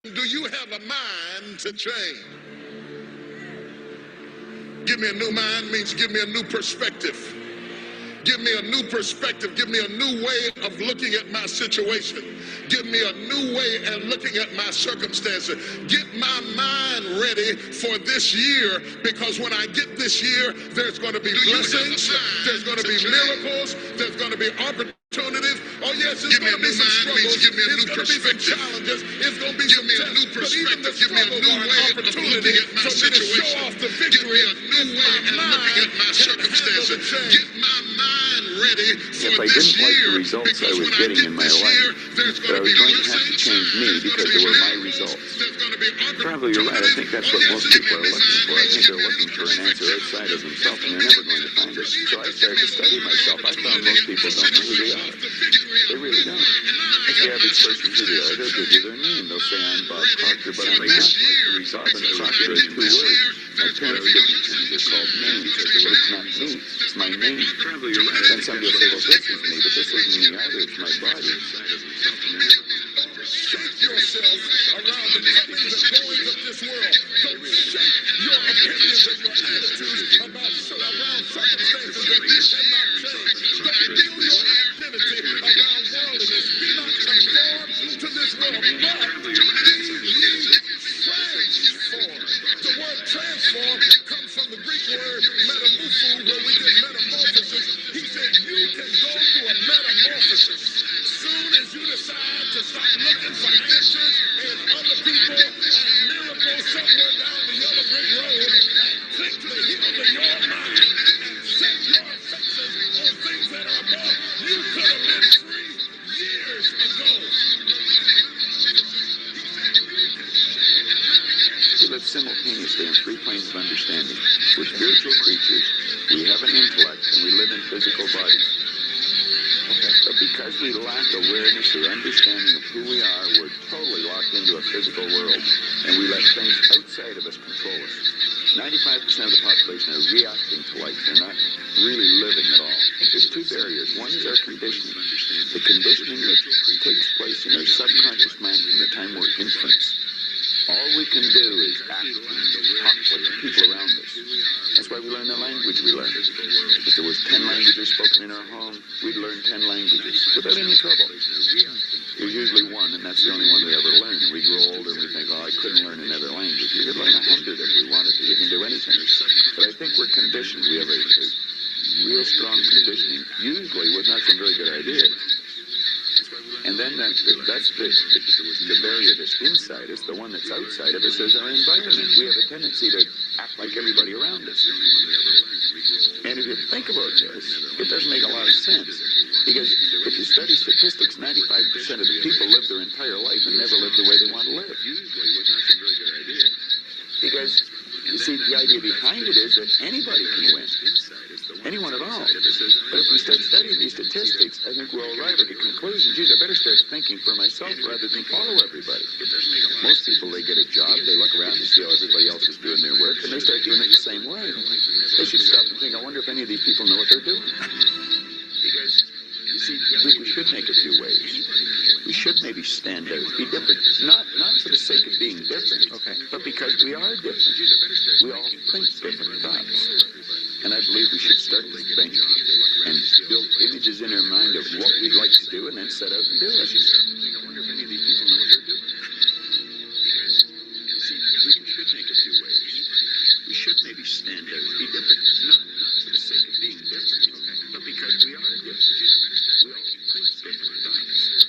Do you have a mind to change? Give me a new mind means give me a new perspective. Give me a new perspective. Give me a new way of looking at my situation. Give me a new way of looking at my circumstances. Get my mind ready for this year, because when I get this year, there's going to be blessings, there's going to be miracles, there's going to be opportunities. Oh yes, it's going to be some struggles. Give me a new perspective. Challenges. It's going to be some new perspective. Give me a new way of looking at my situation. Show off the victory. Give me a new way of looking at my circumstances. Get my mind ready for if I this didn't like year, the results I because was when I getting get in my this year, life, there's that I going to was be going to have to blessings, change me there's because going to they be were my miracles, results. there's going to be Probably you're right. I think that's what most people are looking for. I think they're looking for an answer outside of themselves, and they're never going to find it. So I started to study myself. I found most people don't know who they are. They really don't. Ask the average person who they are. They'll give you their name. They'll say, I'm Bob Proctor, but I'm not. Bob and Proctor are two words. My parents give me names. They're called names. But it's not me. It's my name. Then somebody will say, well, this is me, but this isn't me either. It's my body. shake yourself around the comings and goings of this world. Don't shake your opinions and your attitudes around circumstances that you cannot change. Don't build your identity around worldliness. Be not conformed to this world, but be ye transformed. The word transform comes from the Greek word metamorpho, where we get metamorphosis. He said you can go through a metamorphosis. Soon as you decide to stop looking for answers in other people and miracles somewhere down the yellow brick road, and click the heels of your mind and set your affections on things that are above, you could have been free years ago. We live simultaneously on three planes of understanding. We're spiritual creatures, we have an intellect, and we live in physical bodies. But because we lack awareness or understanding of who we are, we're totally locked into a physical world, and we let things outside of us control us. 95% of the population are reacting to life. They're not really living at all. There's two barriers. One is our conditioning. The conditioning that takes place in our subconscious mind from the time we're infants. All we can do is act and talk like the people around us. That's why we learn the language we learn. If there was 10 languages spoken in our home, we'd learn 10 languages without any trouble. There's usually one, and that's the only one we ever learn. And we grow older and we think, oh, I couldn't learn another language. We could learn 100 if we wanted to. We can do anything. But I think we're conditioned. We have a real strong conditioning, usually with not some very good ideas. And then that's the barrier that's inside us. The one that's outside of us is our environment. We have a tendency to act like everybody around us. And if you think about this, it doesn't make a lot of sense. Because if you study statistics, 95% of the people live their entire life and never live the way they want to live. Because, you see, the idea behind it is that anybody can win. Anyone at all. But if we start studying these statistics, I think we'll arrive at the conclusion, geez, I better start thinking for myself rather than follow everybody. Most people, they get a job, they look around, they see how everybody else is doing their work, and they start doing it the same way. They should stop and think, I wonder if any of these people know what they're doing. Because, you see, we should make a few waves. We should maybe stand out, be different. Not for the sake of being different, but because we are different. We all think different thoughts. And I believe we should start to think and build images in our mind of what we'd like to do and then set out and do it. I wonder if any of these people know what they're doing. Because, you see, we should make a few waves. We should maybe stand out, be different. Not for the sake of being different, but because we are different. We all think different thoughts.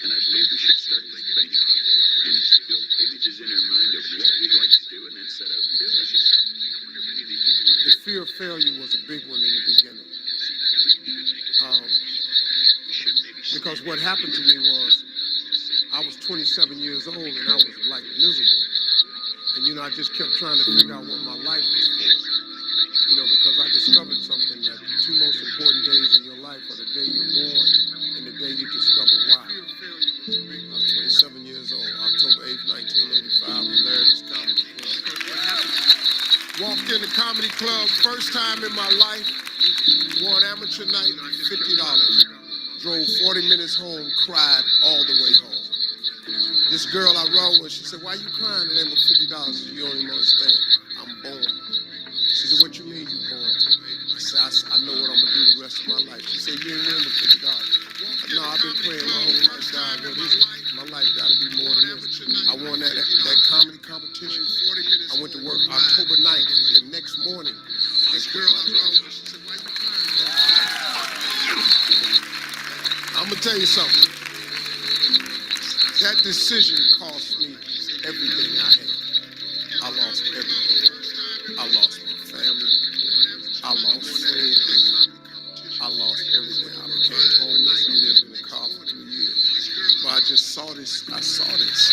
And I believe we should start to think and build images in our mind of what we'd like to do and then set out and do it. The fear of failure was a big one in the beginning. Because what happened to me was, I was 27 years old and I was like miserable. And I just kept trying to figure out what my life was for. Because I discovered something, that the two most important days of your life are the day you're born and the day you discover why. I was 27 years old, October 8th, 1985, Hilarious Comedy Club. Walked in the comedy club, first time in my life, won amateur night, $50. Drove 40 minutes home, cried all the way home. This girl I rode with, she said, why you crying? It ain't but $50. You don't even understand. I'm born. She said, what you mean you born? I said, I know what I'm going to do the rest of my life. She said, you ain't winning but $50. No, I've been praying my whole life. God, what is it? My life got to be more than this. I won that comedy competition. I went to work October 9th. The next morning, this girl I rode with, she said, why you crying? I'm going to tell you something. That decision cost me everything I had. I lost everything. I lost my family. I lost friends. I lost everything. I became homeless. I lived in a car for 2 years. But I just saw this. I saw this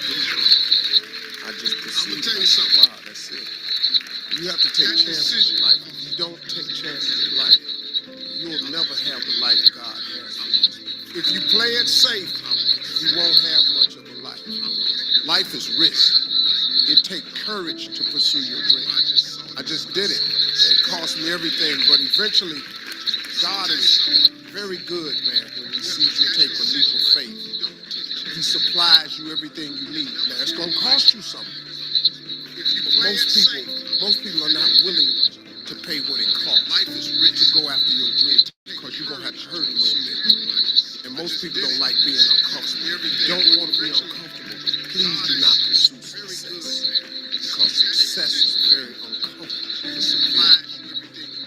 vision. I just perceived it. I said, wow, that's it. You have to take chances in life. If you don't take chances in life, you'll never have the life God has for you. If you play it safe, you won't have much of a life. Life is risk. It takes courage to pursue your dream. I just did it. It cost me everything, but eventually, God is very good, man, when he sees you take a leap of faith. He supplies you everything you need. Now, it's going to cost you something. But most people are not willing to pay what it costs to go after your dream, because you're going to have to hurt a little bit. And most people don't like being uncomfortable. If you don't want to be uncomfortable, please do not pursue success. Because success is very uncomfortable. It's a feeling.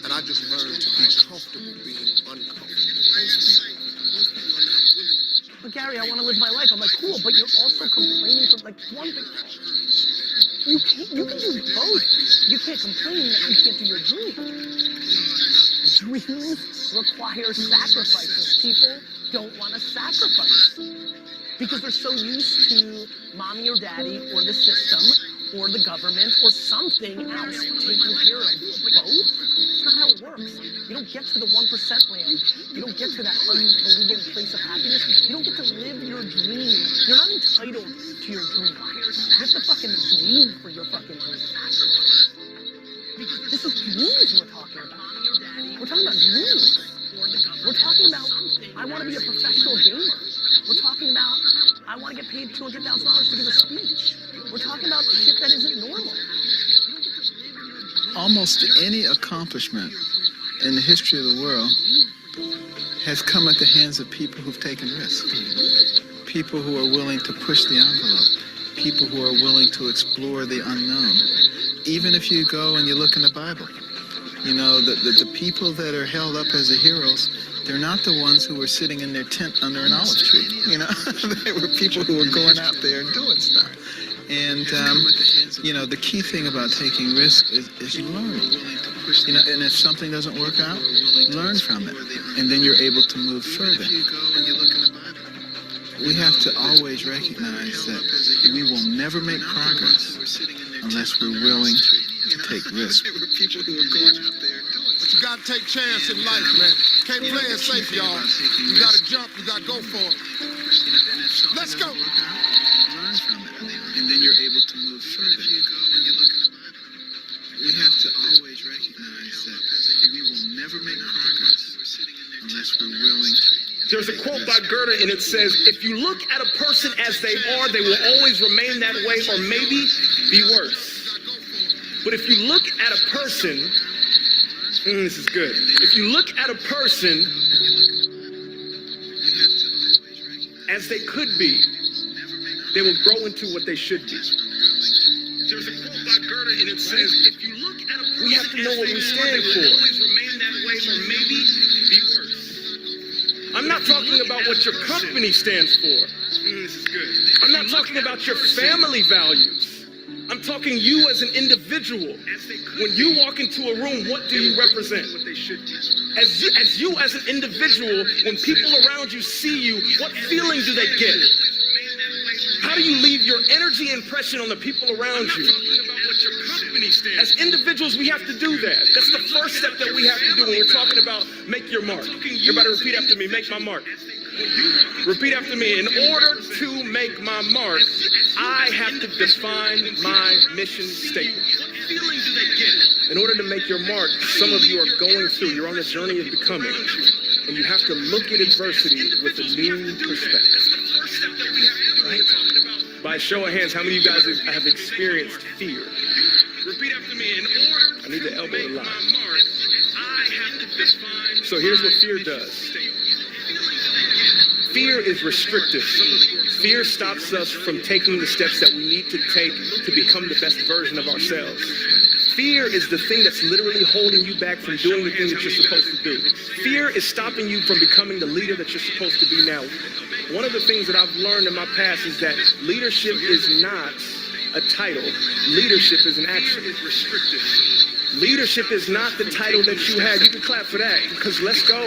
And I just learned to be comfortable being uncomfortable. Most people are not willing. But Gary, I want to live my life. I'm like, cool, but you're also complaining for like one thing. You can do both. You can't complain that you can't do your dream. Dreams require sacrifices. People don't want to sacrifice because they're so used to mommy or daddy or the system or the government or something else taking care of both. It's not how it works. You don't get to the 1% land. You don't get to that unbelievable place of happiness. You don't get to live your dream. You're not entitled to your dream. You have to fucking bleed for your fucking dream. This is dreams we're talking about. We're talking about dreams. We're talking about, I want to be a professional gamer. We're talking about, I want to get paid $200,000 to give a speech. We're talking about shit that isn't normal. Almost any accomplishment in the history of the world has come at the hands of people who've taken risks. People who are willing to push the envelope. People who are willing to explore the unknown. Even if you go and you look in the Bible, you know, the people that are held up as the heroes, they're not the ones who were sitting in their tent under an olive tree, you know. They were people who were going out there and doing stuff. And, you know, the key thing about taking risks is you learn. You know, and if something doesn't work out, learn from it. And then you're able to move further. We have to always recognize that we will never make progress unless we're willing to take risks. But you gotta take chance in life, man. Can't play it safe, y'all. You gotta jump, you gotta go for it. Let's go. Learn from it, and then you're able to move further. We have to always recognize that we will never make progress unless we're willing. There's a quote by Goethe, and it says, if you look at a person as they are, they will always remain that way, or maybe be worse. But if you look at a person, this is good. If you look at a person as they could be, they will grow into what they should be. There's a quote by Goethe, and it says, if you look at a person, we have to know what we stand for. Always remain that way, or maybe be worse. I'm not talking about what your company stands for. This is good. I'm not talking about your family values. I'm talking you as an individual. When you walk into a room, what do you represent? As you as an individual, when people around you see you, what feeling do they get? How do you leave your energy impression on the people around you? As individuals, we have to do that. That's the first step that we have to do when we're talking about make your mark. Everybody repeat after me, make my mark. Repeat after me. In order to make my mark, I have to define my mission statement. In order to make your mark, some of you are going through, you're on the journey of becoming, and you have to look at adversity with a new perspective. Right? By show of hands, how many of you guys have experienced fear? Repeat after me. In order I need the elbow to to make line. my mark, I have to define. So here's what fear does. Fear is restrictive. Fear stops us from taking the steps that we need to take to become the best version of ourselves. Fear is the thing that's literally holding you back from doing the thing that you're supposed to do. Fear is stopping you from becoming the leader that you're supposed to be now. One of the things that I've learned in my past is that leadership is not a title. Leadership is an action. Leadership is not the title that you had. You can clap for that, because let's go.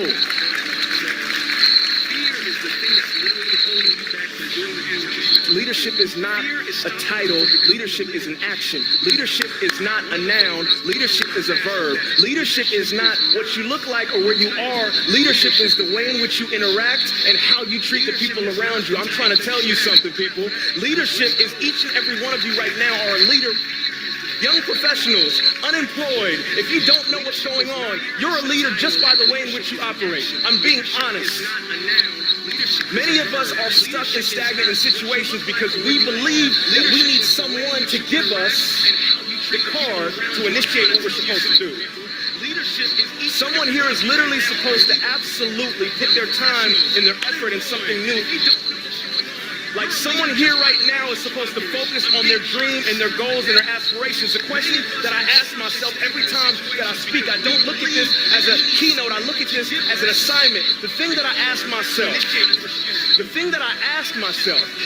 Leadership is not a title. Leadership is an action. Leadership is not a noun. Leadership is a verb. Leadership is not what you look like or where you are. Leadership is the way in which you interact and how you treat the people around you. I'm trying to tell you something, people. Leadership is each and every one of you right now are a leader. Young professionals, unemployed, if you don't know what's going on, you're a leader just by the way in which you operate. I'm being honest. Many of us are stuck and stagnant in situations because we believe that we need someone to give us the card to initiate what we're supposed to do. Someone here is literally supposed to absolutely put their time and their effort in something new. Like someone here right now is supposed to focus on their dream and their goals and their aspirations. The question that I ask myself every time that I speak, I don't look at this as a keynote, I look at this as an assignment. The thing that I ask myself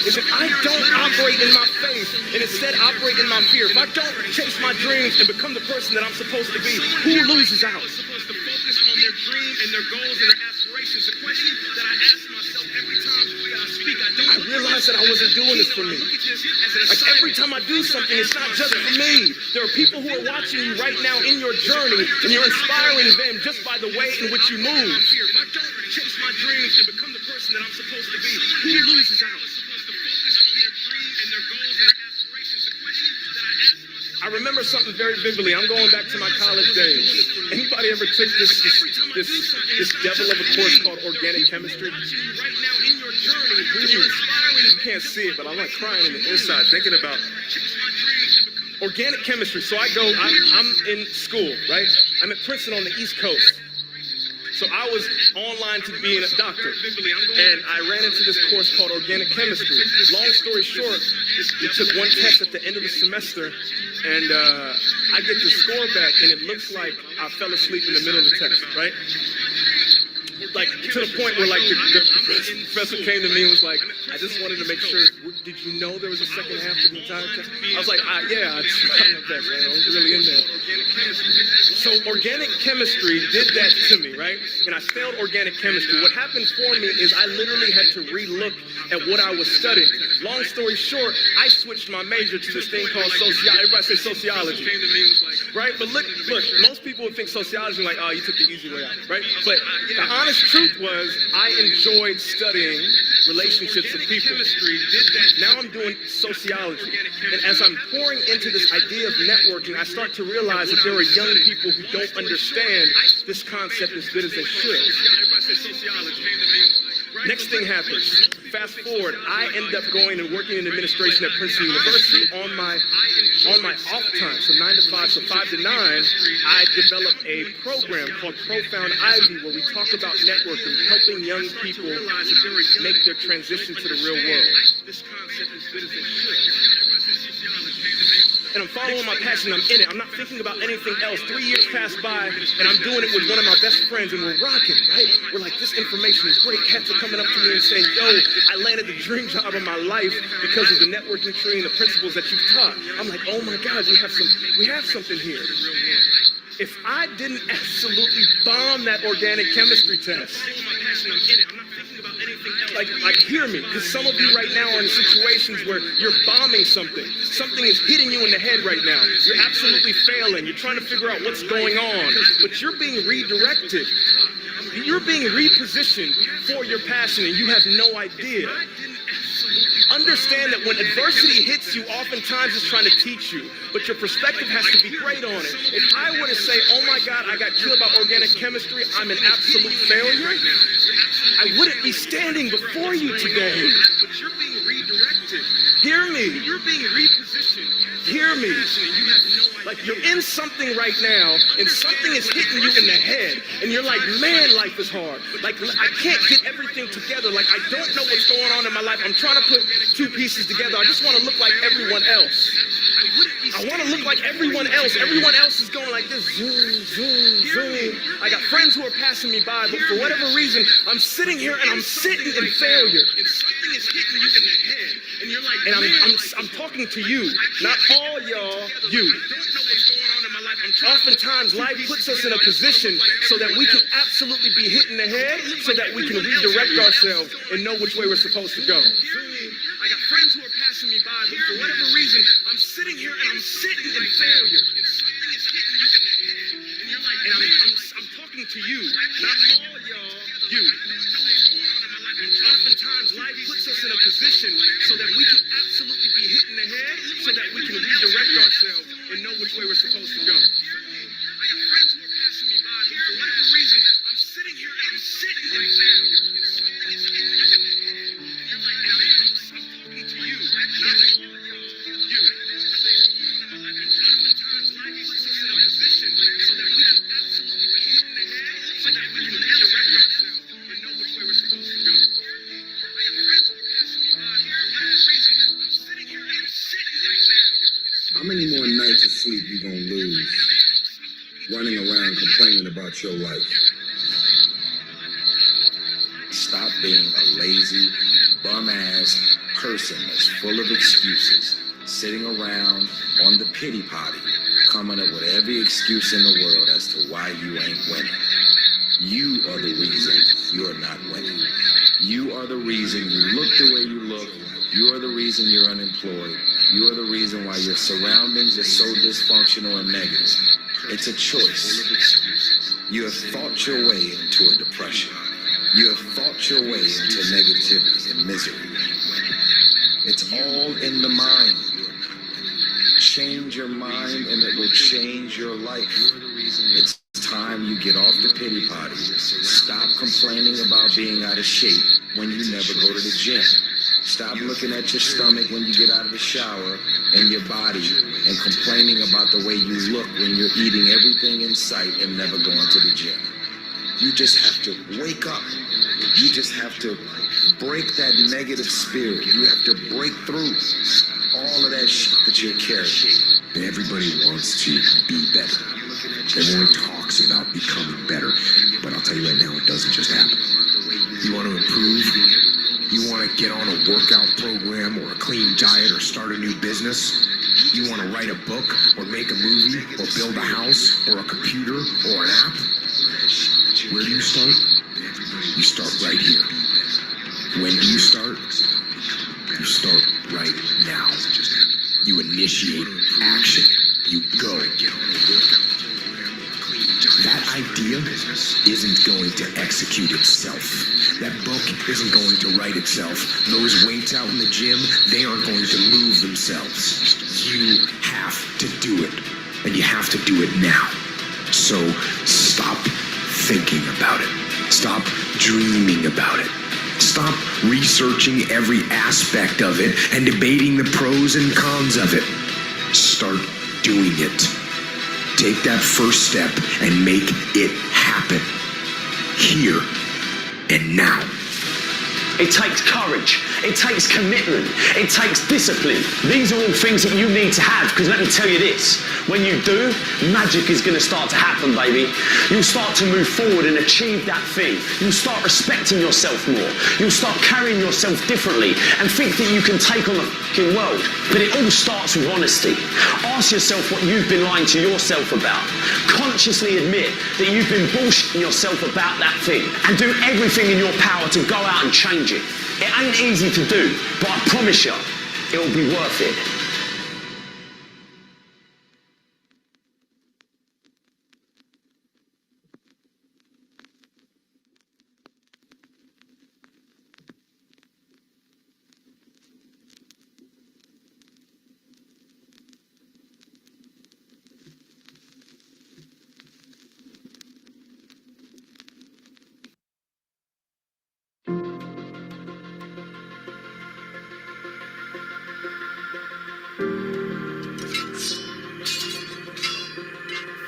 is if I don't operate in my faith and instead operate in my fear, if I don't chase my dreams and become the person that I'm supposed to be, who loses out? Supposed to focus on their dream and their goals and their aspirations. The question that I ask myself every time that I speak, I realized that I wasn't doing this for me. Like every time I do something, it's not just for me. There are people who are watching you right now in your journey, and you're inspiring them just by the way in which you move. If I don't chase my dreams and become the person that I'm supposed to be, who loses out? I remember something very vividly. I'm going back to my college days. Anybody ever took this devil of a course called organic chemistry? You can't see it, but I'm like crying on the inside thinking about organic chemistry. So I'm in school, right? I'm at Princeton on the East Coast. So I was online to being a doctor, and I ran into this course called organic chemistry. Long story short, we took one test at the end of the semester, and I get the score back, and it looks like I fell asleep in the middle of the test, right? Like, to the point where, like, the professor came to me and was like, I just wanted to make sure, did you know there was a second half to the entire test? I was like, yeah, I tried my best, man. I was really in there. So organic chemistry did that to me, right? And I failed organic chemistry. What happened for me is I literally had to re-look at what I was studying. Long story short, I switched my major to this thing called sociology. Everybody say sociology, right? But look, most people would think sociology like, oh, you took the easy way out, right? But the honest truth was I enjoyed studying relationships of people. Now I'm doing sociology. And as I'm pouring into this idea of networking, I start to realize that there are young people who don't understand this concept as good as they should. Next thing happens. Fast forward, I end up going and working in administration at Princeton University on my off time, so 9 to 5, so 5 to 9, I developed a program called Profound Ivy, where we talk about networking, helping young people make their transition to the real world. And I'm following my passion, I'm in it, I'm not thinking about anything else. 3 years pass by, and I'm doing it with one of my best friends, and we're rocking, right? We're like, this information is great. Cats are coming up to me and saying, yo, I landed the dream job of my life because of the networking tree and the principles that you've taught. I'm like, oh my God, we have something here. If I didn't absolutely bomb that organic chemistry test, like hear me, because some of you right now are in situations where you're bombing something. Something is hitting you in the head right now. You're absolutely failing. You're trying to figure out what's going on, but you're being redirected. You're being repositioned for your passion, and you have no idea. Understand that when adversity hits you, oftentimes it's trying to teach you, but your perspective has to be great on it. If I were to say, oh my God, I got killed by organic chemistry, I'm an absolute failure, I wouldn't be standing before you today. But you're being redirected. Hear me. You're being repositioned. Hear me. Like you're in something right now, and something is hitting you in the head, and you're like, man, life is hard. Like I can't get everything together. Like I don't know what's going on in my life. I'm trying to put two pieces together. I just want to look like everyone else. I want to look like everyone else. Everyone else is going like this, zoom, zoom, zoom. I got friends who are passing me by, but for whatever reason, I'm sitting here and I'm sitting in failure. And something is hitting you in the head, and you're like, and I'm talking to you, not all y'all, you. Oftentimes, life puts us in a position so that we can absolutely be hit in the head, so that we can redirect ourselves and know which way we're supposed to go. I got friends who are passing me by, but for whatever reason, I'm sitting here and I'm sitting in failure. And something is hitting you in the head, and you're like, and I'm talking to you, not all y'all, you. Oftentimes, life puts us in a position so that we can absolutely be hit in the head, so that we can redirect ourselves and know which way we're supposed to go. I got friends who are passing me by, but for whatever reason, I'm sitting here and I'm sitting in failure. And something is hitting you in the head, and you're like, and I'm talking to you, not all y'all, you. Oftentimes, life puts us in a position so that we can absolutely be hit in the head, so that we can redirect ourselves and know which way we're supposed to go. I got friends who are passing me by, but for whatever reason, I'm sitting here and I'm sitting in failure. How many more nights of sleep you gonna lose running around complaining about your life? Stop being a lazy, bum-ass person that's full of excuses, sitting around on the pity potty, coming up with every excuse in the world as to why you ain't winning. You are the reason you're not winning. You are the reason you look the way you look. You are the reason you're unemployed. You are the reason why your surroundings are so dysfunctional and negative. It's a choice. You have thought your way into a depression. You have thought your way into negativity and misery. It's all in the mind. Change your mind and it will change your life. It's time you get off the pity potty. Stop complaining about being out of shape when you never go to the gym. Stop looking at your stomach when you get out of the shower and your body and complaining about the way you look when you're eating everything in sight and never going to the gym. You just have to wake up. You just have to break that negative spirit. You have to break through all of that shit that you're carrying. Everybody wants to be better. Everyone talks about becoming better, but I'll tell you right now, it doesn't just happen. You want to improve? You want to get on a workout program or a clean diet or start a new business? You want to write a book or make a movie or build a house or a computer or an app? Where do you start? You start right here. When do you start? You start right now. You initiate action. You go. That idea isn't going to execute itself. That book isn't going to write itself. Those weights out in the gym, they aren't going to move themselves. You have to do it. And you have to do it now. So stop thinking about it. Stop dreaming about it. Stop researching every aspect of it and debating the pros and cons of it. Start doing it. Take that first step and make it happen. Here and now. It takes courage. It takes commitment. It takes discipline. These are all things that you need to have, because let me tell you this, when you do, magic is going to start to happen, baby. You'll start to move forward and achieve that thing. You'll start respecting yourself more. You'll start carrying yourself differently and think that you can take on the fucking world. But it all starts with honesty. Ask yourself what you've been lying to yourself about. Consciously admit that you've been bullshitting yourself about that thing, and do everything in your power to go out and change it. It ain't easy to do, but I promise you, it'll be worth it.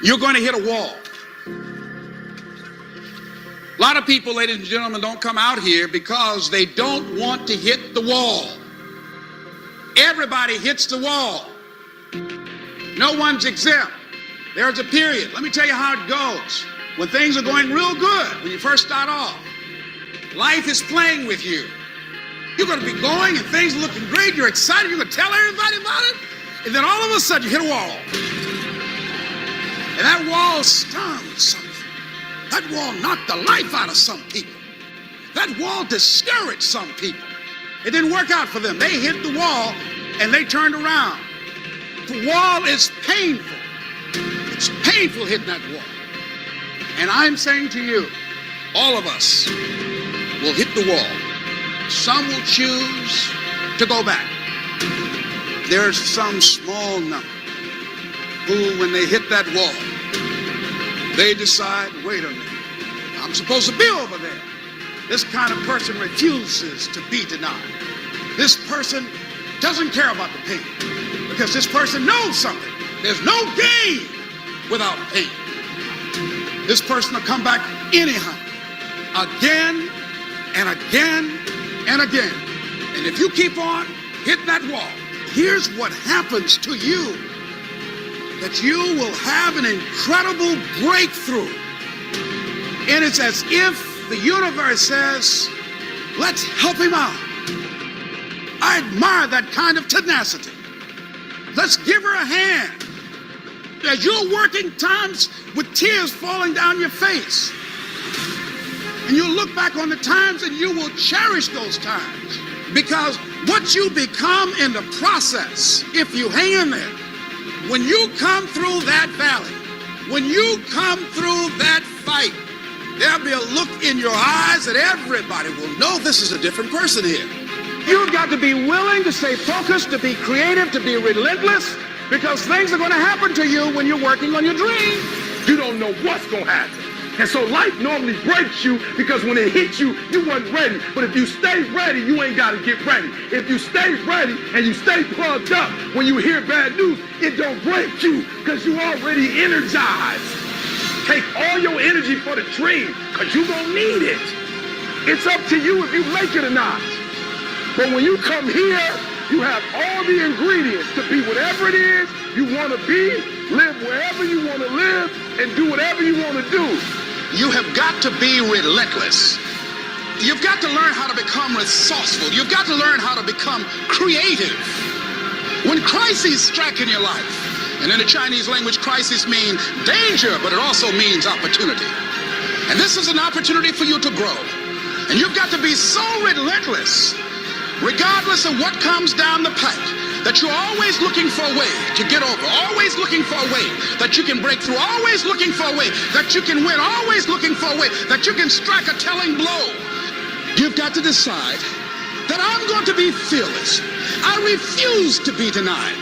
you're going to hit a wall. A lot of people, ladies and gentlemen, don't come out here because they don't want to hit the wall. Everybody hits the wall. No one's exempt. There's a period. Let me tell you how it goes. When things are going real good, when you first start off, life is playing with you. You're going to be going and things are looking great. You're excited. You're going to tell everybody about it. And then all of a sudden you hit a wall. And that wall stuns something. That wall knocked the life out of some people. That wall discouraged some people. It didn't work out for them. They hit the wall and they turned around. The wall is painful. It's painful hitting that wall. And I'm saying to you, all of us will hit the wall. Some will choose to go back. There's some small number who, when they hit that wall, they decide, wait a minute, I'm supposed to be over there. This kind of person refuses to be denied. This person doesn't care about the pain because this person knows something. There's no gain without pain. This person will come back anyhow, again and again and again. And if you keep on hitting that wall, here's what happens to you. That you will have an incredible breakthrough. And it's as if the universe says, let's help him out. I admire that kind of tenacity. Let's give her a hand. As you're working times with tears falling down your face. And you'll look back on the times and you will cherish those times. Because what you become in the process, if you hang in there, when you come through that valley, when you come through that fight, there'll be a look in your eyes that everybody will know this is a different person here. You've got to be willing to stay focused, to be creative, to be relentless, because things are going to happen to you when you're working on your dream. You don't know what's going to happen. And so life normally breaks you because when it hits you, you wasn't ready. But if you stay ready, you ain't got to get ready. If you stay ready and you stay plugged up, when you hear bad news, it don't break you because you already energized. Take all your energy for the dream because you gonna need it. It's up to you if you make it or not. But when you come here, you have all the ingredients to be whatever it is you want to be, live wherever you want to live, and do whatever you want to do. You have got to be relentless. You've got to learn how to become resourceful. You've got to learn how to become creative. When crises strike in your life, and in the Chinese language, crisis means danger, but it also means opportunity. And this is an opportunity for you to grow. And you've got to be so relentless, regardless of what comes down the pike, that you're always looking for a way to get over, always looking for a way that you can break through, always looking for a way that you can win, always looking for a way that you can strike a telling blow. You've got to decide that I'm going to be fearless. I refuse to be denied.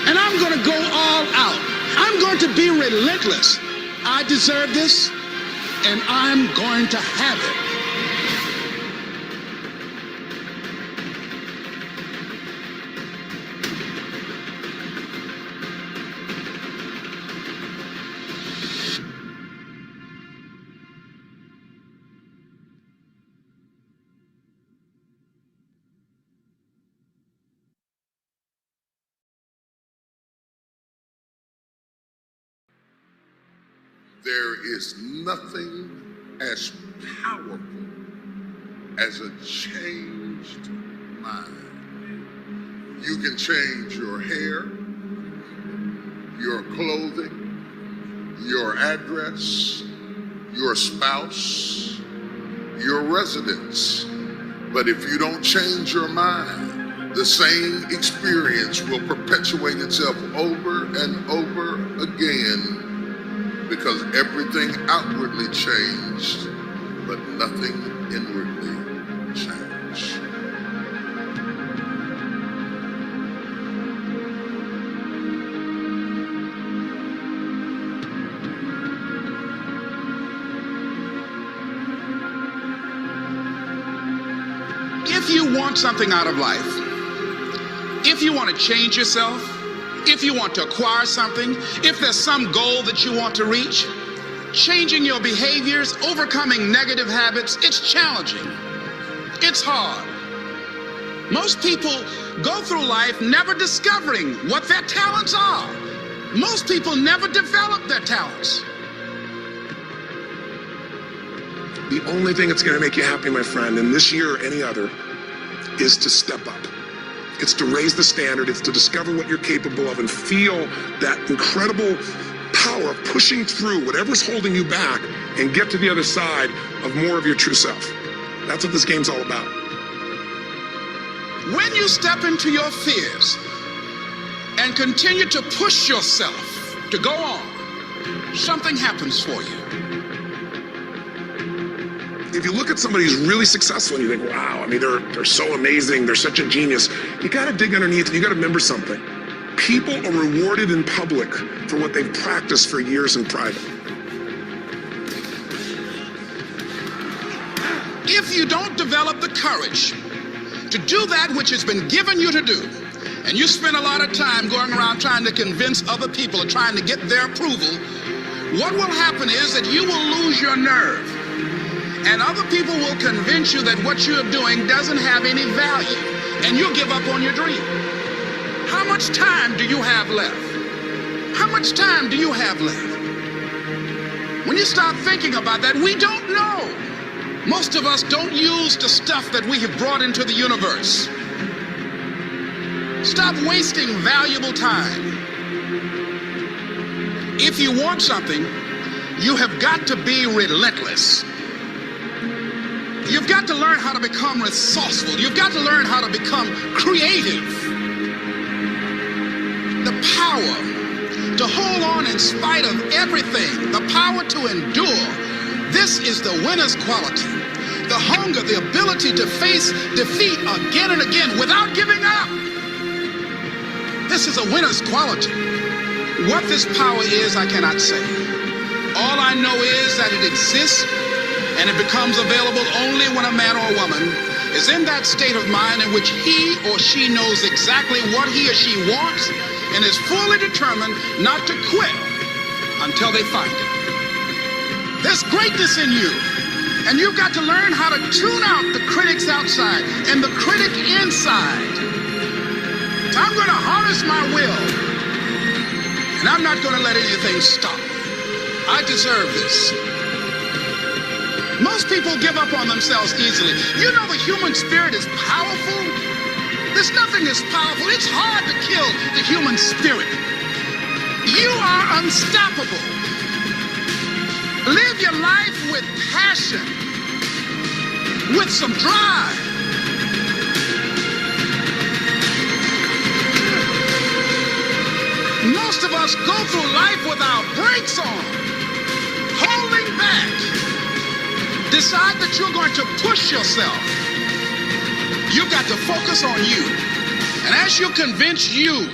And I'm going to go all out. I'm going to be relentless. I deserve this, and I'm going to have it. There is nothing as powerful as a changed mind. You can change your hair, your clothing, your address, your spouse, your residence. But if you don't change your mind, the same experience will perpetuate itself over and over again, because everything outwardly changed, but nothing inwardly changed. If you want something out of life, if you want to change yourself, If you want to acquire something, if there's some goal that you want to reach, changing your behaviors, overcoming negative habits, it's challenging. It's hard. Most people go through life never discovering what their talents are. Most people never develop their talents. The only thing that's going to make you happy, my friend, in this year or any other, is to step up. It's to raise the standard. It's to discover what you're capable of and feel that incredible power of pushing through whatever's holding you back and get to the other side of more of your true self. That's what this game's all about. When you step into your fears and continue to push yourself to go on, something happens for you. If you look at somebody who's really successful and you think, wow, I mean, they're so amazing, they're such a genius, you gotta dig underneath and you gotta remember something. People are rewarded in public for what they've practiced for years in private. If you don't develop the courage to do that which has been given you to do, and you spend a lot of time going around trying to convince other people or trying to get their approval, what will happen is that you will lose your nerve. And other people will convince you that what you're doing doesn't have any value, and you'll give up on your dream. How much time do you have left? How much time do you have left? When you start thinking about that, we don't know. Most of us don't use the stuff that we have brought into the universe. Stop wasting valuable time. If you want something, you have got to be relentless. You've got to learn how to become resourceful. You've got to learn how to become creative. The power to hold on in spite of everything. The power to endure. This is the winner's quality. The hunger, the ability to face defeat again and again without giving up. This is a winner's quality. What this power is, I cannot say. All I know is that it exists, and it becomes available only when a man or a woman is in that state of mind in which he or she knows exactly what he or she wants and is fully determined not to quit until they find it. There's greatness in you, and you've got to learn how to tune out the critics outside and the critic inside. So I'm going to harness my will, and I'm not going to let anything stop me. I deserve this. Most people give up on themselves easily. You know the human spirit is powerful. There's nothing as powerful. It's hard to kill the human spirit. You are unstoppable. Live your life with passion, with some drive. Most of us go through life with our brakes on, holding back. Decide that you're going to push yourself. You've got to focus on you. And as you convince you,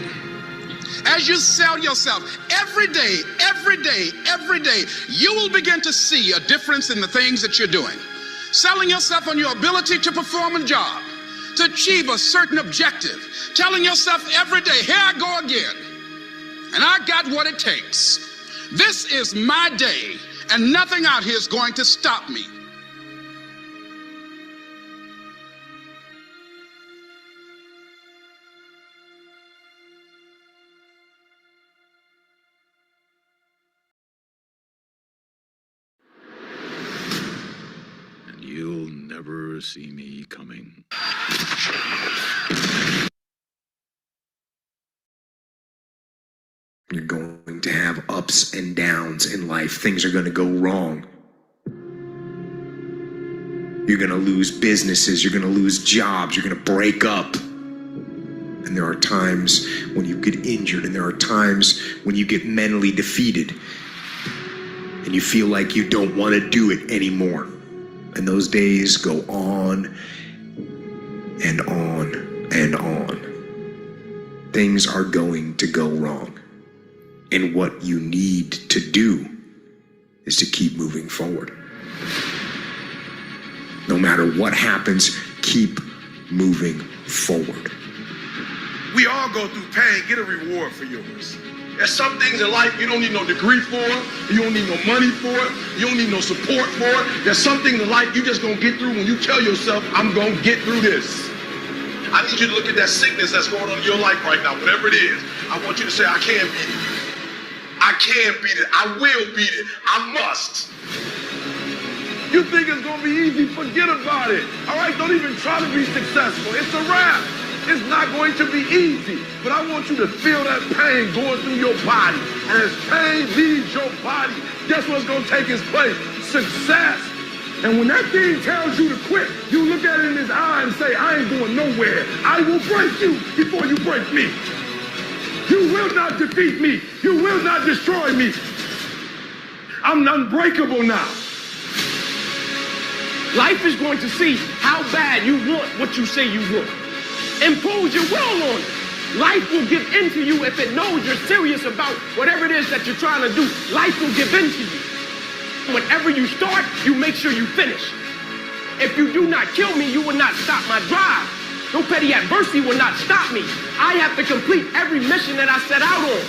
as you sell yourself every day, you will begin to see a difference in the things that you're doing. Selling yourself on your ability to perform a job, to achieve a certain objective. Telling yourself every day, here I go again. And I got what it takes. This is my day, and nothing out here is going to stop me. You'll never see me coming. You're going to have ups and downs in life. Things are going to go wrong. You're going to lose businesses. You're going to lose jobs. You're going to break up. And there are times when you get injured, and there are times when you get mentally defeated and you feel like you don't want to do it anymore. And those days go on and on and on. Things are going to go wrong. And what you need to do is to keep moving forward. No matter what happens, keep moving forward. We all go through pain. Get a reward for yours. There's some things in life you don't need no degree for. You don't need no money for it. You don't need no support for it. There's some things in life you just gonna get through when you tell yourself, I'm gonna get through this. I need you to look at that sickness that's going on in your life right now, whatever it is. I want you to say, I can beat it. I can beat it. I will beat it. I must. You think it's gonna be easy? Forget about it. All right, don't even try to be successful. It's a wrap. It's not going to be easy, but I want you to feel that pain going through your body. And as pain leaves your body, guess what's going to take its place? Success. And when that thing tells you to quit, you look at it in his eye and say, I ain't going nowhere. I will break you before you break me. You will not defeat me. You will not destroy me. I'm unbreakable now. Life is going to see how bad you want what you say you want. Impose your will on it. Life will give in to you if it knows you're serious about whatever it is that you're trying to do. Life will give in to you. Whenever you start, you make sure you finish. If you do not kill me, you will not stop my drive. No petty adversity will not stop me. I have to complete every mission that I set out on.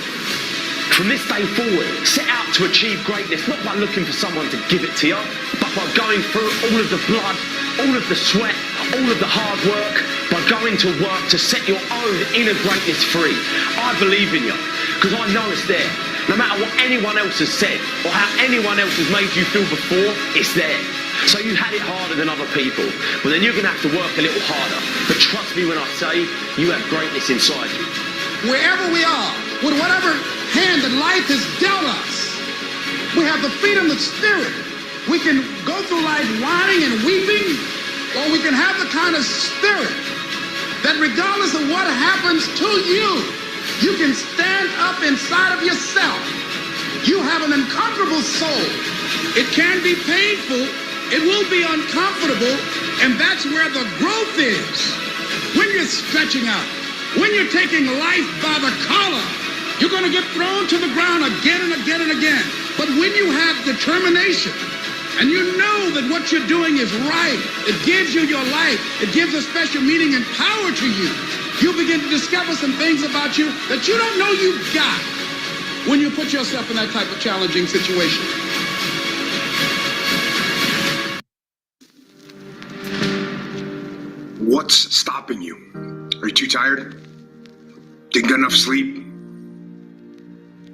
From this day forward, set out to achieve greatness, not by looking for someone to give it to you, but by going through all of the blood, all of the sweat, all of the hard work, by going to work to set your own inner greatness free. I believe in you, because I know it's there. No matter what anyone else has said, or how anyone else has made you feel before, it's there. So you had it harder than other people, but then you're going to have to work a little harder. But trust me when I say, you have greatness inside you. Wherever we are, with whatever hand that life has dealt us, we have the freedom of spirit. We can go through life whining and weeping, or we can have the kind of spirit that regardless of what happens to you, you can stand up inside of yourself. You have an unconquerable soul. It can be painful, it will be uncomfortable, and that's where the growth is. When you're stretching out, when you're taking life by the collar, you're going to get thrown to the ground again and again and again. But when you have determination, and you know that what you're doing is right, it gives you your life, it gives a special meaning and power to you, you begin to discover some things about you that you don't know you've got when you put yourself in that type of challenging situation. What's stopping you? Are you too tired? Didn't get enough sleep?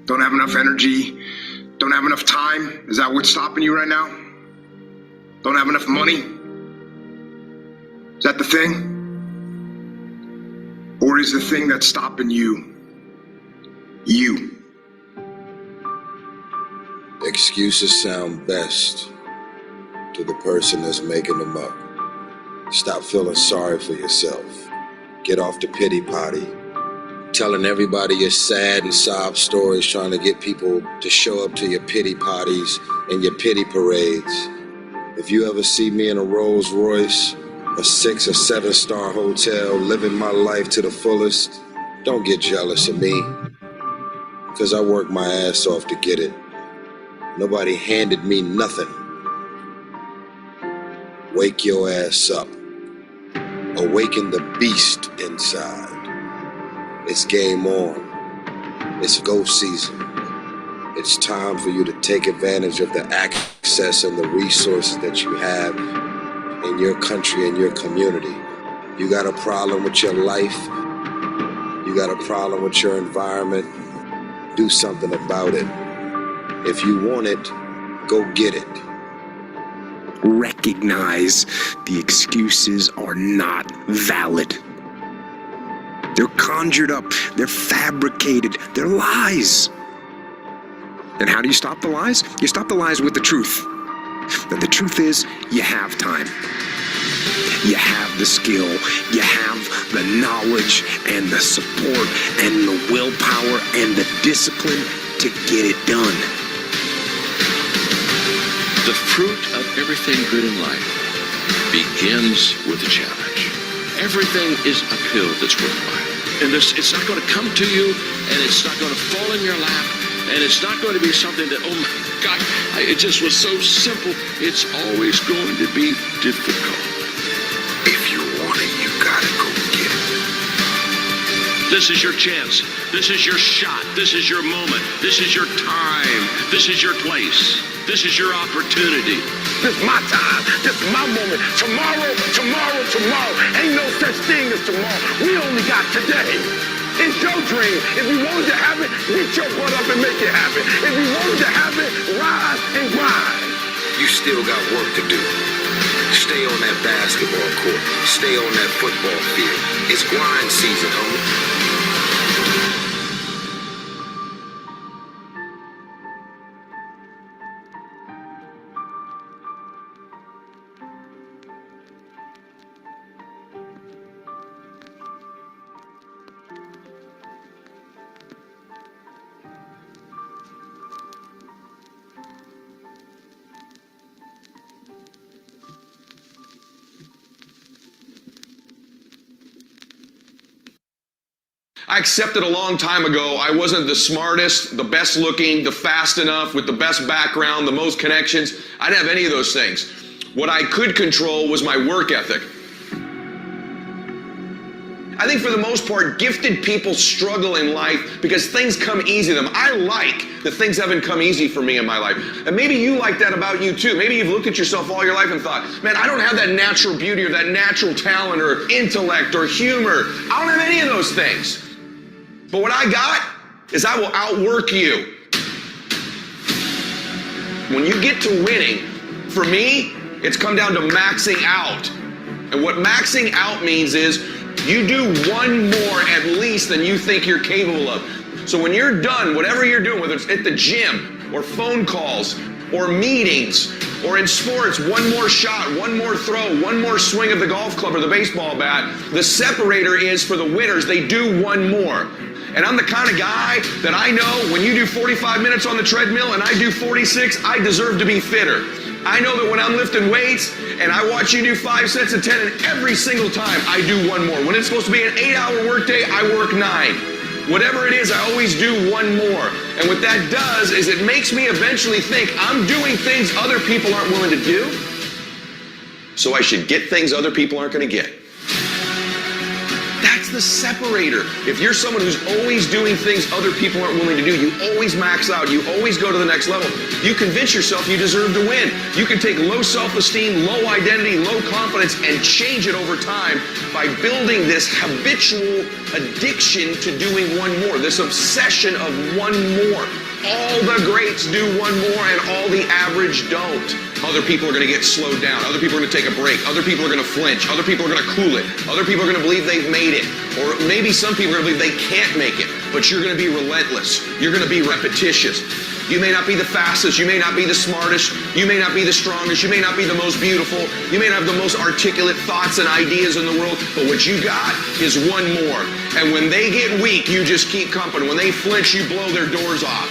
Don't have enough energy? Don't have enough time? Is that what's stopping you right now? Don't have enough money? Is that the thing? Or is the thing that's stopping you, you? Excuses sound best to the person that's making them up. Stop feeling sorry for yourself. Get off the pity potty. Telling everybody your sad and sob stories, trying to get people to show up to your pity potties and your pity parades. If you ever see me in a Rolls Royce, a 6 or 7 star hotel, living my life to the fullest, don't get jealous of me, because I worked my ass off to get it. Nobody handed me nothing. Wake your ass up. Awaken the beast inside. It's game on. It's go season. It's time for you to take advantage of the access and the resources that you have in your country and your community. You got a problem with your life. You got a problem with your environment. Do something about it. If you want it, go get it. Recognize the excuses are not valid. They're conjured up, they're fabricated, they're lies. And how do you stop the lies? You stop the lies with the truth. And the truth is, you have time. You have the skill, you have the knowledge and the support and the willpower and the discipline to get it done. The fruit of everything good in life begins with a challenge. Everything is uphill that's worthwhile. And it's not going to come to you, and it's not going to fall in your lap, and it's not going to be something that, oh my God, it just was so simple. It's always going to be difficult. If you want it, you gotta go get it. This is your chance. This is your shot. This is your moment. This is your time. This is your place. This is your opportunity. This is my time. This is my moment. Tomorrow, tomorrow, tomorrow. Ain't no such thing as tomorrow. We only got today. It's your dream. If you wanted to have it, get your butt up and make it happen. If you wanted to have it, rise and grind. You still got work to do. Stay on that basketball court. Stay on that football field. It's grind season, homie. I accepted a long time ago I wasn't the smartest, the best looking, the fast enough, with the best background, the most connections. I didn't have any of those things. What I could control was my work ethic. I think for the most part, gifted people struggle in life because things come easy to them. I like that things haven't come easy for me in my life. And maybe you like that about you too. Maybe you've looked at yourself all your life and thought, man, I don't have that natural beauty or that natural talent or intellect or humor. I don't have any of those things. But what I got is I will outwork you. When you get to winning, for me, it's come down to maxing out. And what maxing out means is you do one more at least than you think you're capable of. So when you're done, whatever you're doing, whether it's at the gym or phone calls or meetings or in sports, one more shot, one more throw, one more swing of the golf club or the baseball bat, the separator is for the winners, they do one more. And I'm the kind of guy that I know when you do 45 minutes on the treadmill and I do 46, I deserve to be fitter. I know that when I'm lifting weights and I watch you do 5 sets of 10, and every single time I do one more. When it's supposed to be an 8-hour workday, I work 9. Whatever it is, I always do one more. And what that does is it makes me eventually think I'm doing things other people aren't willing to do, so I should get things other people aren't going to get. That's the separator. If you're someone who's always doing things other people aren't willing to do, you always max out, you always go to the next level, you convince yourself you deserve to win. You can take low self-esteem, low identity, low confidence, and change it over time by building this habitual addiction to doing one more, this obsession of one more. All the greats do one more and all the average don't. Other people are going to get slowed down. Other people are going to take a break. Other people are going to flinch. Other people are going to cool it. Other people are going to believe they've made it. Or maybe some people are going to believe they can't make it. But you're going to be relentless. You're going to be repetitious. You may not be the fastest. You may not be the smartest. You may not be the strongest. You may not be the most beautiful. You may not have the most articulate thoughts and ideas in the world. But what you got is one more. And when they get weak, you just keep company. When they flinch, you blow their doors off.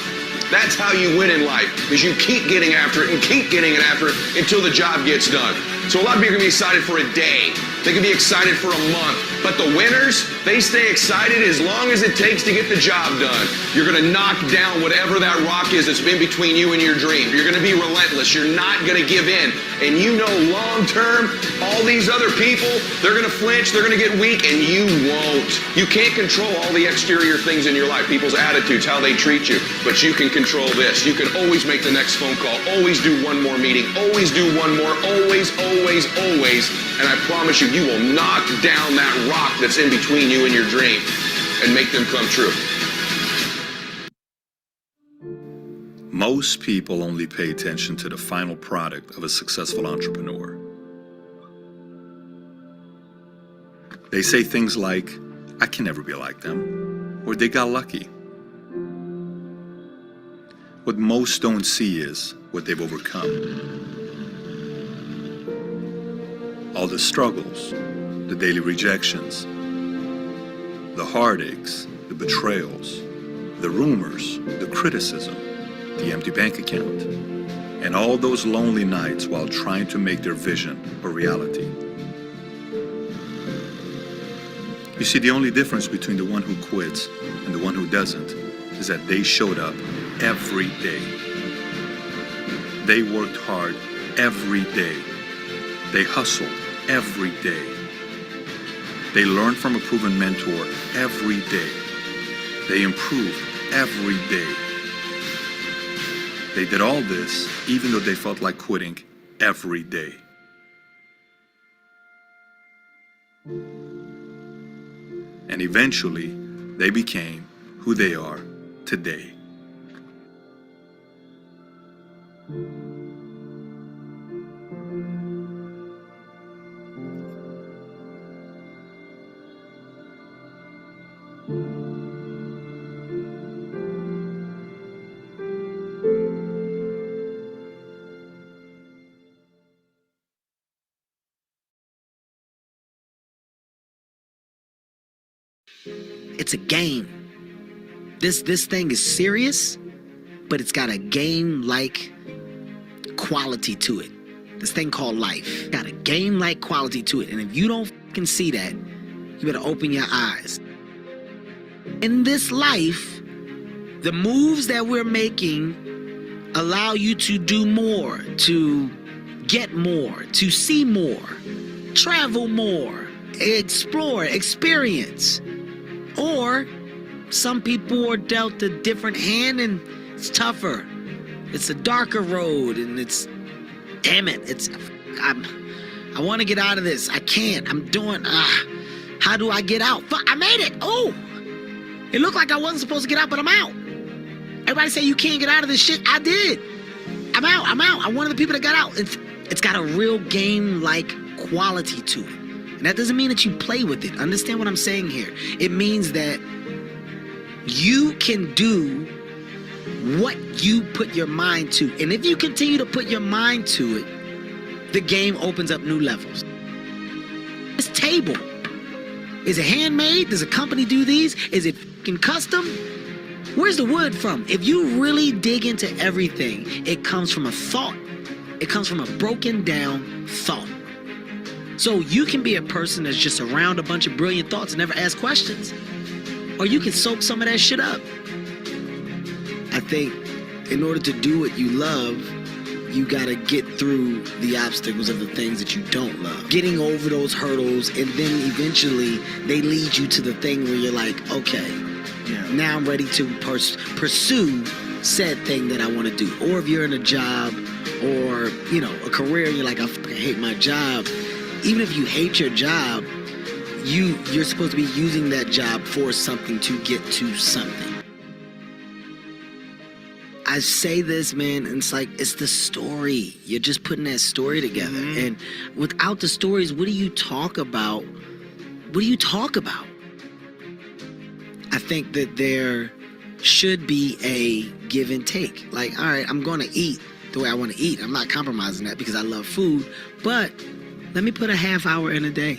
That's how you win in life, is you keep getting after it and keep getting after it until the job gets done. So a lot of people are going to be excited for a day. They can be excited for a month. But the winners, they stay excited as long as it takes to get the job done. You're going to knock down whatever that rock is that's been between you and your dream. You're going to be relentless. You're not going to give in. And you know long term, all these other people, they're going to flinch, they're going to get weak, and you won't. You can't control all the exterior things in your life, people's attitudes, how they treat you. But you can control this. You can always make the next phone call, always do one more meeting, always do one more, always, always, always. And I promise you, you will knock down that rock that's in between you and your dream and make them come true. Most people only pay attention to the final product of a successful entrepreneur. They say things like, I can never be like them, or they got lucky. What most don't see is what they've overcome. All the struggles, the daily rejections, the heartaches, the betrayals, the rumors, the criticism, the empty bank account, and all those lonely nights while trying to make their vision a reality. You see, the only difference between the one who quits and the one who doesn't is that they showed up every day. They worked hard every day. They hustled every day. They learn from a proven mentor every day. They improve every day. They did all this even though they felt like quitting every day. And eventually, they became who they are today. It's a game. This thing is serious, but it's got a game-like quality to it. This thing called life got a game-like quality to it. And if you don't fucking see that, you better open your eyes. In this life, the moves that we're making allow you to do more, to get more, to see more, travel more, explore, experience. Or some people are dealt a different hand and it's tougher. It's a darker road and it's, damn it, I want to get out of this. I can't. I'm doing, how do I get out? Fuck, I made it. Oh, it looked like I wasn't supposed to get out, but I'm out. Everybody say you can't get out of this shit. I did. I'm out. I'm one of the people that got out. It's got a real game-like quality to it. And that doesn't mean that you play with it. Understand what I'm saying here. It means that you can do what you put your mind to. And if you continue to put your mind to it, the game opens up new levels. This table, is it handmade? Does a company do these? Is it fucking custom? Where's the wood from? If you really dig into everything, it comes from a thought. It comes from a broken down thought. So you can be a person that's just around a bunch of brilliant thoughts and never ask questions. Or you can soak some of that shit up. I think in order to do what you love, you gotta get through the obstacles of the things that you don't love. Getting over those hurdles, and then eventually they lead you to the thing where you're like, okay, now I'm ready to pursue said thing that I want to do. Or if you're in a job or, a career, and you're like, I fucking hate my job. Even if you hate your job, you're supposed to be using that job for something to get to something. I say this, man, and it's like, it's the story. You're just putting that story together. Mm-hmm. And without the stories, what do you talk about? What do you talk about? I think that there should be a give and take. Like, all right, I'm going to eat the way I want to eat. I'm not compromising that because I love food, but let me put a half hour in a day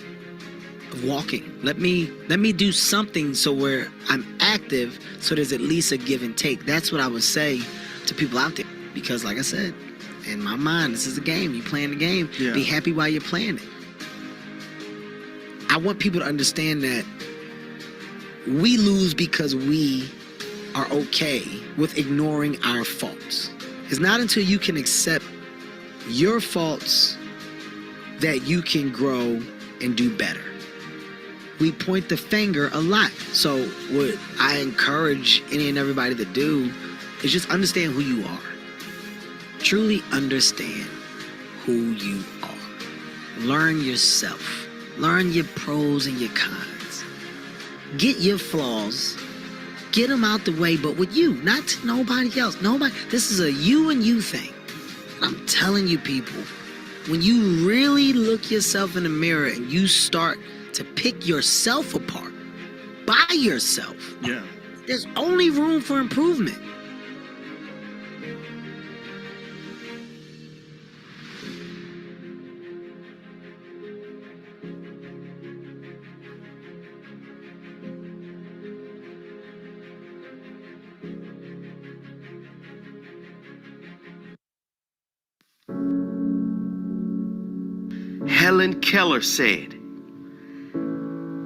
of walking. Let me do something so where I'm active, so there's at least a give and take. That's what I would say to people out there. Because like I said, in my mind, this is a game. You're playing the game. Yeah. Be happy while you're playing it. I want people to understand that we lose because we are okay with ignoring our faults. It's not until you can accept your faults that you can grow and do better. We point the finger a lot. So what I encourage any and everybody to do is just understand who you are. Truly understand who you are. Learn yourself. Learn your pros and your cons. Get your flaws. Get them out the way, but with you, not to nobody else. This is a you and you thing. I'm telling you, people, when you really look yourself in the mirror and you start to pick yourself apart by yourself, there's only room for improvement. Helen Keller said,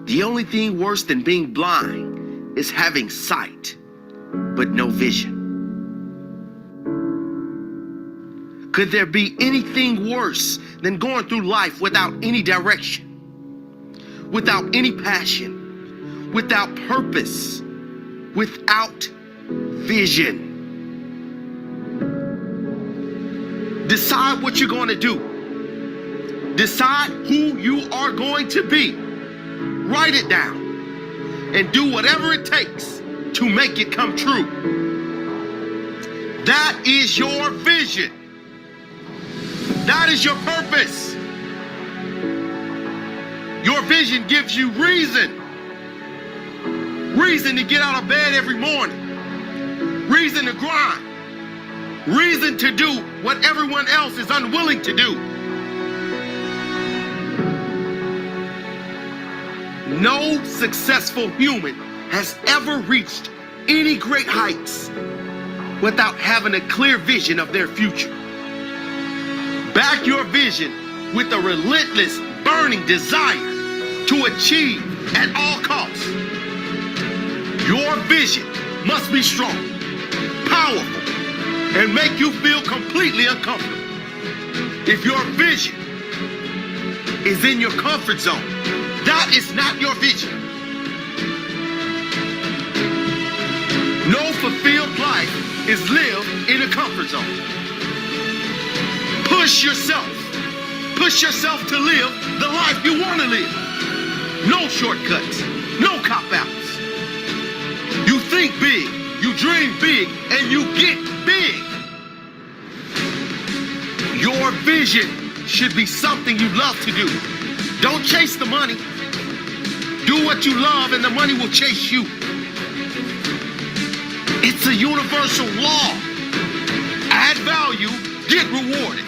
"The only thing worse than being blind is having sight, but no vision." Could there be anything worse than going through life without any direction? without any passion, without purpose, without vision. Decide what you're going to do. Decide who you are going to be. Write it down and do whatever it takes to make it come true. That is your vision. That is your purpose. Your vision gives you reason. Reason to get out of bed every morning. Reason to grind. Reason to do what everyone else is unwilling to do. No successful human has ever reached any great heights without having a clear vision of their future. Back your vision with a relentless, burning desire to achieve at all costs. Your vision must be strong, powerful, and make you feel completely uncomfortable. If your vision is in your comfort zone, that is not your vision. No fulfilled life is lived in a comfort zone. Push yourself. Push yourself to live the life you want to live. No shortcuts, no cop-outs. You think big, you dream big, and you get big. Your vision should be something you love to do. Don't chase the money. Do what you love and the money will chase you. It's a universal law. Add value, get rewarded.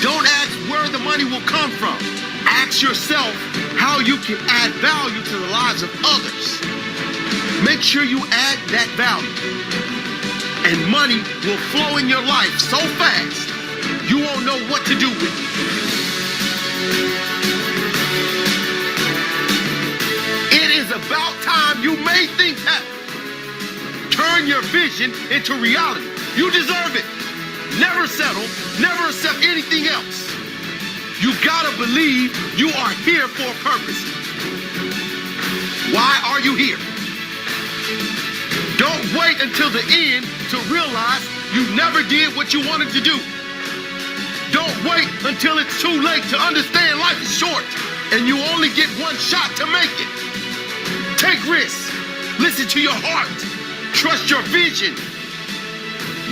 Don't ask where the money will come from. Ask yourself how you can add value to the lives of others. Make sure you add that value. And money will flow in your life so fast, you won't know what to do with it. It is about time you made things happen. Turn your vision into reality. You deserve it. Never settle. Never accept anything else. You gotta believe you are here for a purpose. Why are you here? Don't wait until the end to realize you never did what you wanted to do. Don't wait until it's too late to understand life is short and you only get one shot to make it. Take risks. Listen to your heart. Trust your vision.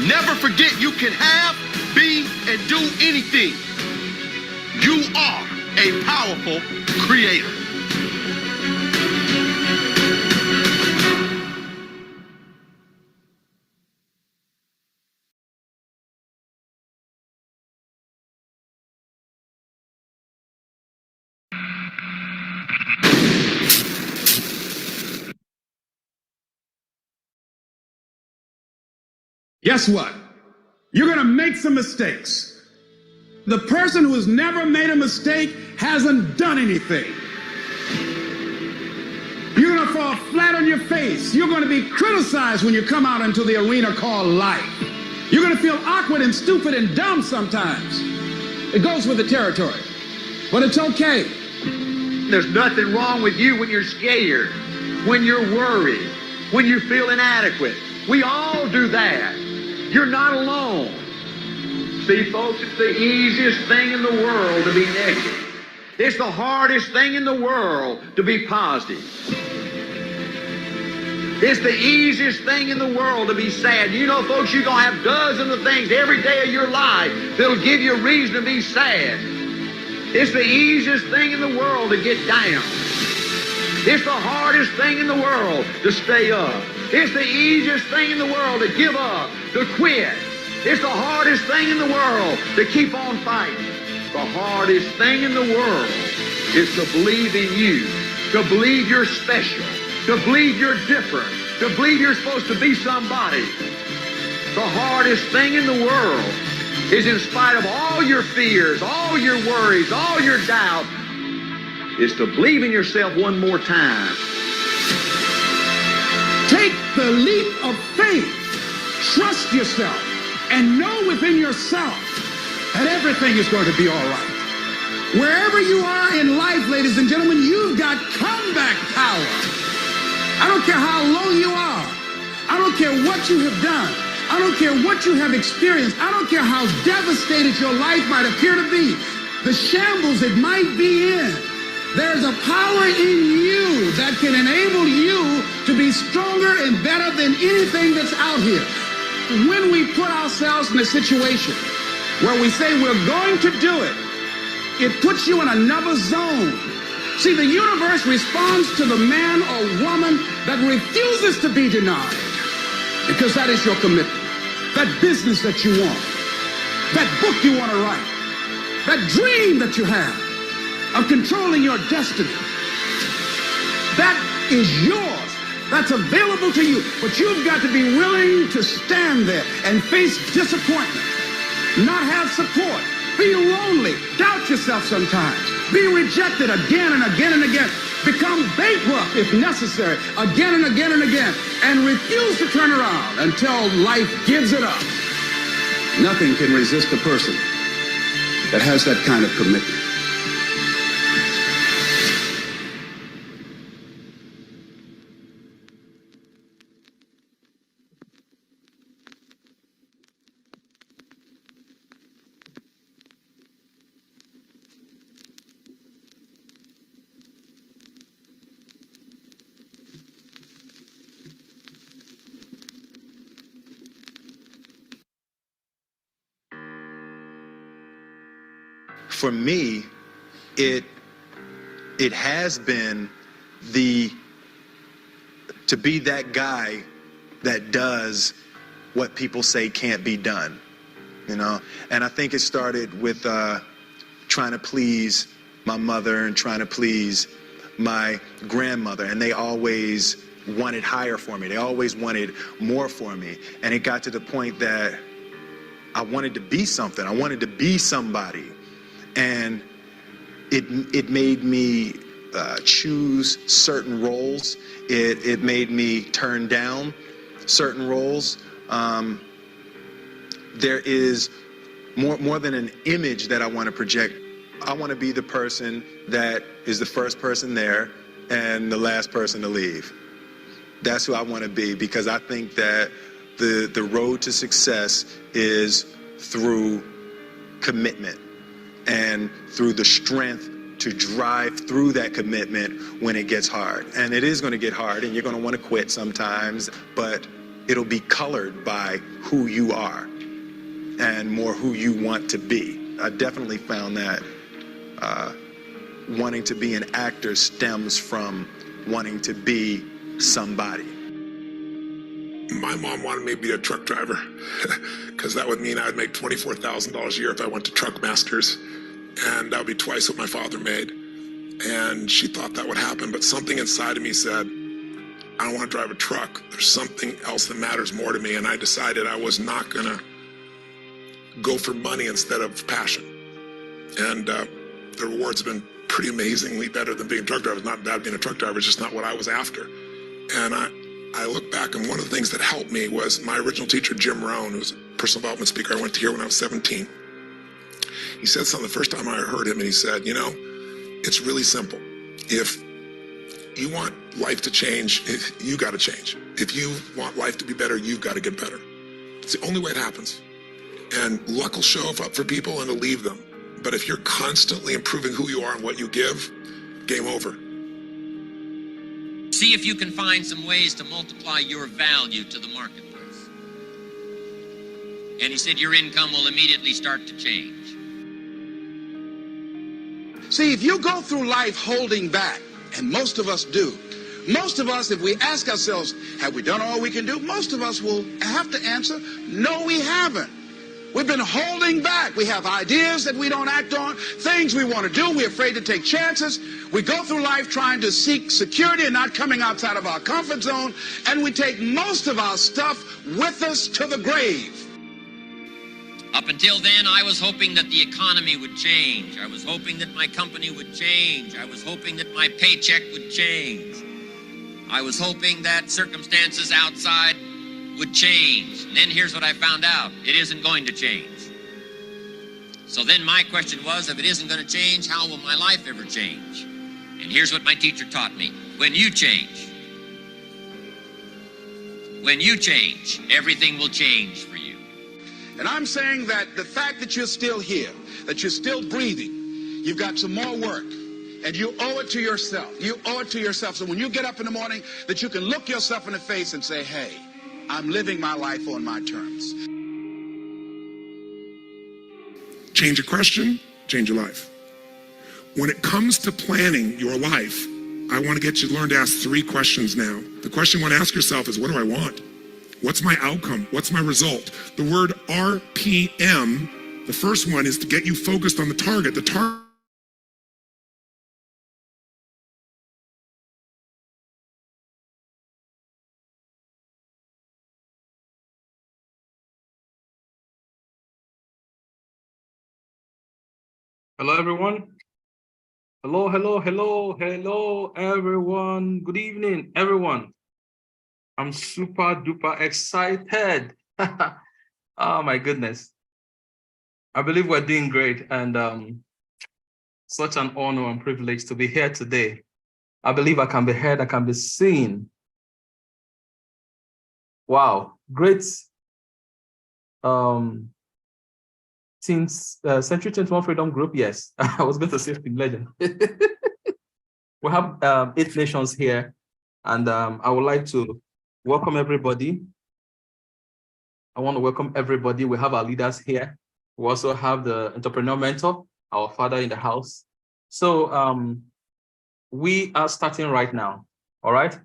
Never forget you can have, be, and do anything. You are a powerful creator. Guess what? You're going to make some mistakes. The person who has never made a mistake hasn't done anything. You're going to fall flat on your face. You're going to be criticized when you come out into the arena called life. You're going to feel awkward and stupid and dumb sometimes. It goes with the territory. But it's okay. There's nothing wrong with you when you're scared, when you're worried, when you feel inadequate. We all do that. You're not alone. See, folks, it's the easiest thing in the world to be negative. It's the hardest thing in the world to be positive. It's the easiest thing in the world to be sad. You know, folks, you're going to have dozens of things every day of your life that'll give you a reason to be sad. It's the easiest thing in the world to get down. It's the hardest thing in the world to stay up. It's the easiest thing in the world to give up, to quit. It's the hardest thing in the world to keep on fighting. The hardest thing in the world is to believe in you, to believe you're special, to believe you're different, to believe you're supposed to be somebody. The hardest thing in the world is, in spite of all your fears, all your worries, all your doubts, is to believe in yourself one more time. Take the leap of faith. Trust yourself and know within yourself that everything is going to be all right. Wherever you are in life, ladies and gentlemen, you've got comeback power. I don't care how low you are. I don't care what you have done. I don't care what you have experienced. I don't care how devastated your life might appear to be. The shambles it might be in. There's a power in you that can enable you to be stronger and better than anything that's out here. When we put ourselves in a situation where we say we're going to do it, it puts you in another zone. See, the universe responds to the man or woman that refuses to be denied, because that is your commitment. That business that you want, that book you want to write, that dream that you have of controlling your destiny, that is yours. That's available to you. But you've got to be willing to stand there and face disappointment, not have support, be lonely, doubt yourself sometimes, be rejected again and again and again, become bankrupt if necessary, again and again and again, and refuse to turn around until life gives it up. Nothing can resist a person that has that kind of commitment. For me, it has been to be that guy that does what people say can't be done, you know? And I think it started with trying to please my mother and trying to please my grandmother, and they always wanted higher for me. They always wanted more for me. And it got to the point that I wanted to be something. I wanted to be somebody. And it made me choose certain roles. It made me turn down certain roles. There is more than an image that I want to project. I want to be the person that is the first person there and the last person to leave. That's who I want to be, because I think that the road to success is through commitment and through the strength to drive through that commitment when it gets hard. And it is going to get hard, and you're going to want to quit sometimes, but it'll be colored by who you are and more who you want to be. I definitely found that wanting to be an actor stems from wanting to be somebody. My mom wanted me to be a truck driver because that would mean I'd make $24,000 a year if I went to Truck Masters, and that would be twice what my father made. And she thought that would happen, but something inside of me said, I don't want to drive a truck. There's something else that matters more to me, and I decided I was not going to go for money instead of passion. And the rewards have been pretty amazingly better than being a truck driver. It's not bad being a truck driver, it's just not what I was after. And I look back, and one of the things that helped me was my original teacher, Jim Rohn, who was a personal development speaker I went to hear when I was 17. He said something the first time I heard him, and he said, you know, it's really simple. If you want life to change, you got to change. If you want life to be better, you've got to get better. It's the only way it happens. And luck will show up for people and it'll leave them. But if you're constantly improving who you are and what you give, game over. See if you can find some ways to multiply your value to the marketplace. And he said your income will immediately start to change. See, if you go through life holding back, and most of us do, most of us, if we ask ourselves, have we done all we can do? Most of us will have to answer, no, we haven't. We've been holding back. We have ideas that we don't act on, things we want to do. We're afraid to take chances. We go through life trying to seek security and not coming outside of our comfort zone. And we take most of our stuff with us to the grave. Up until then, I was hoping that the economy would change. I was hoping that my company would change. I was hoping that my paycheck would change. I was hoping that circumstances outside would change. And then here's what I found out. It isn't going to change. So then my question was, if it isn't going to change, how will my life ever change? And here's what my teacher taught me. When you change, everything will change for you. And I'm saying that the fact that you're still here, that you're still breathing, you've got some more work. And you owe it to yourself. You owe it to yourself. So when you get up in the morning, that you can look yourself in the face and say, hey, I'm living my life on my terms. Change a question, change your life. When it comes to planning your life, I want to get you to learn to ask 3 questions now. The question you want to ask yourself is, what do I want? What's my outcome? What's my result? The word RPM, the first one is to get you focused on the target. The target. Hello, everyone. Hello, hello, hello, hello, everyone. Good evening, everyone. I'm super duper excited. Oh, my goodness. I believe we're doing great, and such an honor and privilege to be here today. I believe I can be heard, I can be seen. Wow, great. Since Century 21 Freedom Group, yes, I was going to say Team Legend. We have 8 nations here, and I would like to welcome everybody. I want to welcome everybody. We have our leaders here. We also have the entrepreneur mentor, our father in the house. So we are starting right now, all right?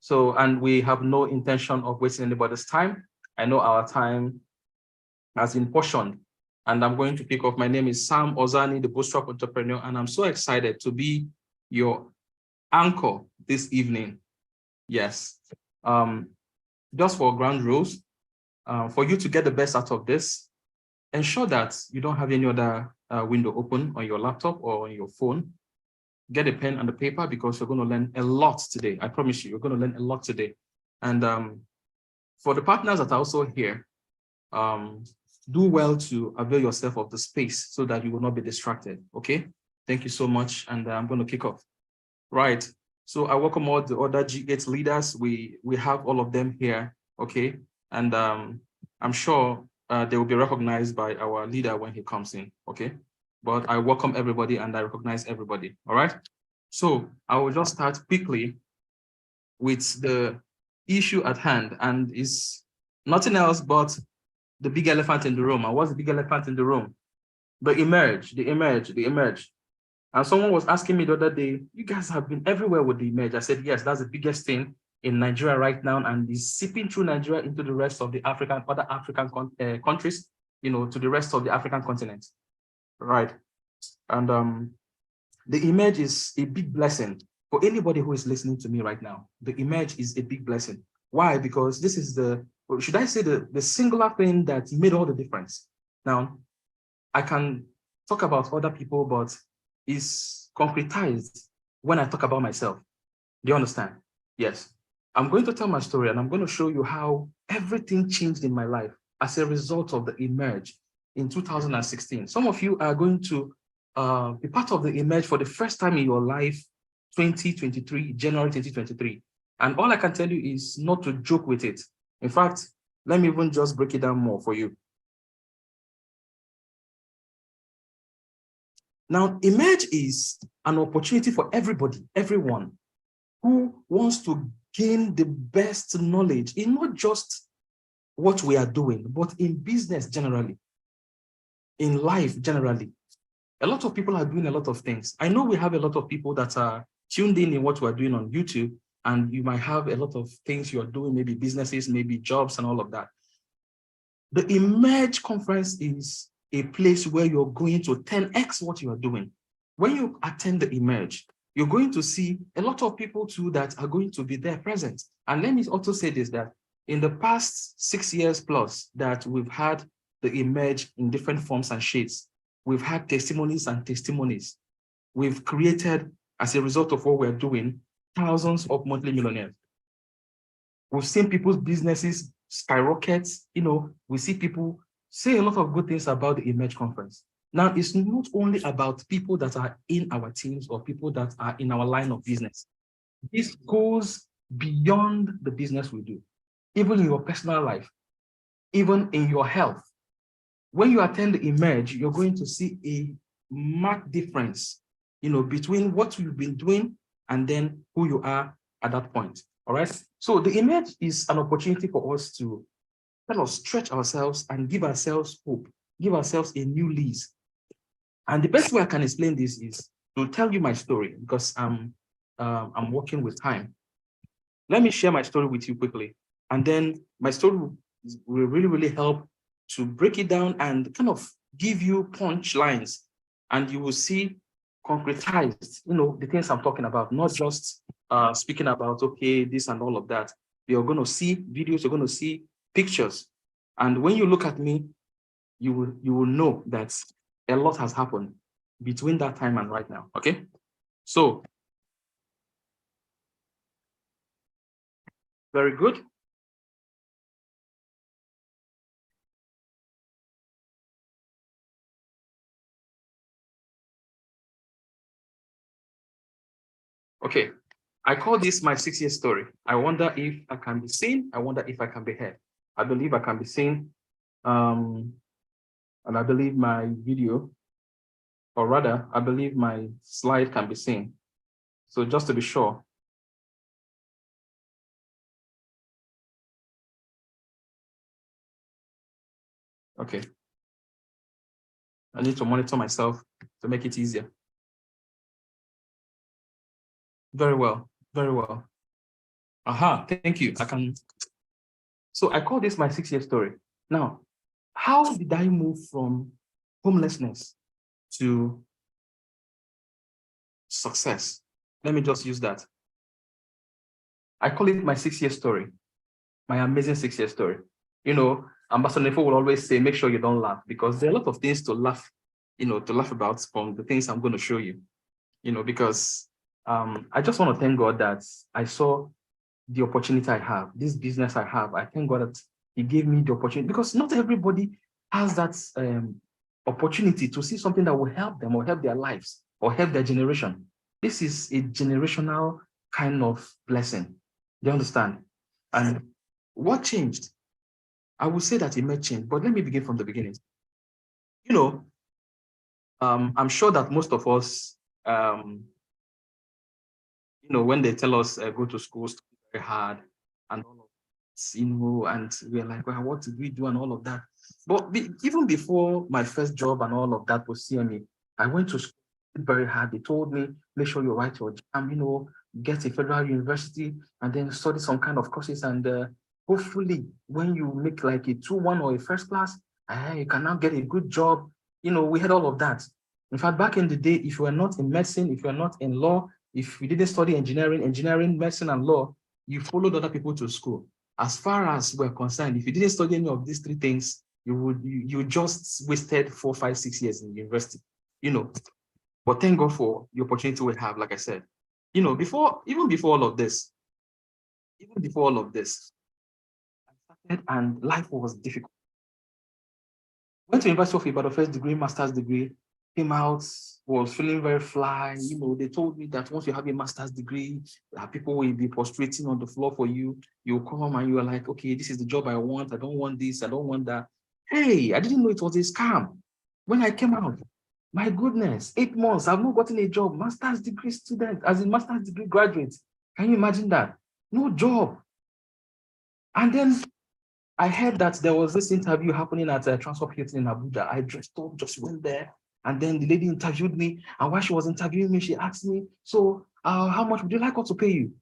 So, and we have no intention of wasting anybody's time. I know our time has been portioned. And I'm going to pick off. My name is Sam Ozani, the Bootstrap Entrepreneur, and I'm so excited to be your anchor this evening. Yes. Just for ground rules, for you to get the best out of this, ensure that you don't have any other window open on your laptop or on your phone. Get a pen and a paper because you're going to learn a lot today. I promise you, you're going to learn a lot today. And for the partners that are also here, do well to avail yourself of the space so that you will not be distracted, okay? Thank you so much, and I'm going to kick off. Right, so I welcome all the other G8 leaders. We have all of them here, okay? And I'm sure they will be recognized by our leader when he comes in, okay? But I welcome everybody and I recognize everybody, all right? So I will just start quickly with the issue at hand, and it's nothing else but the big elephant in the room. And what's the big elephant in the room? The emerge. And someone was asking me the other day, you guys have been everywhere with the emerge. I said, yes, that's the biggest thing in Nigeria right now, and is seeping through Nigeria into the rest of the other African countries, you know, to the rest of the African continent, right? And the emerge is a big blessing for anybody who is listening to me right now. The emerge is a big blessing. Why? Because this is should I say the singular thing that made all the difference. Now, I can talk about other people, but it's concretized when I talk about myself. Do you understand? Yes. I'm going to tell my story, and I'm going to show you how everything changed in my life as a result of the emerge in 2016. Some of you are going to be part of the emerge for the first time in your life, 2023, January 2023. And all I can tell you is not to joke with it. In fact, let me even just break it down more for you. Now, emerge is an opportunity for everybody, everyone who wants to gain the best knowledge in not just what we are doing, but in business generally, in life generally. A lot of people are doing a lot of things. I know we have a lot of people that are tuned in what we're doing on YouTube, and you might have a lot of things you're doing, maybe businesses, maybe jobs and all of that. The Emerge conference is a place where you're going to 10x what you are doing. When you attend the Emerge, you're going to see a lot of people too that are going to be there present. And let me also say this, that in the past 6 years plus that we've had the Emerge in different forms and shades, we've had testimonies and testimonies. We've created, as a result of what we're doing, thousands of monthly millionaires. We've seen people's businesses skyrocket. You know, we see people say a lot of good things about the Emerge conference. Now, it's not only about people that are in our teams or people that are in our line of business. This goes beyond the business we do, even in your personal life, even in your health. When you attend the Emerge, you're going to see a marked difference, between what you've been doing and then who you are at that point. All right. So the Emerge is an opportunity for us to kind of stretch ourselves and give ourselves hope, give ourselves a new lease. And the best way I can explain this is to tell you my story, because I'm working with time. Let me share my story with you quickly. And then my story will really, really help to break it down and kind of give you punch lines. And you will see concretized, the things I'm talking about, not just speaking about, okay, this and all of that. You're going to see videos, you're going to see pictures. And when you look at me, you will know that a lot has happened between that time and right now, okay? So, very good. Okay, I call this my 6-year story. I wonder if I can be seen. I wonder if I can be heard. I believe I can be seen. And I believe my video, or rather, I believe my slide can be seen. So just to be sure. Okay. I need to monitor myself to make it easier. Very well, very well. Aha, thank you. So I call this my 6-year story. Now, how did I move from homelessness to success? Let me just use that. I call it my 6-year story, my amazing 6-year story. Ambassador Nefo will always say, make sure you don't laugh, because there are a lot of things to laugh, to laugh about from the things I'm going to show you, because I just want to thank God that I saw the opportunity I have, this business I have. I thank God that He gave me the opportunity, because not everybody has that opportunity to see something that will help them or help their lives or help their generation. This is a generational kind of blessing. Do you understand? And what changed? I would say that it may change, but let me begin from the beginning. I'm sure that most of us, when they tell us go to school, study very hard, and all of that, and we're like, well, what did we do and all of that? But even before my first job and all of that was CME, I went to school very hard. They told me, make sure you write your exam, get a federal university, and then study some kind of courses. And hopefully, when you make like a 2-1 or a first class, you can now get a good job. We had all of that. In fact, back in the day, if you were not in medicine, if you are not in law, if you didn't study engineering, medicine, and law, you followed other people to school. As far as we're concerned, if you didn't study any of these 3 things, you just wasted 4, 5, 6 years in university, But thank God for the opportunity we have, like I said. Even before all of this, I started and life was difficult. Went to University of Ibadan, first degree, master's degree, came out, was feeling very fly. They told me that once you have a master's degree, people will be prostrating on the floor for you. You come and you are like, okay, this is the job I want. I don't want this. I don't want that. Hey, I didn't know it was a scam. When I came out, my goodness, 8 months, I've not gotten a job. Master's degree student, as a master's degree graduate. Can you imagine that? No job. And then I heard that there was this interview happening at Transport Hilton in Abuja. I dressed up, just went there. And then the lady interviewed me. And while she was interviewing me, she asked me, so how much would you like us to pay you?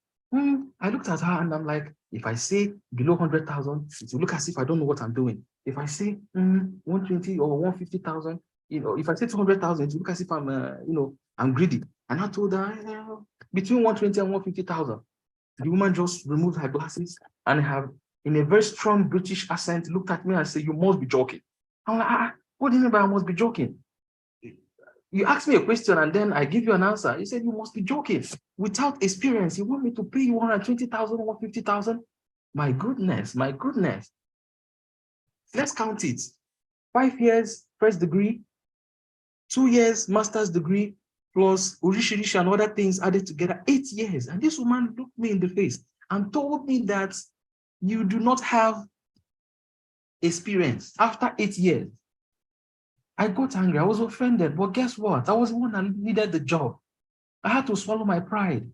I looked at her and I'm like, if I say below 100,000, it will look as if I don't know what I'm doing. If I say 120 or 150,000, if I say 200,000, it will look as if I'm, I'm greedy. And I told her, between 120 and 150,000. The woman just removed her glasses and in a very strong British accent, looked at me and said, you must be joking. I'm like, what do you mean by I must be joking? You asked me a question and then I give you an answer. You said, you must be joking. Without experience, you want me to pay you 120,000, 150,000? My goodness, my goodness. Let's count it. 5 years, first degree, 2 years master's degree plus Urishirishi and other things added together, 8 years. And this woman looked me in the face and told me that you do not have experience after 8 years. I got angry, I was offended, but guess what? I was the one that needed the job. I had to swallow my pride.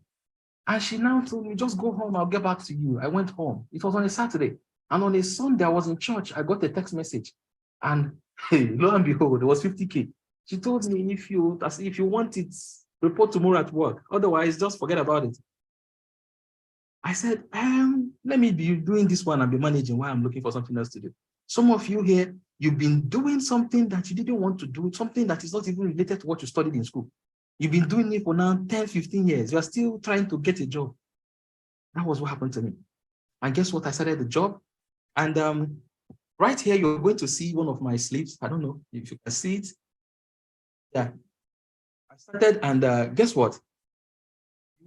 And she now told me, just go home, I'll get back to you. I went home. It was on a Saturday. And on a Sunday, I was in church. I got a text message. And hey, lo and behold, it was 50K. She told me, if you want it, report tomorrow at work. Otherwise, just forget about it. I said, let me be doing this one and be managing while I'm looking for something else to do. Some of you here, you've been doing something that you didn't want to do, something that is not even related to what you studied in school. You've been doing it for now 10, 15 years. You are still trying to get a job. That was what happened to me. And guess what? I started the job. And right here, you're going to see one of my sleeves. I don't know if you can see it. Yeah. I started, and guess what?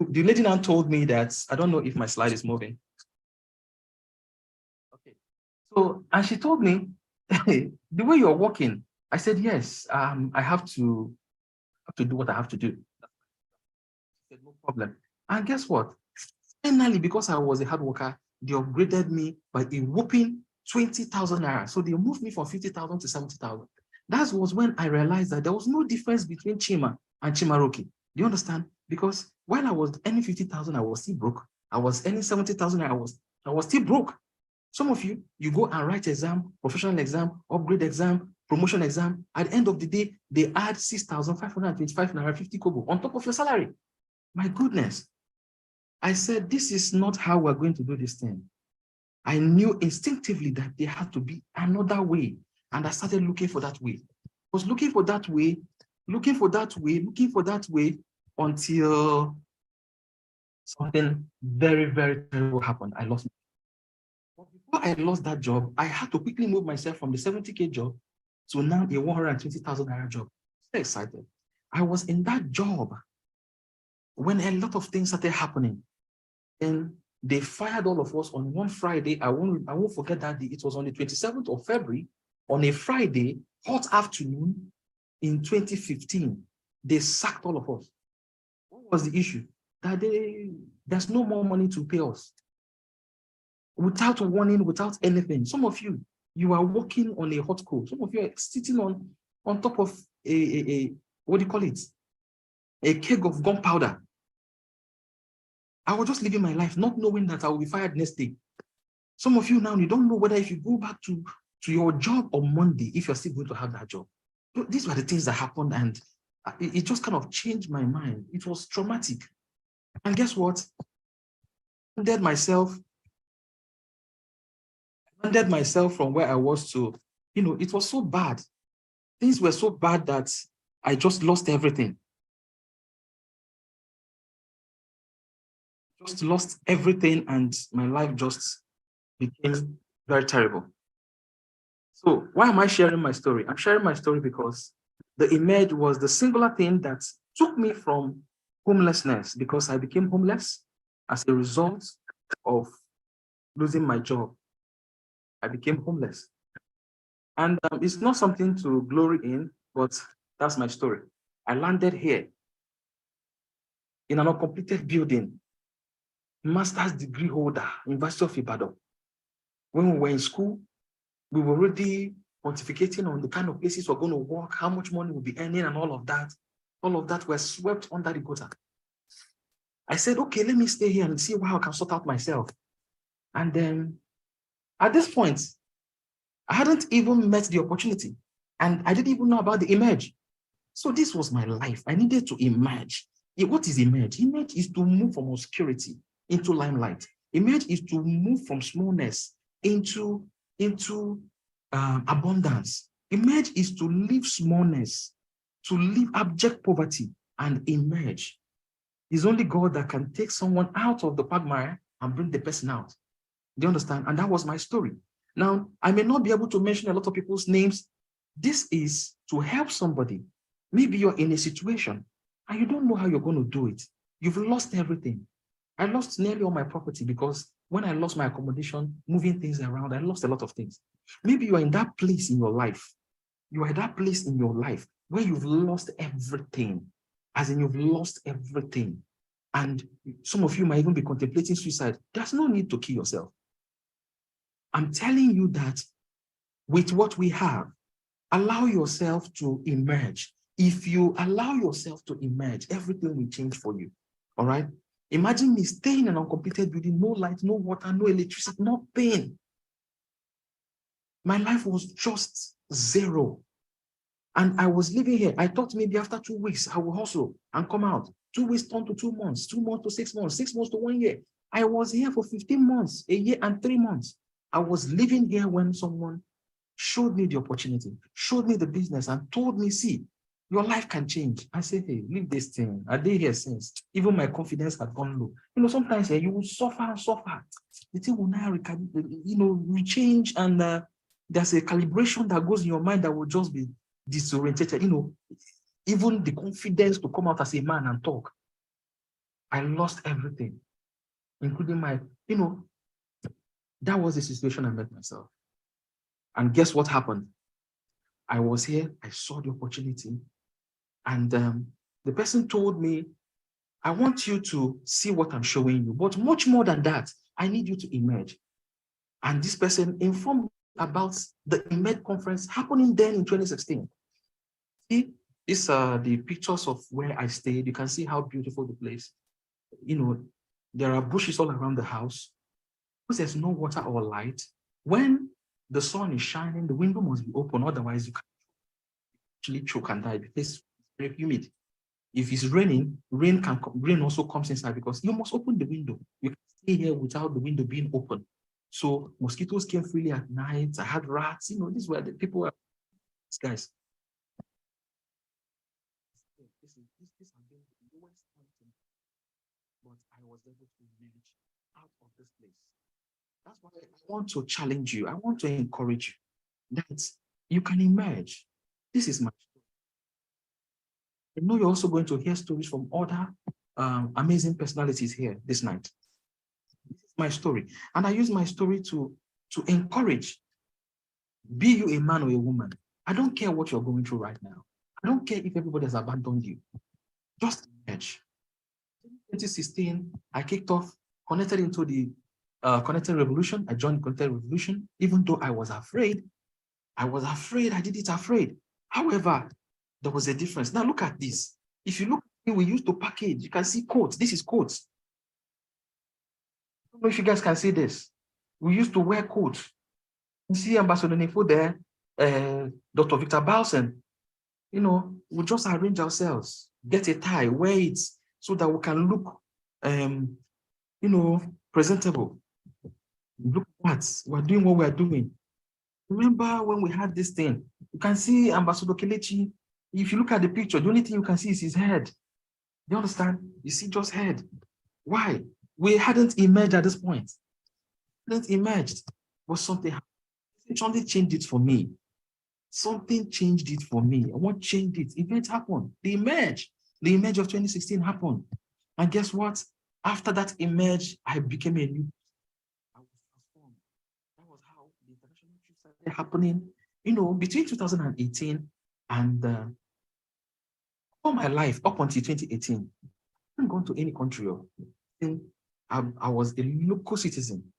The lady now told me that, I don't know if my slide is moving. Okay. So, and she told me, the way you're walking, I said, yes, I have to do what I have to do. She said, no problem. And guess what? Finally, because I was a hard worker, they upgraded me by a whooping 20,000 naira. So they moved me from 50,000 to 70,000. That was when I realized that there was no difference between Chima and Chimaroke. Do you understand? Because while I was earning 50,000, I was still broke. I was earning 70,000, I was still broke. Some of you, you go and write exam, professional exam, upgrade exam, promotion exam. At the end of the day, they add 6,525 naira 50 kobo on top of your salary. My goodness. I said, this is not how we're going to do this thing. I knew instinctively that there had to be another way. And I started looking for that way. I was looking for that way, until something very, very terrible happened. I lost. But before I lost that job, I had to quickly move myself from the 70K job to now a 120,000 naira job. So excited. I was in that job when a lot of things started happening. And they fired all of us on one Friday. I won't forget that day. It was on the 27th of February, on a Friday, hot afternoon in 2015. They sacked all of us. What was the issue? That there's no more money to pay us. Without warning, without anything. Some of you, you are walking on a hot coal. Some of you are sitting on top of a what do you call it? A keg of gunpowder. I was just living my life, not knowing that I will be fired next day. Some of you now, you don't know whether if you go back to your job on Monday, if you're still going to have that job. These were the things that happened, and it just kind of changed my mind. It was traumatic. And guess what? I ended myself from where I was to, it was so bad. Things were so bad that I just lost everything. Just lost everything, and my life just became very terrible. So why am I sharing my story? I'm sharing my story because the Emerge was the singular thing that took me from homelessness, because I became homeless as a result of losing my job. I became homeless. And it's not something to glory in, but that's my story. I landed here in an uncompleted building, master's degree holder, University of Ibadan. When we were in school, we were already pontificating on the kind of places we're going to work, how much money we'll be earning, and all of that. All of that were swept under the gutter. I said, okay, let me stay here and see how I can sort out myself. And then at this point, I hadn't even met the opportunity, and I didn't even know about the Emerge. So this was my life. I needed to emerge. What is Emerge? Emerge is to move from obscurity into limelight. Emerge is to move from smallness into abundance. Emerge is to leave smallness, to leave abject poverty, and emerge. It's only God that can take someone out of the quagmire and bring the person out. Do you understand? And that was my story. Now, I may not be able to mention a lot of people's names. This is to help somebody. Maybe you're in a situation and you don't know how you're going to do it. You've lost everything. I lost nearly all my property because when I lost my accommodation, moving things around, I lost a lot of things. Maybe you are in that place in your life. You are at that place in your life where you've lost everything, as in you've lost everything. And some of you might even be contemplating suicide. There's no need to kill yourself. I'm telling you that with what we have, allow yourself to emerge. If you allow yourself to emerge, everything will change for you. All right? Imagine me staying in an uncompleted building, no light, no water, no electricity, nothing. My life was just zero. And I was living here. I thought maybe after 2 weeks, I will hustle and come out. 2 weeks turned to 2 months, 2 months to 6 months, 6 months to 1 year. I was here for 15 months, a year and 3 months. I was living here when someone showed me the opportunity, showed me the business, and told me, see, your life can change. I said, hey, leave this thing. I did here since. Even my confidence had gone low. You know, sometimes you will suffer and suffer. The thing will now, rechange, and there's a calibration that goes in your mind that will just be disorientated. You know, even the confidence to come out as a man and talk. I lost everything, including my, that was the situation I met myself. And guess what happened? I was here, I saw the opportunity, and the person told me, I want you to see what I'm showing you, but much more than that, I need you to emerge. And this person informed me about the Emerge conference happening then in 2016. See, these are the pictures of where I stayed. You can see how beautiful the place. There are bushes all around the house. Because there's no water or light. When the sun is shining, the window must be open, otherwise you can actually choke and die because it's very humid. If it's raining, rain also comes inside because you must open the window. You can stay here without the window being open. So mosquitoes came freely at night. I had rats. This is where the people were. Guys. This has been the lowest mountain, but I was able to emerge out of this place. That's why I want to challenge you. I want to encourage you that you can emerge. This is my story. I know you're also going to hear stories from other amazing personalities here this night. This is my story. And I use my story to encourage. Be you a man or a woman. I don't care what you're going through right now. I don't care if everybody has abandoned you. Just emerge. In 2016, I kicked off, connected into the Connected Revolution. I joined Connected Revolution, even though I was afraid. I did it afraid. However, there was a difference. Now look at this. If you look, we used to package. You can see quotes. This is quotes. I don't know if you guys can see this. We used to wear coats. You see Ambassador Nefo there, Dr. Victor Balsen. We just arrange ourselves, get a tie, wear it, so that we can look, presentable. Look at what we're doing, what we're doing. Remember when we had this thing? You can see Ambassador Kelechi. If you look at the picture, the only thing you can see is his head. You understand? You see just head. Why? We hadn't emerged at this point. Hadn't emerged. But something changed it for me. Something changed it for me. And what changed it? Events happened. The emerge of 2016 happened. And guess what? After that emerge, I became a new. I was transformed. That was how the international trip started happening. Between 2018 and all my life up until 2018, I haven't gone to any country. I was a local citizen.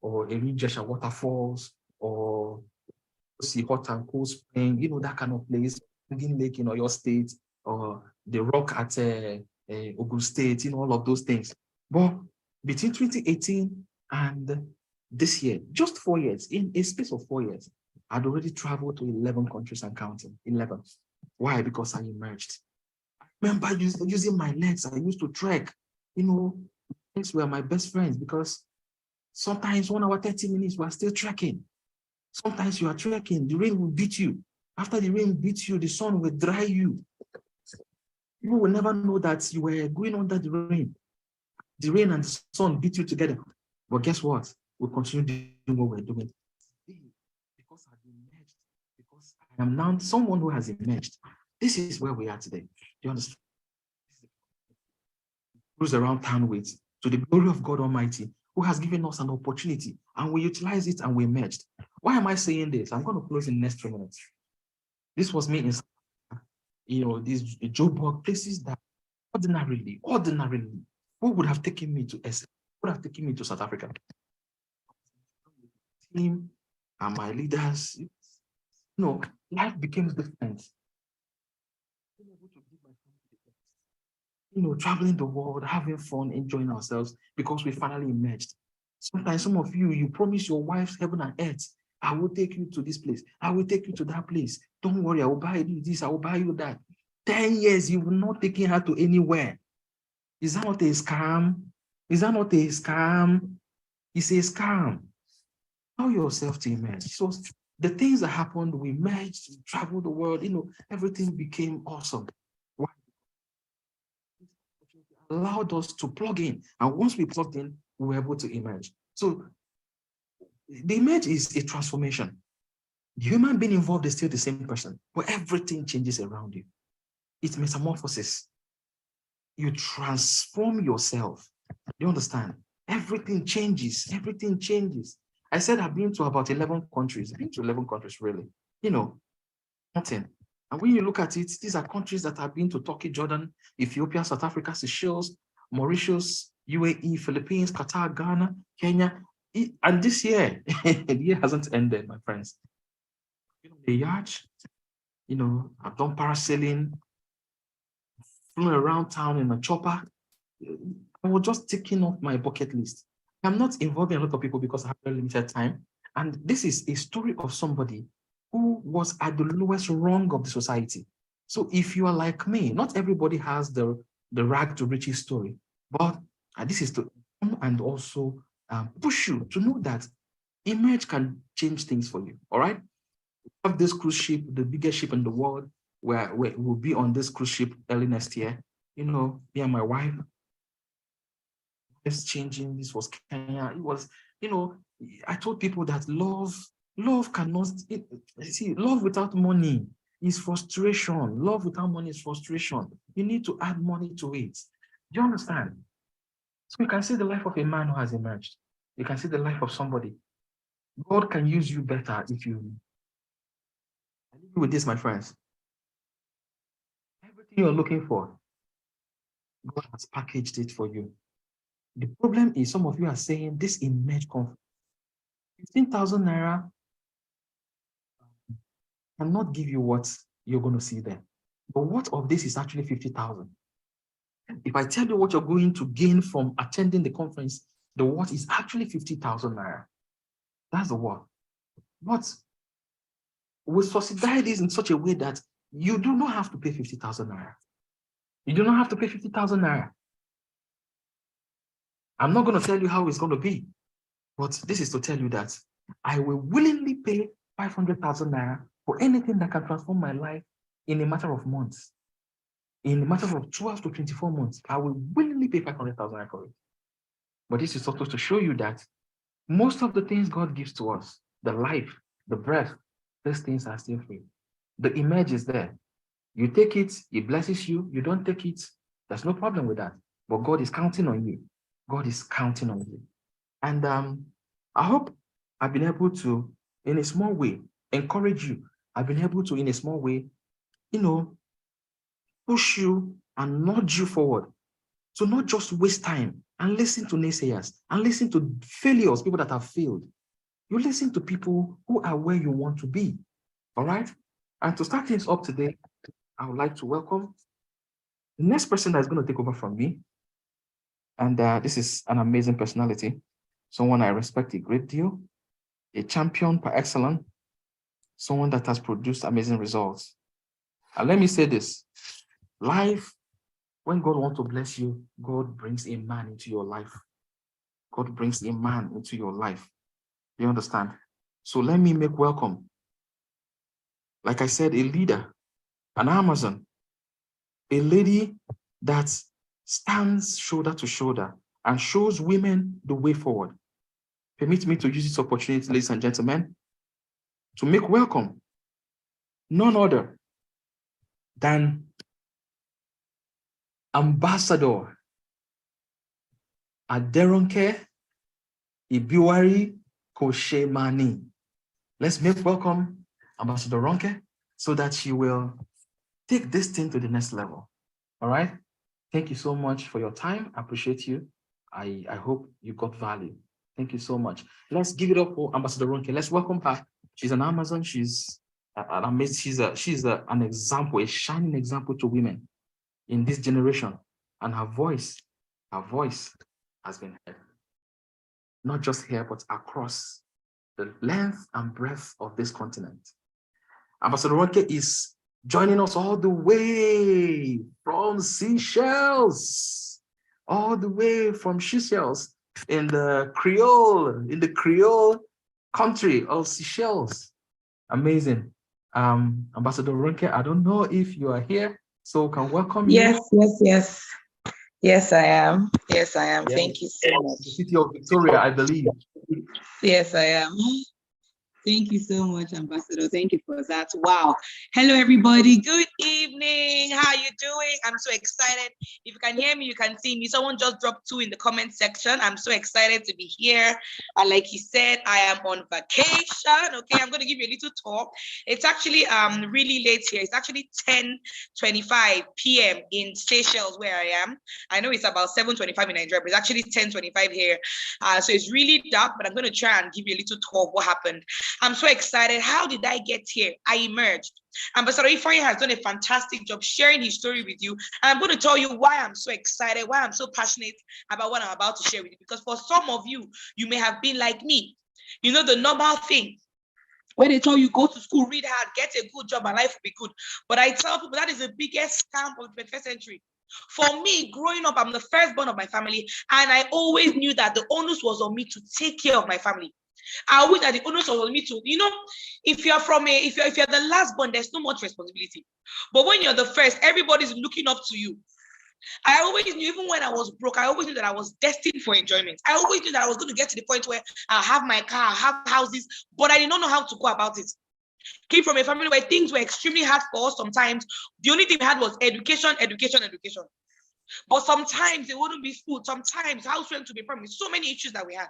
Or a Jesha waterfalls, or see hot and cold spring, that kind of place. Indian Lake in Oyo State, or the rock at Ogun State, all of those things. But between 2018 and this year, just 4 years, in a space of 4 years, I'd already traveled to 11 countries and counting. 11. Why? Because I emerged. I remember using my legs. I used to trek. These were my best friends because sometimes 1 hour, 30 minutes, we're still trekking. Sometimes you are trekking, the rain will beat you. After the rain beats you, the sun will dry you. People will never know that you were going under the rain. The rain and the sun beat you together. But guess what? We'll continue doing what we're doing. Because I've emerged, because I am now someone who has emerged. This is where we are today. Do you understand? Cruise around town with, to the glory of God Almighty, who has given us an opportunity, and we utilize it and we emerged. Why am I saying this? I'm going to close in the next 2 minutes. This was me in, these Joburg places that ordinarily, who would have taken me to SA, would have taken me to South Africa? Team and my leaders, life became different. Traveling the world, having fun, enjoying ourselves because we finally emerged. Sometimes some of you promise your wife heaven and earth. I will take you to this place. I will take you to that place. Don't worry, I will buy you this. I will buy you that. 10 years, you've not taken her to anywhere. Is that not a scam? Is that not a scam? It's a scam. Allow yourself to emerge. So the things that happened, we merged, we traveled the world, everything became awesome. Why? Allowed us to plug in. And once we plugged in, we were able to emerge. So the image is a transformation. The human being involved is still the same person, but everything changes around you. It's metamorphosis. You transform yourself. You understand? Everything changes. Everything changes. I said I've been to about 11 countries. I've been to 11 countries, really. Nothing. And when you look at it, these are countries that I've been to: Turkey, Jordan, Ethiopia, South Africa, Seychelles, Mauritius, UAE, Philippines, Qatar, Ghana, Kenya. And this year, the year hasn't ended, my friends. The yacht, I've done parasailing, flew around town in a chopper. I was just ticking off my bucket list. I'm not involving a lot of people because I have very limited time. And this is a story of somebody who was at the lowest rung of the society. So if you are like me, not everybody has the rag to riches story, but this is to come and also push you to know that image can change things for you. All right. We have this cruise ship, the biggest ship in the world, where we'll be on this cruise ship early next year. Me and my wife. It's changing. This was Kenya. It was, I told people that love cannot, love without money is frustration. Love without money is frustration. You need to add money to it. Do you understand? So you can see the life of a man who has emerged. You can see the life of somebody. God can use you better if you. I leave you with this, my friends. Everything you're looking for, God has packaged it for you. The problem is some of you are saying this image conflict. 15,000 naira cannot give you what you're going to see there. But what of this is actually 50,000? If I tell you what you're going to gain from attending the conference, the what is actually 50,000 naira. That's the what. But we subsidize this in such a way that you do not have to pay 50,000 naira. You do not have to pay 50,000 naira. I'm not going to tell you how it's going to be, but this is to tell you that I will willingly pay 500,000 naira for anything that can transform my life in a matter of months. In a matter of 12 to 24 months, I will willingly pay 500,000 naira for it. But this is also to show you that most of the things God gives to us, the life, the breath, these things are still free. The image is there. You take it, it blesses you. You don't take it, there's no problem with that. But God is counting on you. God is counting on you. And I hope I've been able to, in a small way, encourage you. I've been able to, in a small way, push you and nudge you forward. So not just waste time and listen to naysayers and listen to failures, people that have failed. You listen to people who are where you want to be. All right? And to start things up today, I would like to welcome the next person that's going to take over from me. And this is an amazing personality, someone I respect a great deal, a champion par excellence, someone that has produced amazing results. And let me say this, life, when God wants to bless you, God brings a man into your life. God brings a man into your life. You understand? So let me make welcome, like I said, a leader, an Amazon, a lady that stands shoulder to shoulder and shows women the way forward. Permit me to use this opportunity, ladies and gentlemen, to make welcome none other than Ambassador Aderonke Ibiwari Koshemani. Let's make welcome Ambassador Ronke so that she will take this thing to the next level. All right. Thank you so much for your time. I appreciate you. I hope you got value. Thank you so much. Let's give it up for Ambassador Ronke. Let's welcome her. She's an Amazon. She's an amazing. She's an example, a shining example to women in this generation. And her voice has been heard. Not just here, but across the length and breadth of this continent. Ambassador Ronke is joining us all the way from Seychelles, all the way from Seychelles in the Creole country of Seychelles. Amazing. Ambassador Ronke, I don't know if you are here, so can welcome you. Yes. Yes, I am. Yes, I am. Yes. Thank you so much. The city of Victoria, I believe. Yes, I am. Thank you so much, Ambassador. Thank you for that. Wow. Hello, everybody. Good evening. How are you doing? I'm so excited. If you can hear me, you can see me. Someone just dropped 2 in the comment section. I'm so excited to be here. And like he said, I am on vacation. Okay, I'm going to give you a little talk. It's actually really late here. It's actually 10:25 p.m. in Seychelles where I am. I know it's about 7:25 in Nigeria, but it's actually 10:25 here. So it's really dark, but I'm going to try and give you a little talk of what happened. I'm so excited. How did I get here? I emerged. Ambassador Ifeanyi has done a fantastic job sharing his story with you. And I'm going to tell you why I'm so excited, why I'm so passionate about what I'm about to share with you. Because for some of you, you may have been like me. You know, the normal thing. When they tell you go to school, read hard, get a good job, and life will be good. But I tell people that is the biggest scam of the 21st century. For me, growing up, I'm the firstborn of my family. And I always knew that the onus was on me to take care of my family. I wish that the onus was on me to, if you're the last born, there's no much responsibility. But when you're the first, everybody's looking up to you. I always knew, even when I was broke, I always knew that I was destined for enjoyment. I always knew that I was going to get to the point where I'll have my car, I'll have houses, but I did not know how to go about it. Came from a family where things were extremely hard for us sometimes. The only thing we had was education. But sometimes it wouldn't be food. Sometimes house rent to be promised. So many issues that we had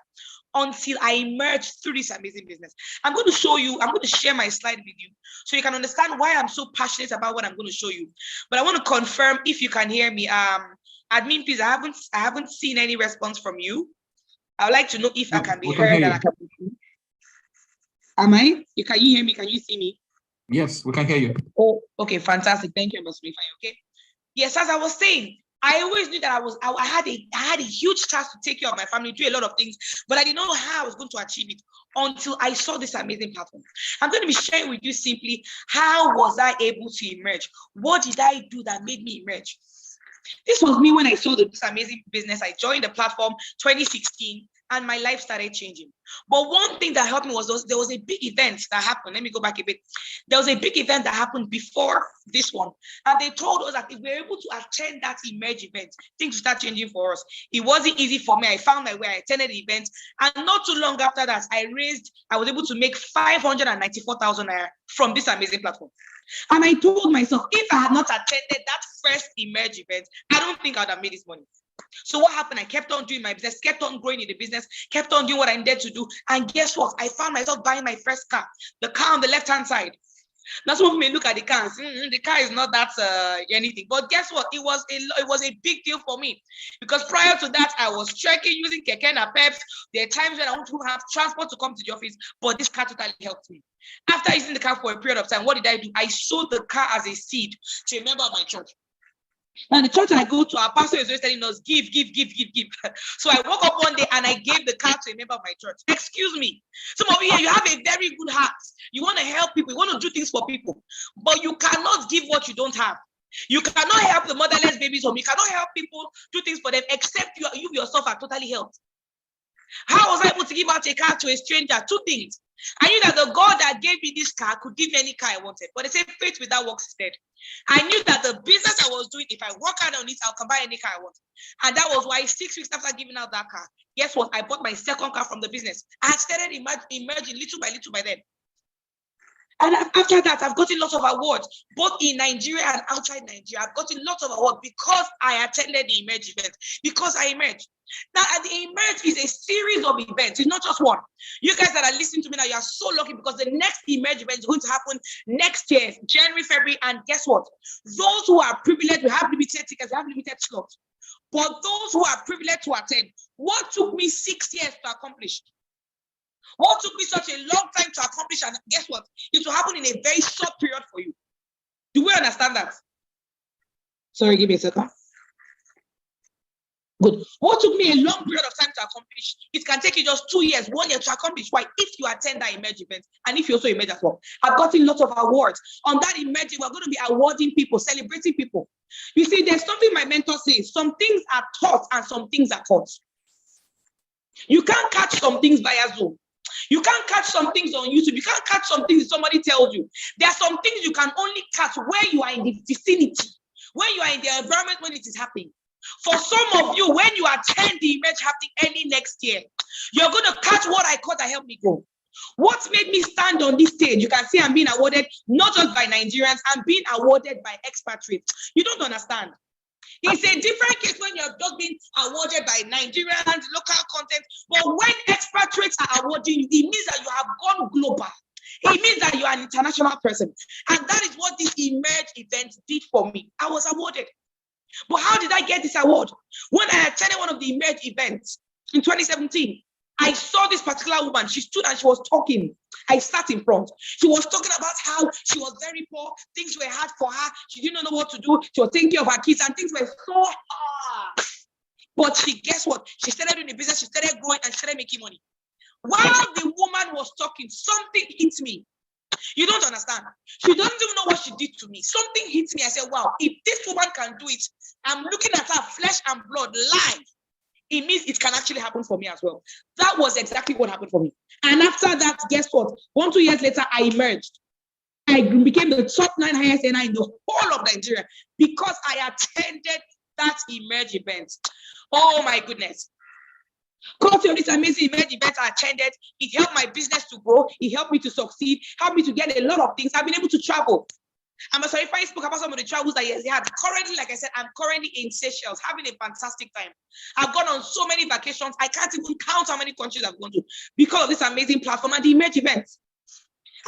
until I emerged through this amazing business. I'm going to share my slide with you so you can understand why I'm so passionate about what I'm going to show you. But I want to confirm if you can hear me. Admin, please, I haven't seen any response from you. I would like to know if I can be heard. Am I? Can you hear me? Can you see me? Yes, we can hear you. Oh, okay, fantastic. Thank you, Ambassador Ifeanyi. Okay. Yes, as I was saying, I always knew that I had a huge task to take care of my family, do a lot of things, but I didn't know how I was going to achieve it until I saw this amazing platform. I'm going to be sharing with you simply, how was I able to emerge? What did I do that made me emerge? This was me when I saw this amazing business. I joined the platform 2016 and my life started changing. But one thing that helped me was there was a big event that happened. Let me go back a bit. There was a big event that happened before this one. And they told us that if we were able to attend that Emerge event, things would start changing for us. It wasn't easy for me. I found my way. I attended the event. And not too long after that, I was able to make 594,000 naira from this amazing platform. And I told myself, if I had not attended that first Emerge event, I don't think I would have made this money. So what happened? I kept on doing my business, kept on growing in the business, kept on doing what I needed to do. And guess what? I found myself buying my first car, the car on the left-hand side. Now some of you may look at the car and say, the car is not that anything. But guess what? It was a big deal for me. Because prior to that, I was trekking using Keke Napeps. There are times when I want to have transport to come to the office, but this car totally helped me. After using the car for a period of time, what did I do? I sowed the car as a seed to a member of my church. Now the church I go to, our pastor is always telling us, give. So I woke up one day and I gave the car to a member of my church. Excuse me. Some of you here, you have a very good heart. You want to help people. You want to do things for people. But you cannot give what you don't have. You cannot help the motherless babies home. You cannot help people do things for them except you yourself are totally helped. How was I able to give out a car to a stranger? 2 things. I knew that the God that gave me this car could give me any car I wanted. But they say faith without works is dead. I knew that the business I was doing, if I work hard on it, I can buy any car I want. And that was why 6 weeks after giving out that car, guess what? I bought my second car from the business. I had started emerging little by then. And after that, I've gotten lots of awards, both in Nigeria and outside Nigeria. I've gotten lots of awards because I attended the Emerge event, because I emerged. Now, the Emerge is a series of events. It's not just one. You guys that are listening to me now, you are so lucky because the next Emerge event is going to happen next year, January, February. And guess what? Those who are privileged, we have limited tickets, we have limited slots. But those who are privileged to attend, what took me 6 years to accomplish? What took me such a long time to accomplish, and guess what? It will happen in a very short period for you. Do we understand that? Sorry, give me a second. Good. What took me a long period of time to accomplish, it can take you just 2 years, 1 year to accomplish. Why? If you attend that Emerge event, and if you also emerge as well. I've gotten lots of awards. On that Emerge, we're going to be awarding people, celebrating people. You see, there's something my mentor says. Some things are taught and some things are taught. You can't catch some things via Zoom. You can't catch some things on YouTube. You can't catch some things somebody tells you. There are some things you can only catch where you are in the vicinity, when you are in the environment when it is happening. For some of you, when you attend the Emerge happening early next year, you're going to catch what I caught that helped me grow. What made me stand on this stage? You can see I'm being awarded not just by Nigerians, I'm being awarded by expatriates. You don't understand. It's a different case when you're just being awarded by Nigerians, local content. But when expatriates are awarding you, it means that you have gone global. It means that you are an international person. And that is what this Emerge event did for me. I was awarded. But how did I get this award? When I attended one of the Emerge events in 2017, I saw this particular woman. She stood and she was talking. I sat in front. She was talking about how she was very poor. Things were hard for her. She didn't know what to do. She was taking care of her kids and things were so hard. But guess what? She started doing the business. She started growing and she started making money. While the woman was talking, something hit me. You don't understand. She doesn't even know what she did to me. Something hit me. I said, wow, if this woman can do it, I'm looking at her flesh and blood live. It means it can actually happen for me as well. That was exactly what happened for me. And after that, guess what? 1-2 years later, I emerged. I became the top 9 highest earner in the whole of Nigeria because I attended that Emerge event. Oh my goodness. Because of this amazing Emerge event I attended, it helped my business to grow. It helped me to succeed, helped me to get a lot of things. I've been able to travel. I'm sorry if I spoke about some of the travels that he had. Currently, like I said, I'm currently in Seychelles, having a fantastic time. I've gone on so many vacations. I can't even count how many countries I've gone to because of this amazing platform and the Emerge event.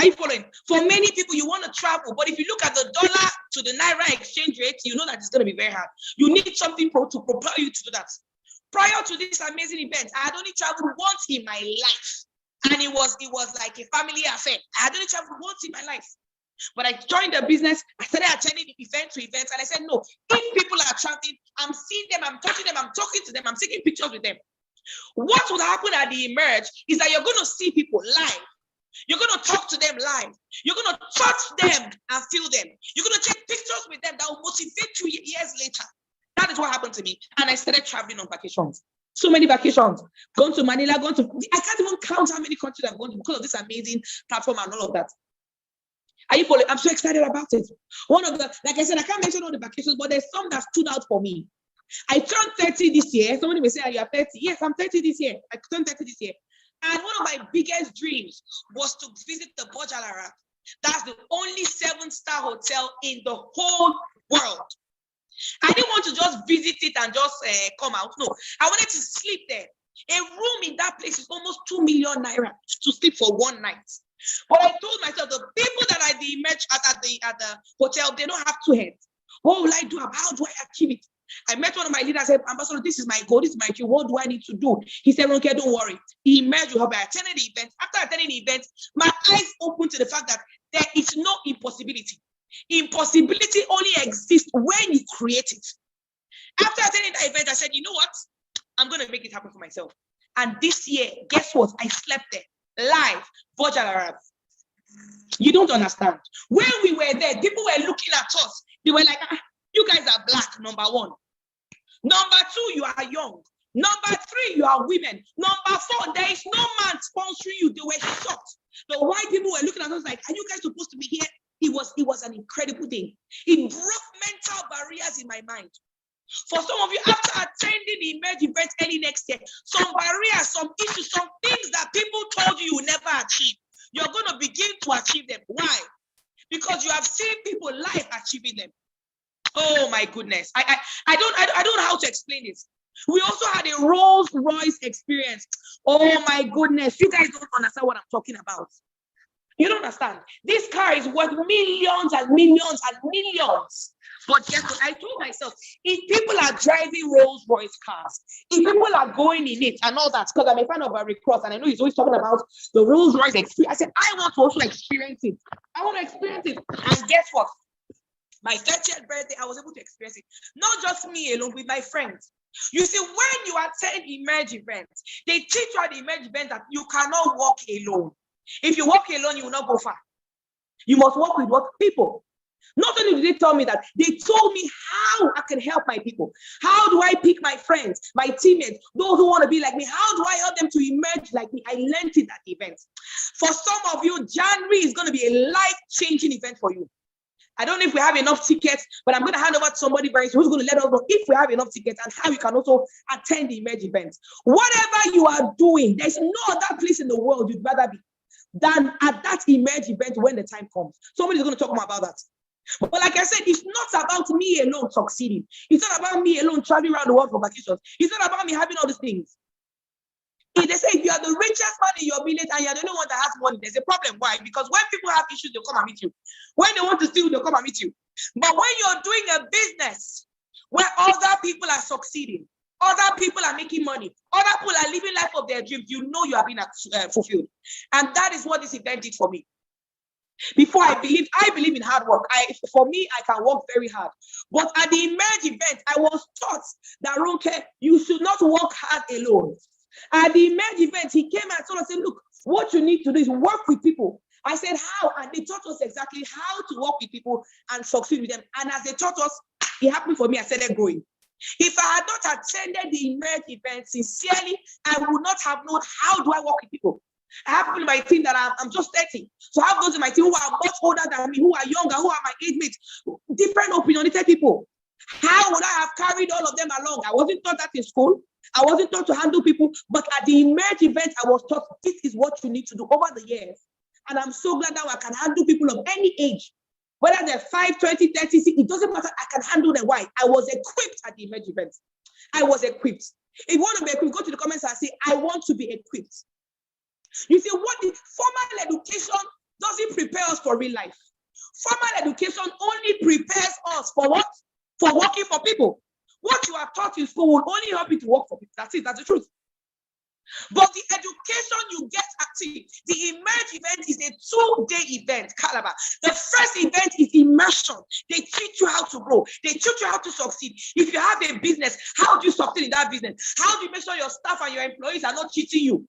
Are you following? For many people, you want to travel, but if you look at the dollar to the Naira exchange rate, you know that it's going to be very hard. You need something to propel you to do that. Prior to this amazing event, I had only traveled once in my life. And it was like a family affair. I had only traveled once in my life. But I joined the business, I started attending event to events, and I said, no, if people are traveling, I'm seeing them, I'm touching them, I'm talking to them, I'm taking pictures with them. What would happen at the Emerge is that you're going to see people live. You're going to talk to them live. You're going to touch them and feel them. You're going to take pictures with them that will motivate you years later. That is what happened to me. And I started traveling on vacations. So many vacations. Gone to Manila, I can't even count how many countries I've gone to because of this amazing platform and all of that. Are you following? I'm so excited about it. One of the, like I said, I can't mention all the vacations, but there's some that stood out for me. I turned 30 this year. Somebody may say, are you 30? Yes, I'm 30 this year. I turned 30 this year. And one of my biggest dreams was to visit the Burj Al Arab. That's the only 7-star hotel in the whole world. I didn't want to just visit it and just come out. No, I wanted to sleep there. A room in that place is almost 2 million naira to sleep for one night. But I told myself, the people that I emerged at the hotel, they don't have 2 heads. What will I do? How do I achieve it? I met one of my leaders. I said, Ambassador, this is my goal. This is my dream. What do I need to do? He said, okay, don't worry. He emerged with her. I attended the event. After attending the event, my eyes opened to the fact that there is no impossibility. Impossibility only exists when you create it. After attending the event, I said, you know what? I'm going to make it happen for myself. And this year, guess what? I slept there. Live, Burj Al Arab. You don't understand. When we were there, people were looking at us. They were like, you guys are black, number 1. Number 2, you are young. Number 3, you are women. Number 4, there is no man sponsoring you. They were shocked. The white people were looking at us like, are you guys supposed to be here? It was an incredible thing. It broke mental barriers in my mind. For some of you, after attending the Emerge event early next year, some barriers, some issues, some things that people told you you will never achieve, you're going to begin to achieve them. Why? Because you have seen people live achieving them. Oh my goodness. I don't know how to explain this. We also had a Rolls Royce experience. Oh my goodness. You guys don't understand what I'm talking about. You don't understand. This car is worth millions and millions and millions. But guess what? I told myself, if people are driving Rolls Royce cars, if people are going in it and all that, because I'm a fan of Barry Cross and I know he's always talking about the Rolls Royce experience. I said, I want to also experience it. I want to experience it. And guess what? My 30th birthday, I was able to experience it. Not just me alone, with my friends. You see, when you attend Emerge events, they teach you at the Emerge event that you cannot walk alone. If you walk alone, you will not go far. You must walk with what? People. Not only did they tell me that, they told me how I can help my people. How do I pick my friends, my teammates, those who want to be like me? How do I help them to emerge like me? I learned it at the event. For some of you, January is going to be a life-changing event for you. I don't know if we have enough tickets, but I'm going to hand over to somebody very soon who's going to let us know if we have enough tickets and how you can also attend the Emerge events. Whatever you are doing, there's no other place in the world you'd rather be than at that Emerge event when the time comes. Somebody's going to talk more about that. But like I said, it's not about me alone succeeding. It's not about me alone traveling around the world for vacations. It's not about me having all these things. If they say if you are the richest man in your village and you're the only one that has money, there's a problem. Why? Because when people have issues, they'll come and meet you. When they want to steal, they'll come and meet you. But when you're doing a business where other people are succeeding, other people are making money, other people are living life of their dreams, you know you are being fulfilled. And that is what this event did for me. Before I believe in hard work. For me, I can work very hard. But at the Emerge event, I was taught that, Ronke, you should not work hard alone. At the Emerge event, he came and told us, look, what you need to do is work with people. I said, how? And they taught us exactly how to work with people and succeed with them. And as they taught us, it happened for me. I started growing. If I had not attended the Emerge event sincerely, I would not have known how do I work with people. I have people in my team that I'm just 30. So I have those in my team who are much older than me, who are younger, who are my age mates, different opinionated people. How would I have carried all of them along? I wasn't taught that in school. I wasn't taught to handle people. But at the Emerge event, I was taught this is what you need to do over the years. And I'm so glad now I can handle people of any age. Whether they're 5, 20, 30, it doesn't matter. I can handle them. Why? I was equipped at the Emerge event. I was equipped. If you want to be equipped, go to the comments and say, I want to be equipped. You see, what the formal education doesn't prepare us for real life. Formal education only prepares us for what? For working for people. What you are taught in school will only help you to work for people. That's it. That's the truth. But the education you get at the Emerge event is a 2-day event, Calabar. The first event is immersion. They teach you how to grow. They teach you how to succeed. If you have a business, how do you succeed in that business? How do you make sure your staff and your employees are not cheating you?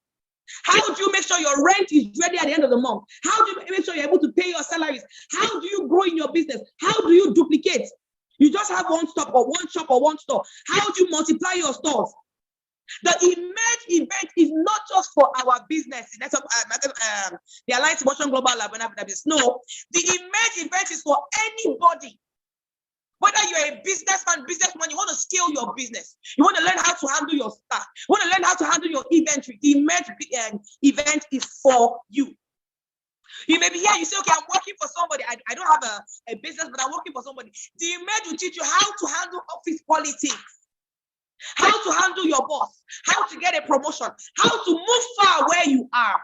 How do you make sure your rent is ready at the end of the month? How do you make sure you're able to pay your salaries? How do you grow in your business? How do you duplicate? You just have one stop or one shop or one store. How do you multiply your stores? The Emerge event is not just for our business. That's the Alliance Motion Global Lab. No, the Emerge event is for anybody. Whether you're a businessman, you want to scale your business. You want to learn how to handle your staff. You want to learn how to handle your inventory. The Emerge event is for you. You may be here, you say, okay, I'm working for somebody. I don't have a business, but I'm working for somebody. The Emerge will teach you how to handle office politics, how to handle your boss, how to get a promotion, how to move far where you are.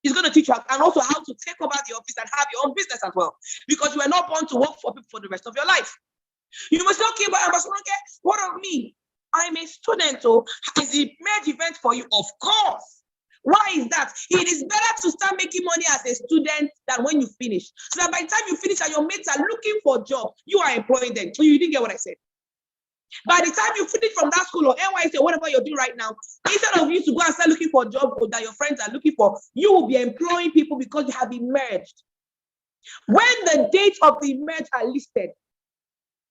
It's going to teach you, and also how to take over the office and have your own business as well. Because you are not born to work for people for the rest of your life. You must not keep, what of me? I'm a student, so is the Emerge event for you? Of course. Why is that? It is better to start making money as a student than when you finish. So that by the time you finish and your mates are looking for a job, you are employing them. So you didn't get what I said. By the time you finish from that school or NYC or whatever you're doing right now, instead of you to go and start looking for a job that your friends are looking for, you will be employing people because you have emerged. When the dates of the Emerge are listed,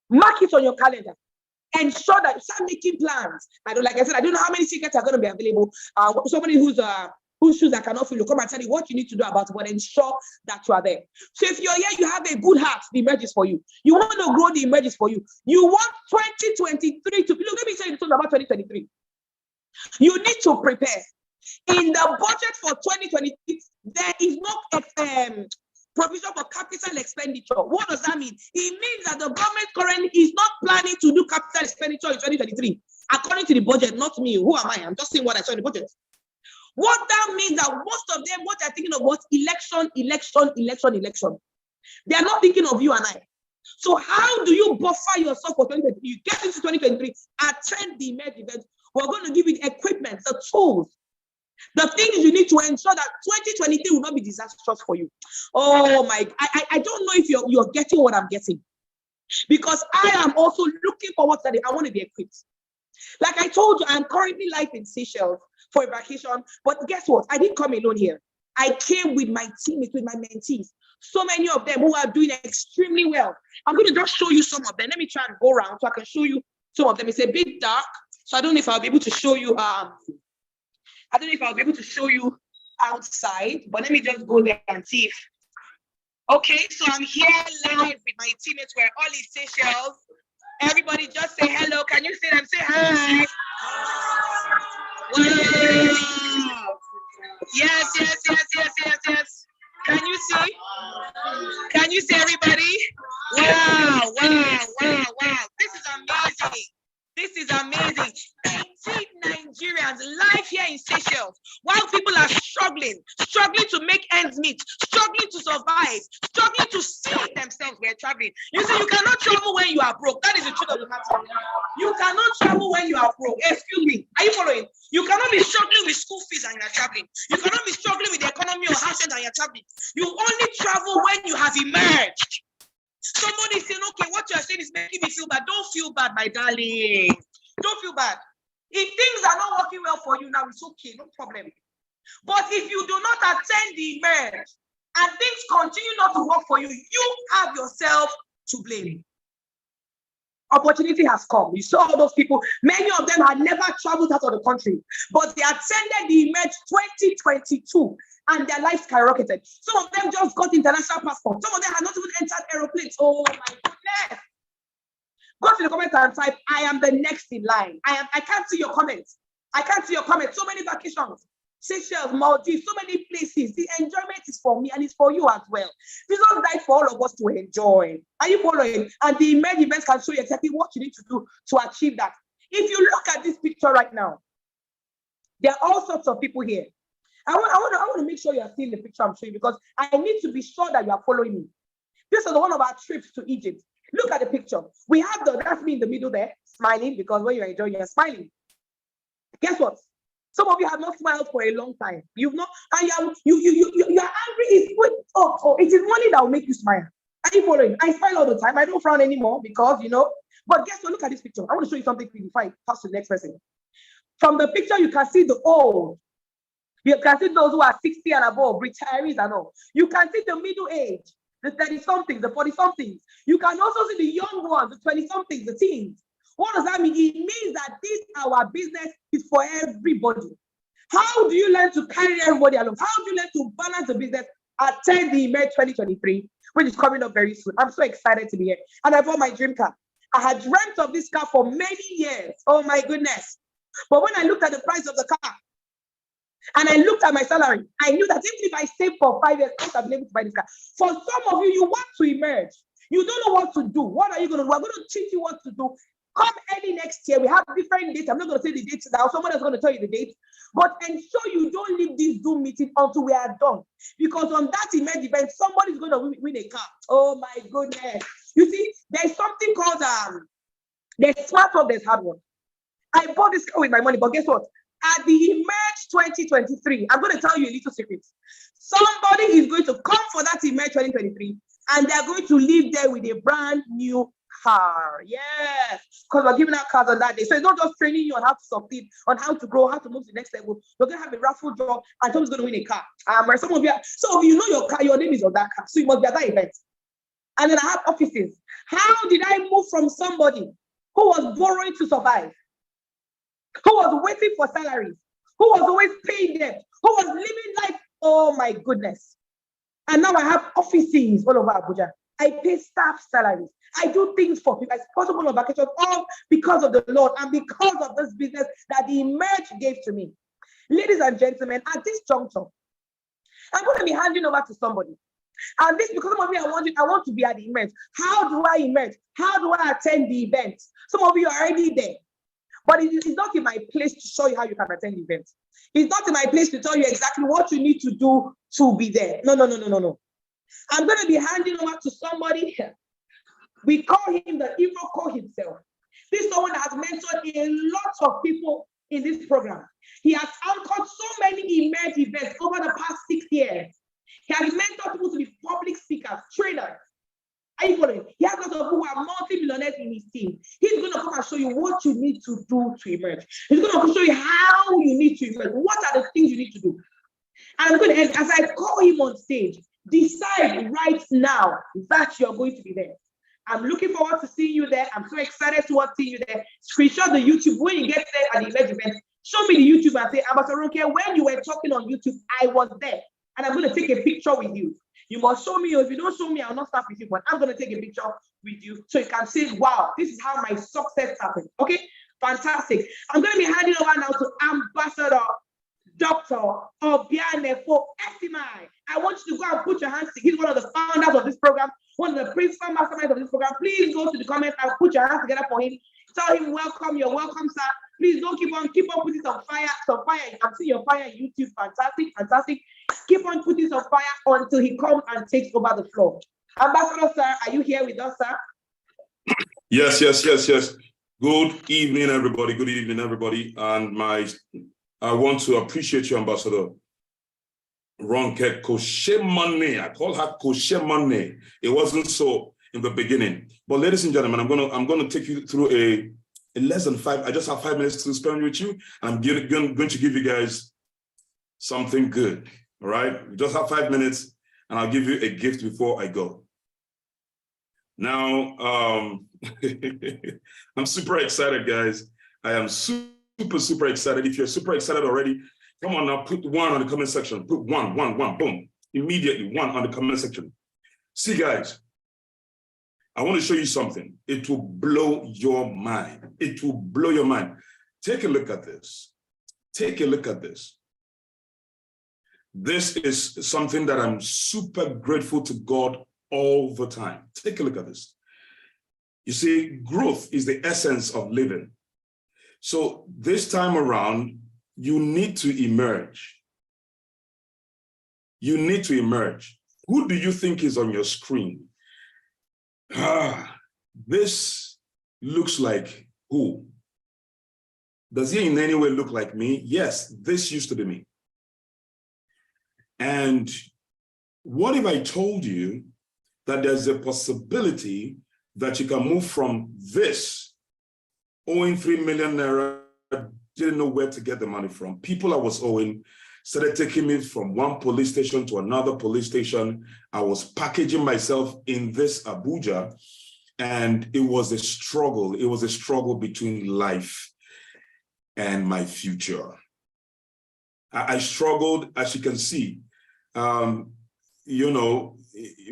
mark it on your calendar. Ensure that you start making plans. Like I said, I don't know how many tickets are going to be available. Somebody whose shoes I cannot fill, come and tell you what you need to do about it, but ensure that you are there. So if you're here, you have a good heart, the Emerge is for you. You want to grow, the Emerge is for you. You want 2023 to, let me tell you something about 2023. You need to prepare. In the budget for 2023, there is no provision for capital expenditure. What does that mean? It means that the government currently is not planning to do capital expenditure in 2023, according to the budget, not me. Who am I? I'm just saying what I saw in the budget. What that means that most of them, what they're thinking of was election. They are not thinking of you and I. So how do you buffer yourself for 2023? You get into 2023, attend the emerge event. We're going to give you the equipment, the tools, the things you need to ensure that 2023 will not be disastrous for you. Oh my, I don't know if you're getting what I'm getting. Because I am also looking forward to that. I want to be equipped. Like I told you, I'm currently live in Seychelles for a vacation. But guess what? I didn't come alone here. I came with my teammates, with my mentees. So many of them who are doing extremely well. I'm going to just show you some of them. Let me try and go around so I can show you some of them. It's a bit dark, so I don't know if I'll be able to show you. I don't know if I'll be able to show you outside, but let me just go there and see if. Okay, so I'm here live with my teammates. We're all in Seychelles. Everybody just say hello. Can you see them? Say hi. Wow. Yes. Can you see? Can you see everybody? Wow. This is amazing. 18 Nigerians live here in Seychelles, while people are struggling to make ends meet, struggling to survive, struggling to see themselves. We're traveling. You see, you cannot travel when you are broke. That is the truth of the matter. You cannot travel when you are broke. Excuse me. Are you following? You cannot be struggling with school fees and you're traveling. You cannot be struggling with the economy or house and you're traveling. You only travel when you have emerged. Somebody saying, okay, what you're saying is making me feel bad. Don't feel bad, my darling. Don't feel bad. If things are not working well for you now, it's okay, no problem. But if you do not attend the emerge and things continue not to work for you, you have yourself to blame. Opportunity has come. You saw all those people. Many of them had never traveled out of the country, but they attended the emerge 2022 and their life skyrocketed. Some of them just got international passports. Some of them had not even entered aeroplanes. Oh my goodness. Go to the comments and type, I am the next in line. I can't see your comments. So many vacations. Seychelles, Maldives, so many places. The enjoyment is for me and it's for you as well. Jesus died for all of us to enjoy. Are you following? And the emerge events can show you exactly what you need to do to achieve that. If you look at this picture right now, there are all sorts of people here. I want to make sure you are seeing the picture I'm showing you because I need to be sure that you are following me. This is one of our trips to Egypt. Look at the picture. We have that's me in the middle there, smiling, because when you're enjoying, you're smiling. Guess what? Some of you have not smiled for a long time. You've not, and you're angry. It is money that will make you smile. Are you following? I smile all the time. I don't frown anymore because, but guess what? Look at this picture. I want to show you something before I pass to the next person. From the picture, you can see the old. You can see those who are 60 and above, retirees and all. You can see the middle age, the 30-somethings, the 40-somethings. You can also see the young ones, the 20-somethings, the teens. What does that mean? It means that our business is for everybody. How do you learn to carry everybody along? How do you learn to balance the business? Attend the emerge 2023, which is coming up very soon. I'm so excited to be here. And I bought my dream car. I had dreamt of this car for many years. Oh my goodness. But when I looked at the price of the car, and I looked at my salary, I knew that even if I saved for 5 years, I would have been able to buy this car. For some of you, you want to emerge. You don't know what to do. What are you going to do? We're going to teach you what to do. Come early next year. We have different dates. I'm not going to say the dates now. Someone else is going to tell you the dates. But ensure you don't leave this Zoom meeting until we are done. Because on that emerge event, somebody's going to win a car. Oh my goodness. You see, there's something called, there's smart work, there's hard work. I bought this car with my money, but guess what? At the emerge 2023, I'm going to tell you a little secret. Somebody is going to come for that emerge 2023, and they're going to leave there with a brand new car. Yes, because we're giving out cars on that day. So it's not just training you on how to succeed, on how to grow, how to move to the next level. We're going to have a raffle draw, and someone's going to win a car. Some of you know your car, your name is on that car, so you must be at that event. And then I have offices. How did I move from somebody who was borrowing to survive, who was waiting for salaries, who was always paying them, who was living life? Oh my goodness. And now I have offices all over Abuja. I pay staff salaries. I do things for people. I sponsor on vacations, all because of the Lord and because of this business that the emerge gave to me. Ladies and gentlemen, at this juncture, I'm going to be handing over to somebody. And this, because some of you, I want to be at the event. How do I emerge? How do I attend the event? Some of you are already there. But it is not in my place to show you how you can attend the event. It's not in my place to tell you exactly what you need to do to be there. No. I'm going to be handing over to somebody here. We call him the Iroko himself. This is someone that has mentored a lot of people in this program. He has anchored so many Emerge events over the past 6 years. He has mentored people to be public speakers, trainers. Are you following? He has lots of people who are multi-millionaires in his team. He's going to come and show you what you need to do to emerge. He's going to show you how you need to emerge. What are the things you need to do? And I'm going to, as I call him on stage, decide right now that you're going to be there. I'm looking forward to seeing you there. I'm so excited to see you there. Screenshot the YouTube when you get there at the Emerge event. Show me the YouTube and say, Ambassador Ronke, when you were talking on YouTube, I was there. And I'm going to take a picture with you. You must show me. If you don't show me, I'll not start with you. But I'm going to take a picture with you so you can say, wow, this is how my success happened. Okay? Fantastic. I'm going to be handing over now to Ambassador Dr. Obianefo Esimai. I want you to go and put your hands together. He's one of the founders of this program, one of the principal masterminds of this program. Please go to the comments and put your hands together for him. Tell him, welcome, you're welcome, sir. Please don't keep on putting some fire. I'm seeing your fire on YouTube. Fantastic. Keep on putting some fire until he comes and takes over the floor. Ambassador, sir, are you here with us, sir? Yes. Good evening, everybody. And I want to appreciate you, Ambassador Ronke Koshemane. I call her Koshemane. It wasn't so in the beginning. But ladies and gentlemen, I'm gonna take you through a less than 5. I just have 5 minutes to spend with you. And I'm going to give you guys something good. All right? We just have 5 minutes, and I'll give you a gift before I go. Now, I'm super excited, guys. I am super excited. If you're super excited already, come on now, put 1 on the comment section. Put one, boom. Immediately, 1 on the comment section. See, guys, I want to show you something. It will blow your mind. It will blow your mind. Take a look at this. This is something that I'm super grateful to God all the time. Take a look at this. You see, growth is the essence of living. So this time around, you need to emerge. You need to emerge. Who do you think is on your screen? This looks like who? Does he in any way look like me? Yes, this used to be me. And what if I told you that there's a possibility that you can move from this, owing 3 million naira, didn't know where to get the money from. People I was owing started taking me from one police station to another police station. I was packaging myself in this Abuja, and it was a struggle. It was a struggle between life and my future. I struggled, as you can see. You know,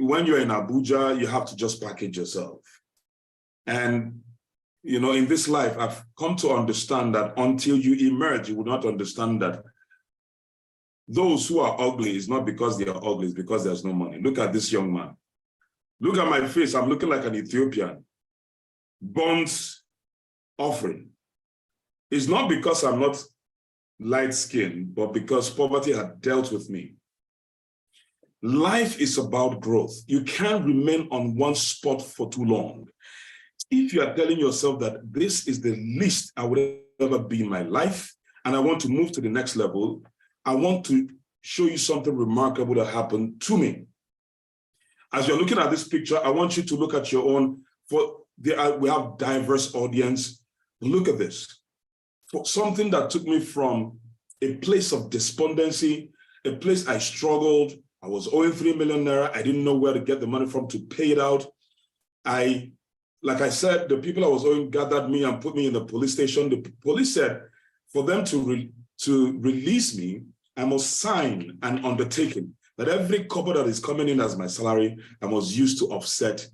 when you're in Abuja, you have to just package yourself. And, you know, in this life, I've come to understand that until you emerge, you will not understand that those who are ugly is not because they are ugly, it's because there's no money. Look at this young man. Look at my face. I'm looking like an Ethiopian. Bonds offering. It's not because I'm not light-skinned, but because poverty had dealt with me. Life is about growth. You can't remain on one spot for too long. If you are telling yourself that this is the least I would ever be in my life, and I want to move to the next level, I want to show you something remarkable that happened to me. As you're looking at this picture, I want you to look at your own. We have diverse audience. Look at this. For something that took me from a place of despondency, a place I struggled. I was owing 3 million naira. I didn't know where to get the money from to pay it out. Like I said, the people I was owing gathered me and put me in the police station. The police said for them to release me, I must sign an undertaking that every couple that is coming in as my salary, I must use to offset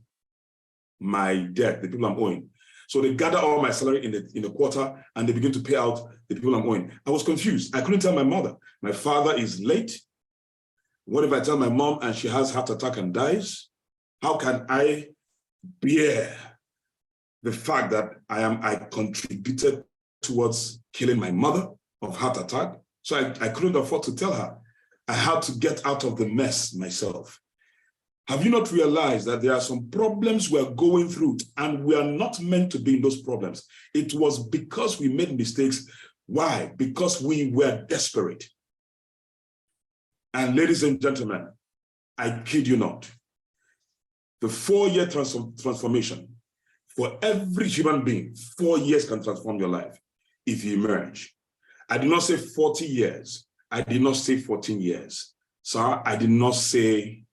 my debt, the people I'm owing. So they gather all my salary in the quarter and they begin to pay out the people I'm owing. I was confused. I couldn't tell my mother. My father is late. What if I tell my mom and she has heart attack and dies? How can I bear the fact that I contributed towards killing my mother of heart attack? So I couldn't afford to tell her. I had to get out of the mess myself. Have you not realized that there are some problems we're going through and we are not meant to be in those problems? It was because we made mistakes. Why? Because we were desperate. And ladies and gentlemen, I kid you not, the 4-year transformation for every human being, 4 years can transform your life if you emerge. I did not say 40 years. I did not say 14 years. Sir, I did not say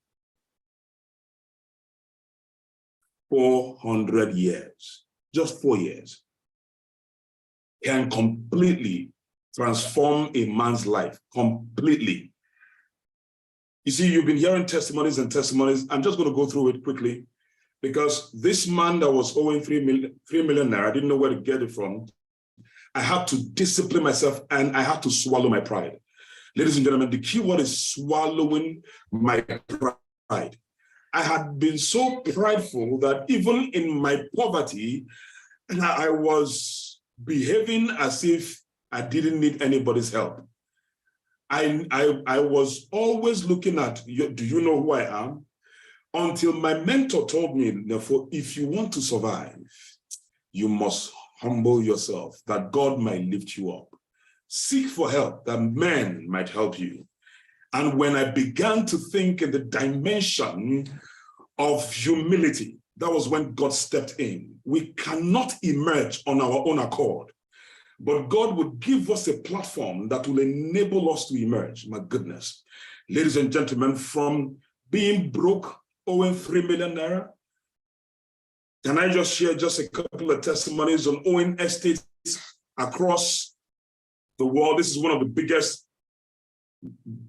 400 years. Just 4 years can completely transform a man's life, completely. You see, you've been hearing testimonies and testimonies. I'm just going to go through it quickly because this man that was owing 3 million naira, I didn't know where to get it from. I had to discipline myself and I had to swallow my pride. Ladies and gentlemen, the key word is swallowing my pride. I had been so prideful that even in my poverty, I was behaving as if I didn't need anybody's help. I was always looking at, do you know who I am? Until my mentor told me, therefore, if you want to survive, you must humble yourself, that God might lift you up. Seek for help, that men might help you. And when I began to think in the dimension of humility, that was when God stepped in. We cannot emerge on our own accord. But God would give us a platform that will enable us to emerge. My goodness. Ladies and gentlemen, from being broke, owing 3 million naira, can I just share just a couple of testimonies on owning estates across the world? This is one of the biggest.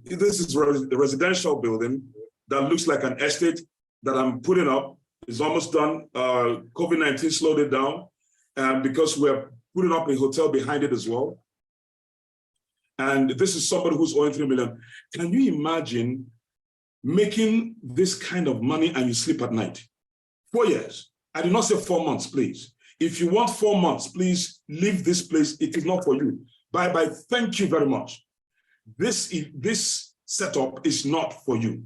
This is a residential building that looks like an estate that I'm putting up. It's almost done. COVID-19 slowed it down because we're putting up a hotel behind it as well. And this is somebody who's owing 3 million. Can you imagine making this kind of money and you sleep at night? 4 years. I did not say 4 months, please. If you want 4 months, please leave this place. It is not for you. Bye-bye. Thank you very much. This setup is not for you.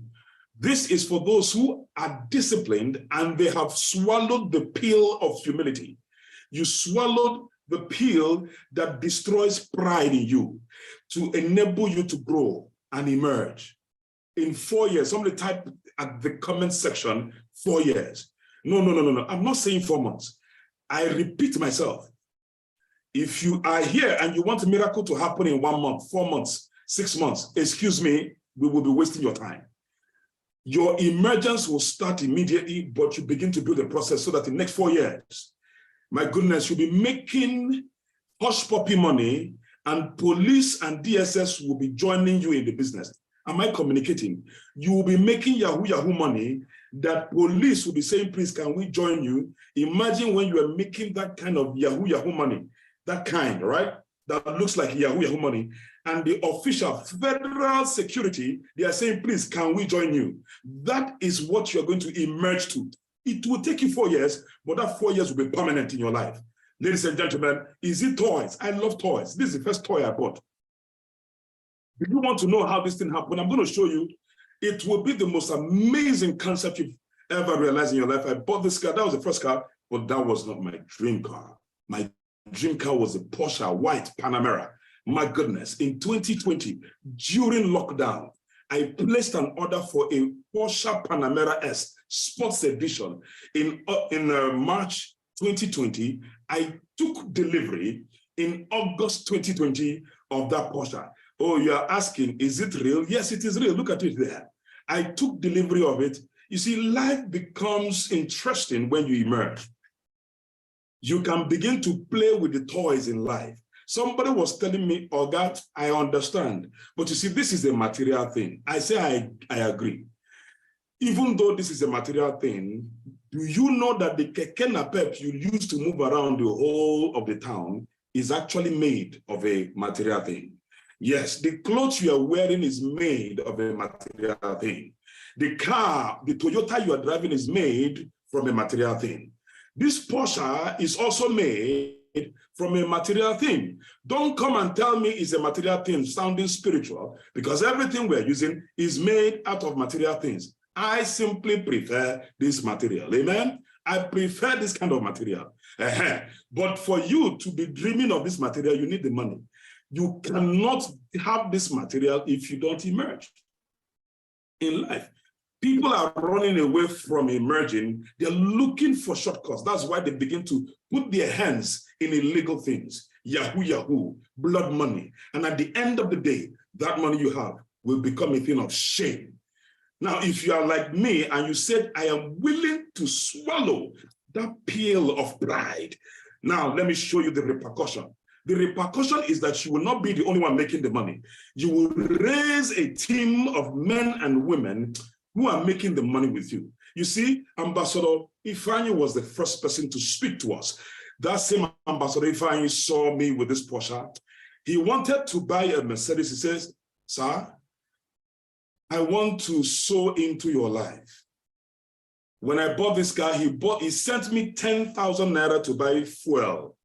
This is for those who are disciplined and they have swallowed the pill of humility. You swallowed the pill that destroys pride in you to enable you to grow and emerge. In 4 years, somebody type at the comment section, 4 years. No. I'm not saying 4 months. I repeat myself. If you are here and you want a miracle to happen in 1 month, 4 months, 6 months, excuse me, we will be wasting your time. Your emergence will start immediately, but you begin to build a process so that in the next 4 years, my goodness, you'll be making hush puppy money and police and DSS will be joining you in the business. Am I communicating? You will be making Yahoo money that police will be saying, please, can we join you? Imagine when you are making that kind of Yahoo money, that kind, right? That looks like Yahoo money. And the official federal security, they are saying, please, can we join you? That is what you're going to emerge to. It will take you 4 years, but that 4 years will be permanent in your life. Ladies and gentlemen, is it toys? I love toys. This is the first toy I bought. If you want to know how this thing happened, I'm going to show you. It will be the most amazing concept you've ever realized in your life. I bought this car. That was the first car, but that was not my dream car. My dream car was a Porsche white Panamera. My goodness, in 2020, during lockdown, I placed an order for a Porsche Panamera S Sports Edition in March 2020. I took delivery in August 2020 of that Porsche. Oh, you're asking, is it real? Yes, it is real. Look at it there. I took delivery of it. You see, life becomes interesting when you emerge. You can begin to play with the toys in life. Somebody was telling me, oh God, I understand. But you see, this is a material thing. I say, I agree. Even though this is a material thing, Do you know that the keke napep you use to move around the whole of the town is actually made of a material thing? Yes, the clothes you are wearing is made of a material thing. The car, the Toyota you are driving is made from a material thing. This Porsche is also made from a material thing. Don't come and tell me it's a material thing sounding spiritual, because everything we're using is made out of material things. I simply prefer this material. Amen. I prefer this kind of material. But for you to be dreaming of this material, you need the money. You cannot have this material if you don't emerge in life. People are running away from emerging. They're looking for shortcuts. That's why they begin to put their hands in illegal things. Yahoo, blood money. And at the end of the day, that money you have will become a thing of shame. Now, if you are like me and you said, I am willing to swallow that pill of pride, now let me show you the repercussion. The repercussion is that you will not be the only one making the money. You will raise a team of men and women who are making the money with you. You see, Ambassador Ifeanyi was the first person to speak to us. That same Ambassador Ifeanyi saw me with this Porsche. He wanted to buy a Mercedes. He says, sir, I want to sow into your life. When I bought this car, he sent me 10,000 naira to buy fuel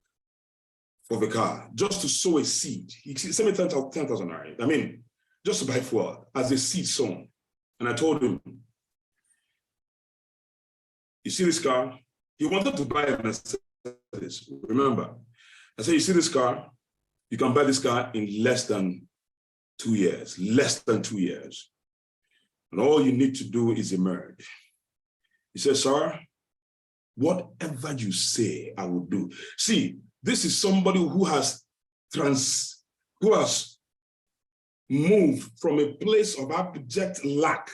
for the car, just to sow a seed. He sent me 10,000 naira. I mean, just to buy fuel as a seed sown. And I told him, you see this car? He wanted to buy a Mercedes. Remember, I said, you see this car? You can buy this car in less than 2 years, less than 2 years. And all you need to do is emerge. He said, sir, whatever you say, I will do. See, this is somebody who has moved from a place of abject lack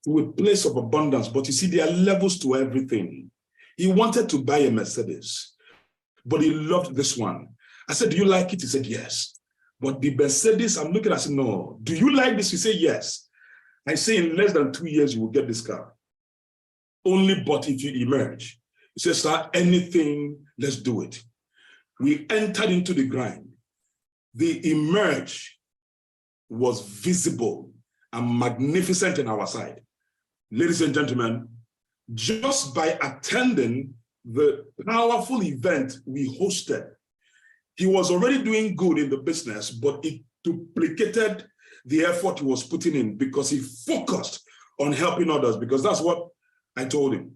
to a place of abundance. But you see, there are levels to everything. He wanted to buy a Mercedes, but he loved this one. I said, do you like it? He said, yes. But the Mercedes, I'm looking at it, I said, no. Do you like this? He said, yes. I say, in less than 2 years, you will get this car. Only but if you emerge. He says, sir, anything, let's do it. We entered into the grind. The emerge was visible and magnificent in our side. Ladies and gentlemen, just by attending the powerful event we hosted, he was already doing good in the business, but it duplicated the effort he was putting in because he focused on helping others, because that's what I told him.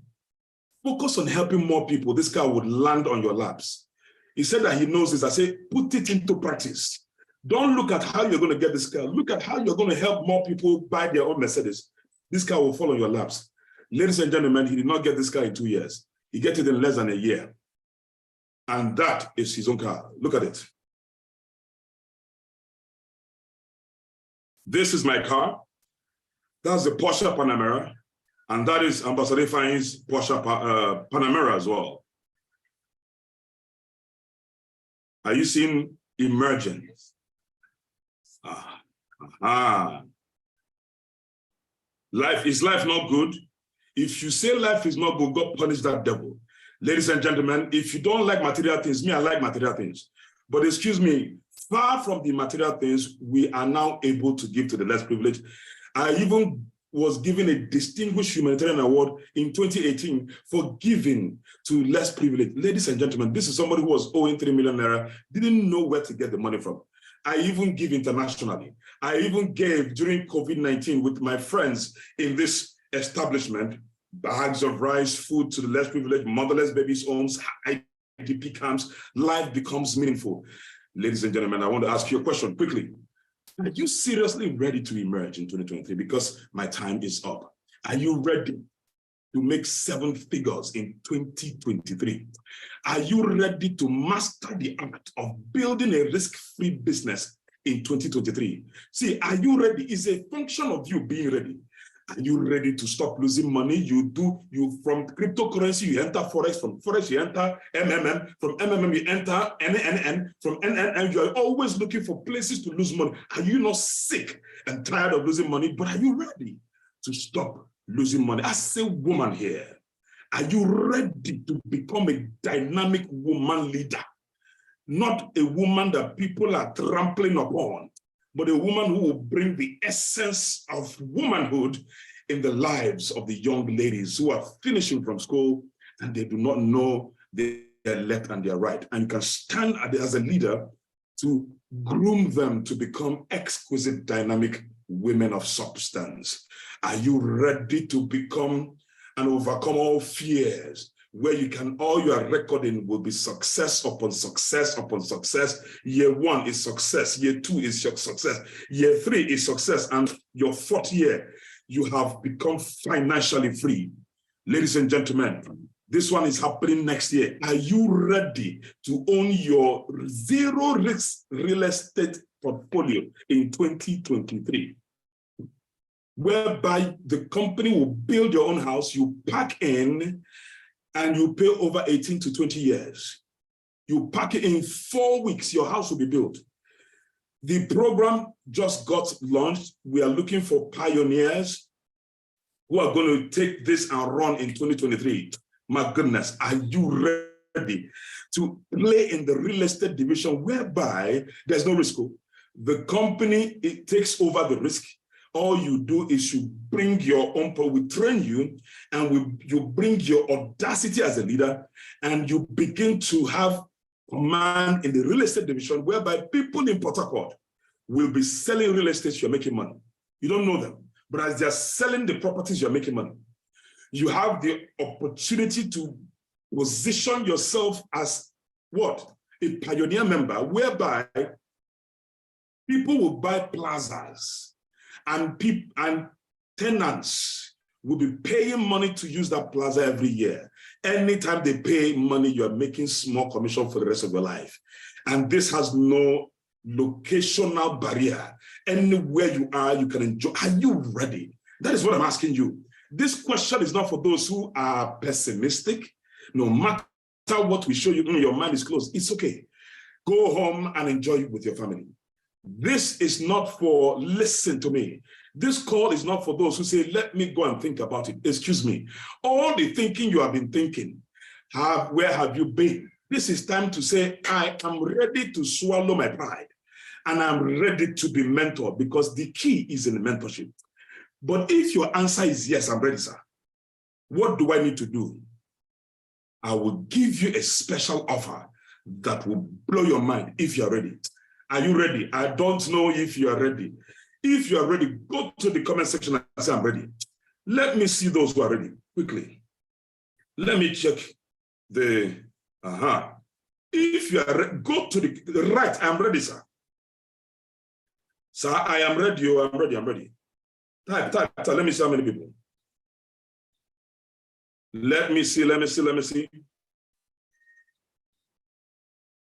Focus on helping more people. This car would land on your laps. He said that he knows this. I say, put it into practice. Don't look at how you're going to get this car. Look at how you're going to help more people buy their own Mercedes. This car will fall on your laps. Ladies and gentlemen, he did not get this car in 2 years. He got it in less than a year. And that is his own car. Look at it. This is my car. That's the Porsche Panamera. And that is Ambassador Ifeanyi's Porsche Panamera as well. Are you seeing emergence? Is life not good? If you say life is not good, God punish that devil. Ladies and gentlemen, if you don't like material things, me, I like material things. But excuse me, far from the material things, we are now able to give to the less privileged. I even was given a distinguished humanitarian award in 2018 for giving to less privileged. Ladies and gentlemen, this is somebody who was owing 3 million naira, didn't know where to get the money from. I even give internationally. I even gave during COVID-19 with my friends in this establishment, bags of rice, food to the less privileged, motherless babies' homes, IDP camps. Life becomes meaningful. Ladies and gentlemen, I want to ask you a question quickly. Are you seriously ready to emerge in 2023? Because my time is up. Are you ready to make 7 figures in 2023? Are you ready to master the art of building a risk-free business in 2023? See, are you ready? It's a function of you being ready. Are you ready to stop losing money? You from cryptocurrency, you enter Forex, from Forex, you enter MMM, from MMM, you enter NNN, from NNN, you are always looking for places to lose money. Are you not sick and tired of losing money? But are you ready to stop losing money? As a woman here, Are you ready to become a dynamic woman leader? Not a woman that people are trampling upon, but a woman who will bring the essence of womanhood in the lives of the young ladies who are finishing from school and they do not know their left and their right. And you can stand as a leader to groom them to become exquisite, dynamic women of substance. Are you ready to become and overcome all fears, where you can, all you are recording will be success upon success upon success? Year 1 is success, year 2 is your success, year 3 is success, and your 4th year, you have become financially free. Ladies and gentlemen, this one is happening next year. Are you ready to own your zero-risk real estate portfolio in 2023? Whereby the company will build your own house, you pack in, and you pay over 18 to 20 years. You pack it in 4 weeks, your house will be built. The program just got launched. We are looking for pioneers who are going to take this and run in 2023. My goodness, are you ready to play in the real estate division whereby there's no risk? The company, it takes over the risk. All you do is you bring your own, we train you, and you bring your audacity as a leader, and you begin to have command in the real estate division whereby people in Port Harcourt will be selling real estate, you're making money. You don't know them, but as they're selling the properties, you're making money. You have the opportunity to position yourself as what? A pioneer member, whereby people will buy plazas and tenants will be paying money to use that plaza every year. Anytime they pay money, you're making small commission for the rest of your life. And this has no locational barrier. Anywhere you are, you can enjoy. Are you ready? That is what I'm asking you. This question is not for those who are pessimistic. No matter what we show you, your mind is closed. It's okay. Go home and enjoy it with your family. This is not for, listen to me. This call is not for those who say, let me go and think about it. Excuse me. All the thinking you have been thinking, where have you been? This is time to say, I am ready to swallow my pride and I'm ready to be mentored, because the key is in the mentorship. But if your answer is yes, I'm ready, sir, what do I need to do? I will give you a special offer that will blow your mind if you're ready. Are you ready? I don't know if you are ready. If you are ready, go to the comment section and say, I'm ready. Let me see those who are ready quickly. Let me check the, If you are ready, go to the right. I'm ready, sir. Sir, I am ready. Oh, I'm ready. I'm ready. Type. Let me see how many people. Let me see.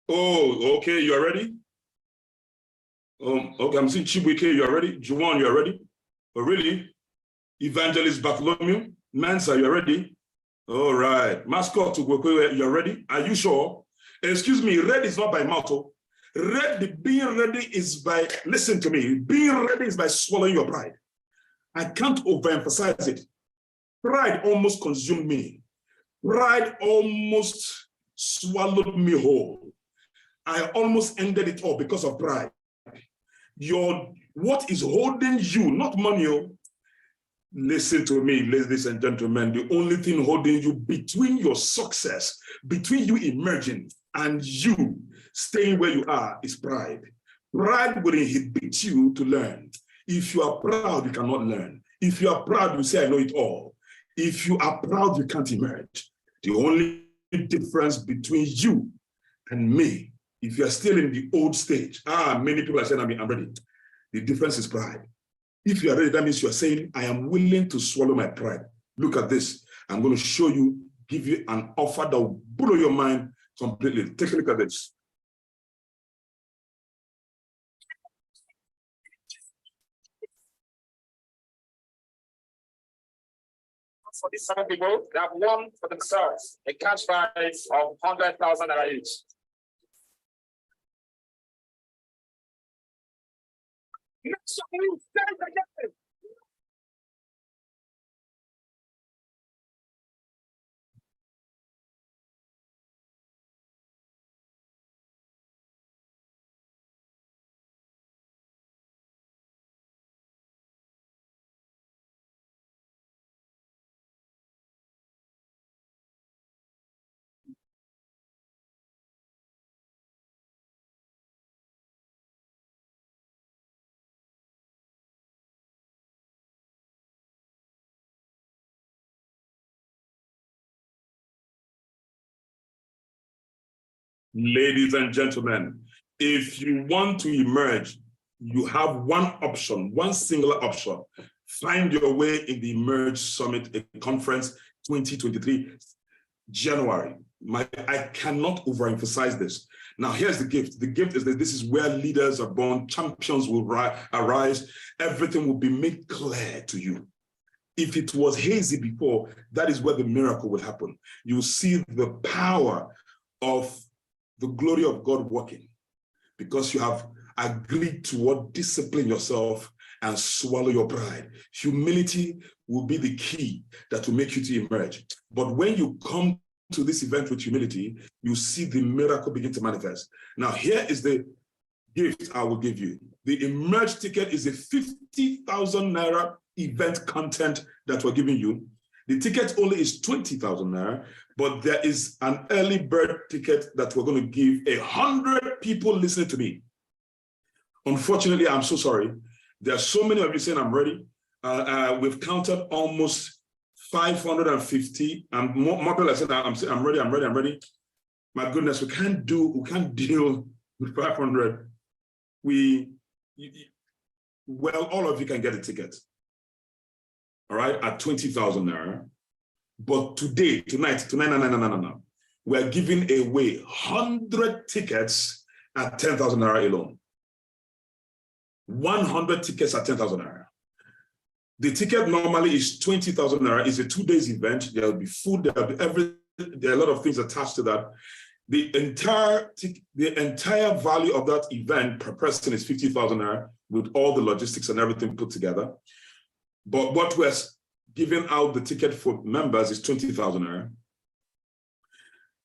Oh, okay, you are ready? Okay, I'm seeing Chibuike, you are ready? Juwan, you are ready? Oh, really? Evangelist Bartholomew, Mansa, you are ready? All right. Mascot Tugwekwe, you are ready? Are you sure? Excuse me, red is not by mouth. Being ready is by, listen to me, being ready is by swallowing your pride. I can't overemphasize it. Pride almost consumed me. Pride almost swallowed me whole. I almost ended it all because of pride. What is holding you, not money. Listen to me, ladies and gentlemen. The only thing holding you between your success, between you emerging and you staying where you are, is pride. Pride will inhibit you to learn. If you are proud, you cannot learn. If you are proud, you say, I know it all. If you are proud, you can't emerge. The only difference between you and me, if you are still in the old stage, many people are saying, I'm ready. The difference is pride. If you are ready, that means you are saying, I am willing to swallow my pride. Look at this. I'm going to show you, give you an offer that will blow your mind completely. Take a look at this. For these 7 people, they have won for themselves a cash prize of 100,000 naira each. Ladies and gentlemen, if you want to emerge, you have one option, one singular option. Find your way in the Emerge Summit Conference 2023, January. I cannot overemphasize this. Now, here's the gift. The gift is that this is where leaders are born, champions will arise, everything will be made clear to you. If it was hazy before, that is where the miracle will happen. You will see the power of the glory of God working because you have agreed to discipline yourself and swallow your pride. Humility will be the key that will make you to emerge. But when you come to this event with humility, you see the miracle begin to manifest. Now, here is the gift I will give you. The Emerge ticket is a 50,000 Naira event content that we're giving you. The ticket only is 20,000 Naira, but there is an early bird ticket that we're going to give 100 people listening to me. Unfortunately, I'm so sorry. There are so many of you saying I'm ready. We've counted almost 550, and more people are saying I'm ready. My goodness, we can't deal with 500. Well, all of you can get a ticket. All right, at 20,000 Naira. But tonight, no. We're giving away 100 tickets at 10,000 Naira alone. 100 tickets at 10,000 Naira. The ticket normally is 20,000 Naira. It's a 2 days event. There'll be food, there are a lot of things attached to that. The entire value of that event per person is 50,000 Naira with all the logistics and everything put together. But what we're giving out the ticket for members is 20,000 Naira.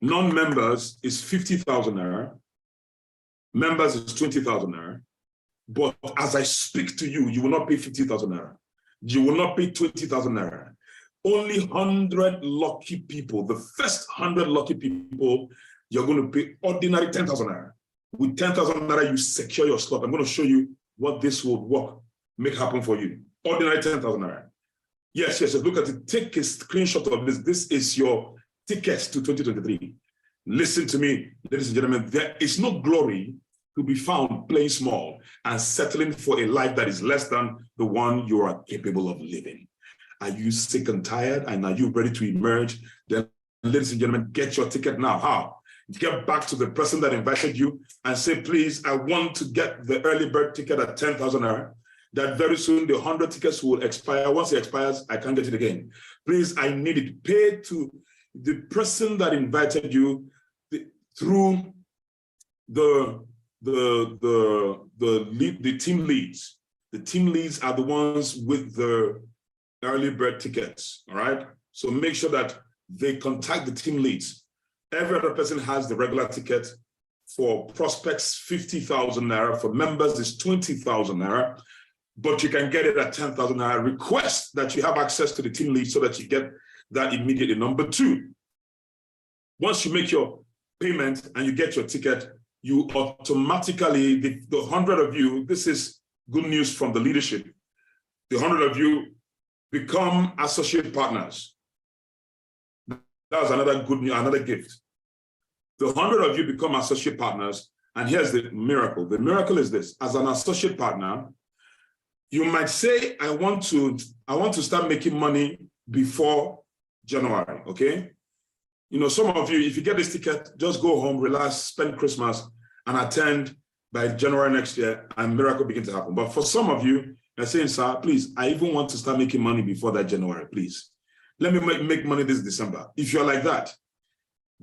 Non-members is 50,000 Naira. Members is 20,000 Naira. But as I speak to you, you will not pay 50,000 Naira. You will not pay 20,000 Naira. Only 100 lucky people, the first 100 lucky people, you're going to pay ordinary 10,000 Naira. With 10,000 Naira, you secure your slot. I'm going to show you what this will make happen for you. Ordinary 10,000 Naira. Yes, look at it. Take a screenshot of this. This is your tickets to 2023. Listen to me, ladies and gentlemen. There is no glory to be found playing small and settling for a life that is less than the one you are capable of living. Are you sick and tired? And are you ready to emerge? Then, ladies and gentlemen, get your ticket now. How? Get back to the person that invited you and say, please, I want to get the early bird ticket at 10,000 Naira. That very soon the 100 tickets will expire. Once it expires, I can't get it again. Please, I need it. Pay to the person that invited you through the team leads. The team leads are the ones with the early bird tickets, all right? So make sure that they contact the team leads. Every other person has the regular ticket. For prospects, 50,000 Naira. For members, it's 20,000 Naira. But you can get it at 10,000 Naira. Request that you have access to the team lead so that you get that immediately. Number two, once you make your payment and you get your ticket, you automatically, the 100 of you, this is good news from the leadership, the 100 of you become associate partners. That was another good news, another gift. The 100 of you become associate partners, and here's the miracle. The miracle is this: as an associate partner, you might say, I want to start making money before January, okay? You know, some of you, if you get this ticket, just go home, relax, spend Christmas, and attend by January next year, and miracle begin to happen. But for some of you, you're saying, sir, please, I even want to start making money before that January, please. Let me make money this December. If you're like that,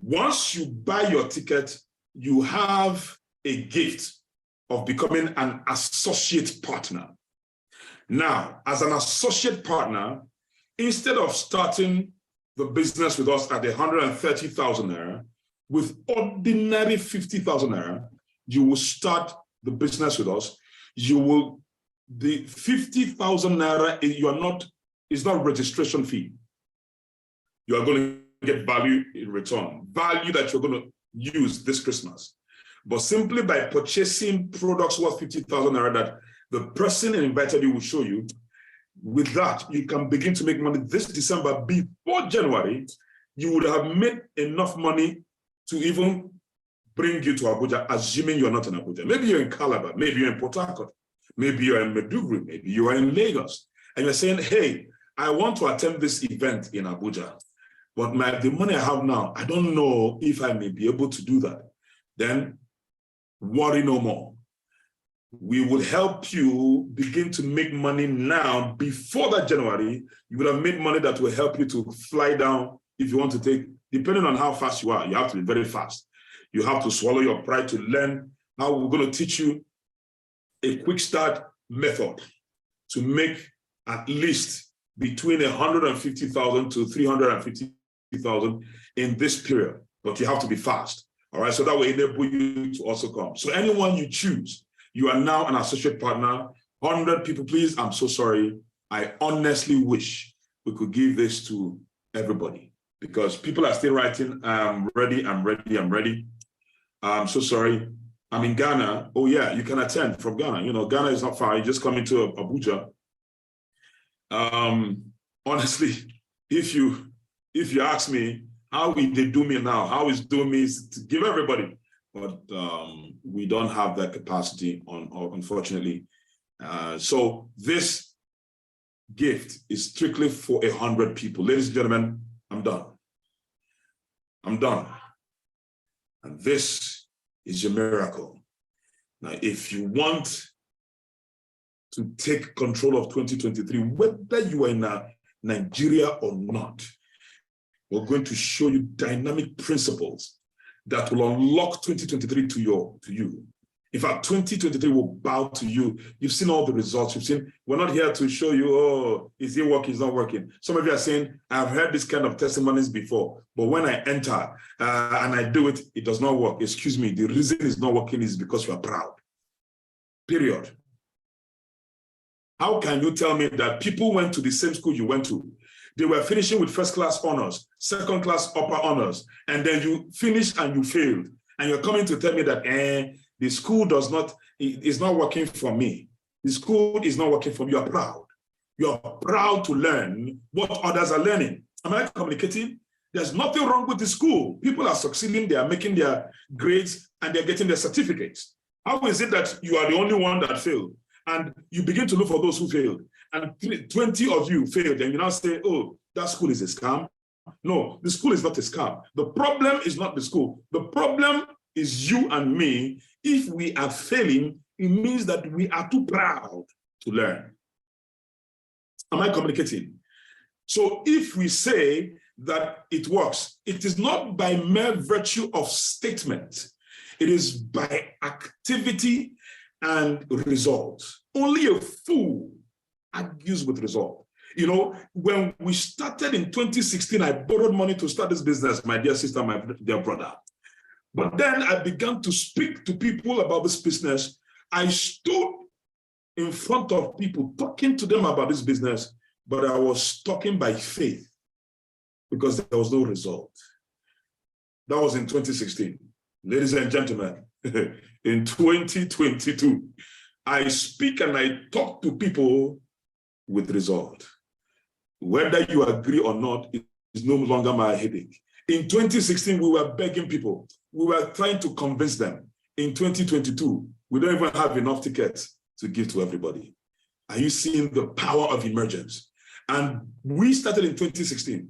once you buy your ticket, you have a gift of becoming an associate partner. Now, as an associate partner, instead of starting the business with us at 130,000 Naira, with ordinary 50,000 Naira, you will start the business with us. The 50,000 Naira, it's not registration fee. You are going to get value in return, value that you're going to use this Christmas. But simply by purchasing products worth 50,000 Naira that the person who invited you will show you, with that, you can begin to make money this December. Before January, you would have made enough money to even bring you to Abuja, assuming you're not in Abuja. Maybe you're in Calabar, maybe you're in Port Harcourt, maybe you're in Maiduguri, maybe you are in Lagos, and you're saying, hey, I want to attend this event in Abuja, but the money I have now, I don't know if I may be able to do that. Then worry no more. We will help you begin to make money now. Before that January, you would have made money that will help you to fly down if you want to take, depending on how fast you are, you have to be very fast. You have to swallow your pride to learn how we're going to teach you a quick start method to make at least between 150,000 to 350,000 in this period. But you have to be fast. All right. So that will enable you to also come. So anyone you choose, you are now an associate partner. 100 people, please. I'm so sorry. I honestly wish we could give this to everybody because people are still writing, I'm ready, I'm ready, I'm ready. I'm so sorry. I'm in Ghana. Oh yeah, you can attend from Ghana. You know, Ghana is not far. You just come into Abuja. Honestly, if you ask me, how will they do me now? How is doing me is to give everybody. But we don't have that capacity, unfortunately. So this gift is strictly for 100 people. Ladies and gentlemen, I'm done. I'm done. And this is your miracle. Now, if you want to take control of 2023, whether you are in Nigeria or not, we're going to show you dynamic principles that will unlock 2023 to you. In fact, 2023 will bow to you. You've seen all the results. You've seen, we're not here to show you, oh, is it working, is not working. Some of you are saying, I've heard this kind of testimonies before, but when I enter and I do it, it does not work. Excuse me, the reason it's not working is because you are proud. Period. How can you tell me that people went to the same school you went to? They were finishing with first class honors, second class upper honors, and then you finished and you failed. And you're coming to tell me that the school is not working for me. The school is not working for me. You're proud. You're proud to learn what others are learning. Am I communicating? There's nothing wrong with the school. People are succeeding, they are making their grades, and they're getting their certificates. How is it that you are the only one that failed? And you begin to look for those who failed. And 20 of you failed, and you now say, oh, that school is a scam. No, the school is not a scam. The problem is not the school. The problem is you and me. If we are failing, it means that we are too proud to learn. Am I communicating? So if we say that it works, it is not by mere virtue of statement. It is by activity and result. Only a fool argues with result. You know, when we started in 2016, I borrowed money to start this business, my dear sister, my dear brother. But then I began to speak to people about this business. I stood in front of people talking to them about this business, but I was talking by faith because there was no result. That was in 2016. Ladies and gentlemen, in 2022, I speak and I talk to people with result. Whether you agree or not, it is no longer my headache. In 2016, we were begging people. We were trying to convince them. In 2022, we don't even have enough tickets to give to everybody. Are you seeing the power of emergence? And we started in 2016.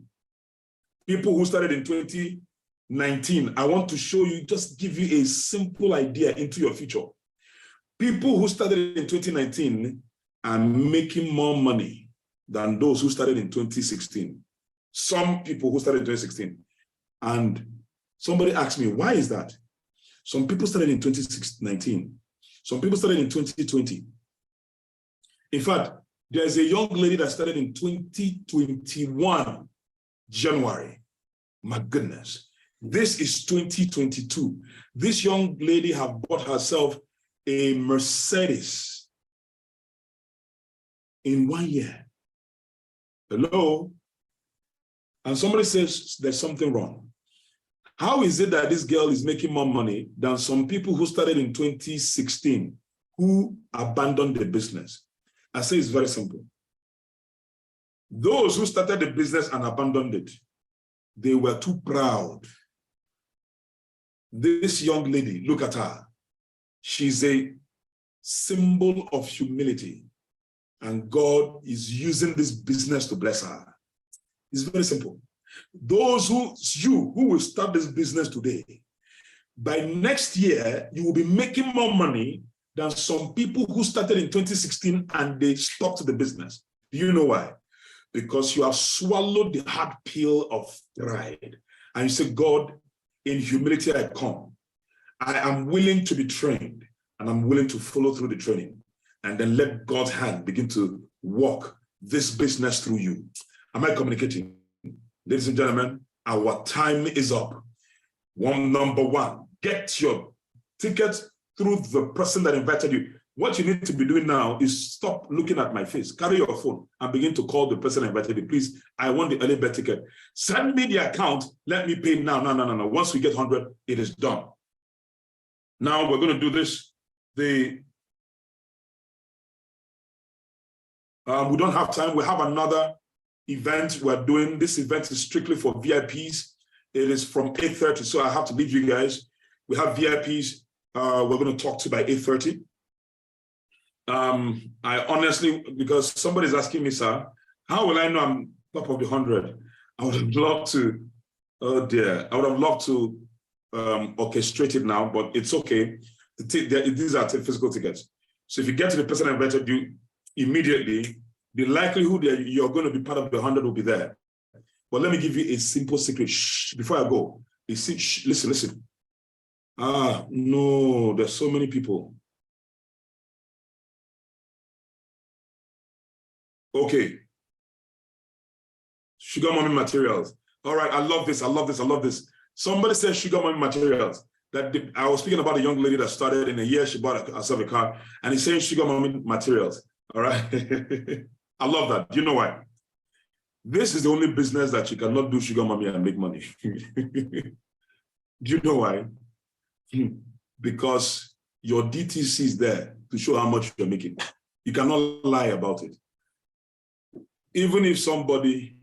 People who started in 2019, I want to show you, just give you a simple idea into your future. People who started in 2019 are making more money than those who started in 2016. Some people who started in 2016. And somebody asked me, why is that? Some people started in 2019. Some people started in 2020. In fact, there's a young lady that started in 2021, January. My goodness. This is 2022. This young lady have bought herself a Mercedes in 1 year. Hello? And somebody says there's something wrong. How is it that this girl is making more money than some people who started in 2016 who abandoned the business? I say it's very simple. Those who started the business and abandoned it, they were too proud This young lady, look at her. She's a symbol of humility. And God is using this business to bless her. It's very simple. Those who will start this business today, by next year, you will be making more money than some people who started in 2016 and they stopped the business. Do you know why? Because you have swallowed the hard pill of pride. And you say, God, in humility I come. I am willing to be trained and I'm willing to follow through the training. And then let God's hand begin to walk this business through you. Am I communicating? Ladies and gentlemen, our time is up. Number one, get your ticket through the person that invited you. What you need to be doing now is stop looking at my face. Carry your phone and begin to call the person that invited you. Please, I want the early bird ticket. Send me the account. Let me pay now. No. Once we get 100, it is done. Now we're going to do this. We don't have time. We have another event we're doing. This event is strictly for VIPs. It is from 8:30, so I have to leave you guys. We have VIPs we're going to talk to by 8:30. I honestly, because somebody's asking me, sir, how will I know I'm top of the 100? I would have loved to, oh dear, I would have loved to orchestrate it now, but it's okay. These are physical tickets. So if you get to the person I invited you immediately, the likelihood that you're going to be part of the 100 will be there. But let me give you a simple secret. Shh, before I go, listen. No, there's so many people. Okay. Sugar Mommy materials. All right, I love this. Somebody said Sugar Mommy materials. I was speaking about a young lady that started in a year, she bought herself a car, and he's saying Sugar Mommy materials. All right. I love that. Do you know why? This is the only business that you cannot do Sugar Mommy and make money. Do you know why? Because your DTC is there to show how much you're making. You cannot lie about it. Even if somebody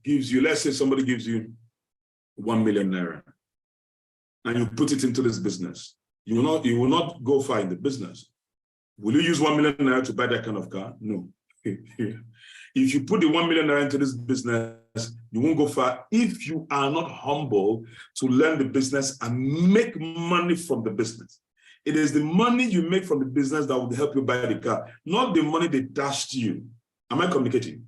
gives you, let's say somebody gives you 1 million naira and you put it into this business, you will not go far in the business. Will you use 1 million naira to buy that kind of car? No. If you put the 1 million naira into this business, you won't go far if you are not humble to learn the business and make money from the business. It is the money you make from the business that will help you buy the car, not the money they dashed you. Am I communicating?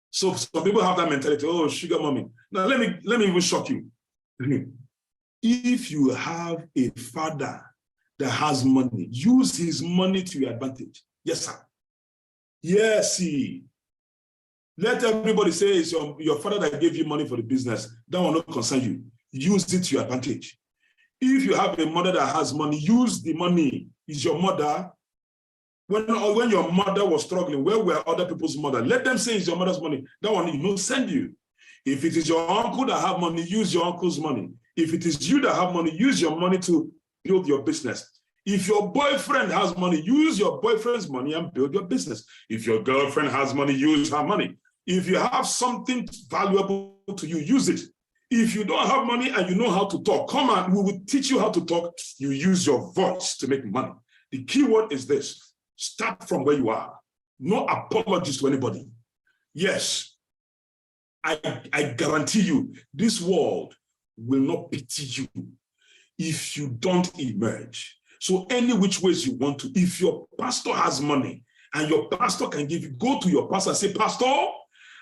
So some people have that mentality, oh, Sugar Mommy. Now let me even shock you. If you have a father that has money, use his money to your advantage. Yes, sir. Yes, see. Let everybody say it's your father that gave you money for the business. That will not concern you. Use it to your advantage. If you have a mother that has money, use the money. Is your mother. When your mother was struggling, where were other people's mother? Let them say it's your mother's money. That one, send you. If it is your uncle that have money, use your uncle's money. If it is you that have money, use your money to build your business. If your boyfriend has money, use your boyfriend's money and build your business. If your girlfriend has money, use her money. If you have something valuable to you, use it. If you don't have money and you know how to talk, come on, we will teach you how to talk. You use your voice to make money. The key word is this. Start from where you are. No apologies to anybody. Yes, I guarantee you, this world will not pity you if you don't emerge. So any which ways you want to, if your pastor has money and your pastor can give you, go to your pastor and say, Pastor,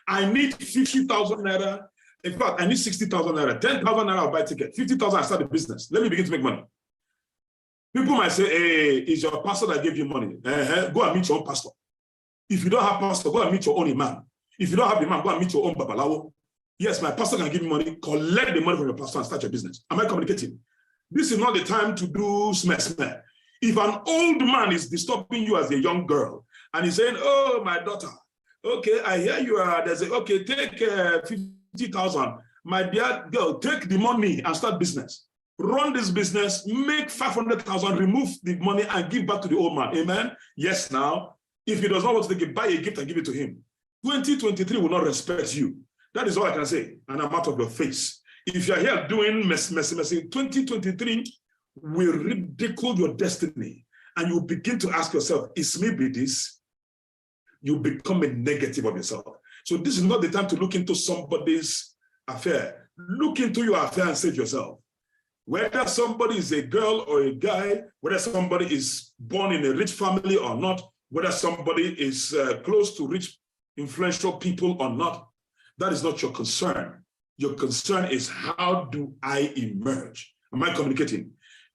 I need 50,000 naira. In fact, I need 60,000 naira, 10,000 naira, I'll buy a ticket, 50,000, I start a business. Let me begin to make money. People might say, hey, it's your pastor that gave you money. Go and meet your own pastor. If you don't have pastor, go and meet your own imam. If you don't have imam, go and meet your own babalawo. Yes, my pastor can give you money. Collect the money from your pastor and start your business. Am I communicating? This is not the time to do smash. If an old man is disturbing you as a young girl and he's saying, oh, my daughter, okay, I hear you are, there's okay, take 50,000. My dear girl, take the money and start business. Run this business, make 500,000, remove the money and give back to the old man. Amen? Yes, now, if he does not want to take it, buy a gift and give it to him. 2023 will not respect you. That is all I can say. And I'm out of your face. If you're here doing messy, 2023 will ridicule your destiny, and you begin to ask yourself, is maybe this? You become a negative of yourself. So this is not the time to look into somebody's affair. Look into your affair and say to yourself, whether somebody is a girl or a guy, whether somebody is born in a rich family or not, whether somebody is close to rich, influential people or not, that is not your concern. Your concern is, how do I emerge? Am I communicating?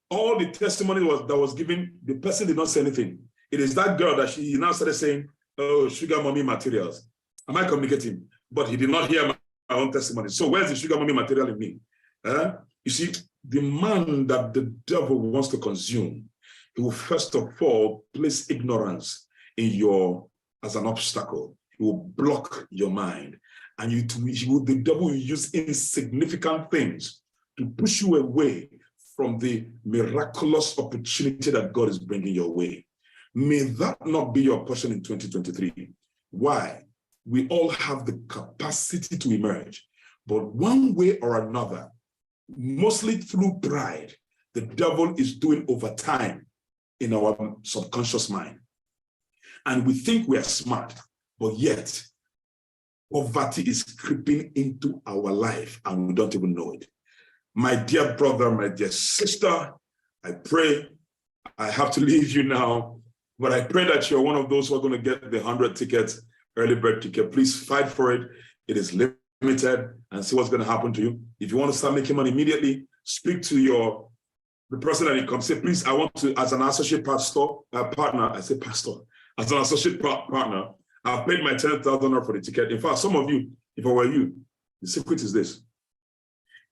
All the testimony that was given, the person did not say anything. It is that girl that she now started saying, oh, sugar mommy materials. Am I communicating? But he did not hear my own testimony. So where's the sugar mommy material in me? You see, the man that the devil wants to consume, he will first of all place ignorance in as an obstacle. He will block your mind. And the devil will use insignificant things to push you away from the miraculous opportunity that God is bringing your way. May that not be your portion in 2023. Why? We all have the capacity to emerge, but one way or another, mostly through pride, the devil is doing overtime in our subconscious mind. And we think we are smart, but yet poverty is creeping into our life and we don't even know it. My dear brother, my dear sister, I pray, I have to leave you now, but I pray that you're one of those who are going to get the 100 tickets, early bird ticket. Please fight for it. It is limited, and see what's going to happen to you. If you want to start making money immediately, speak to the person that you come. Say, please, I want to, as an associate partner, I say pastor, as an associate partner, I've paid my $10,000 for the ticket. In fact, some of you, if I were you, the secret is this.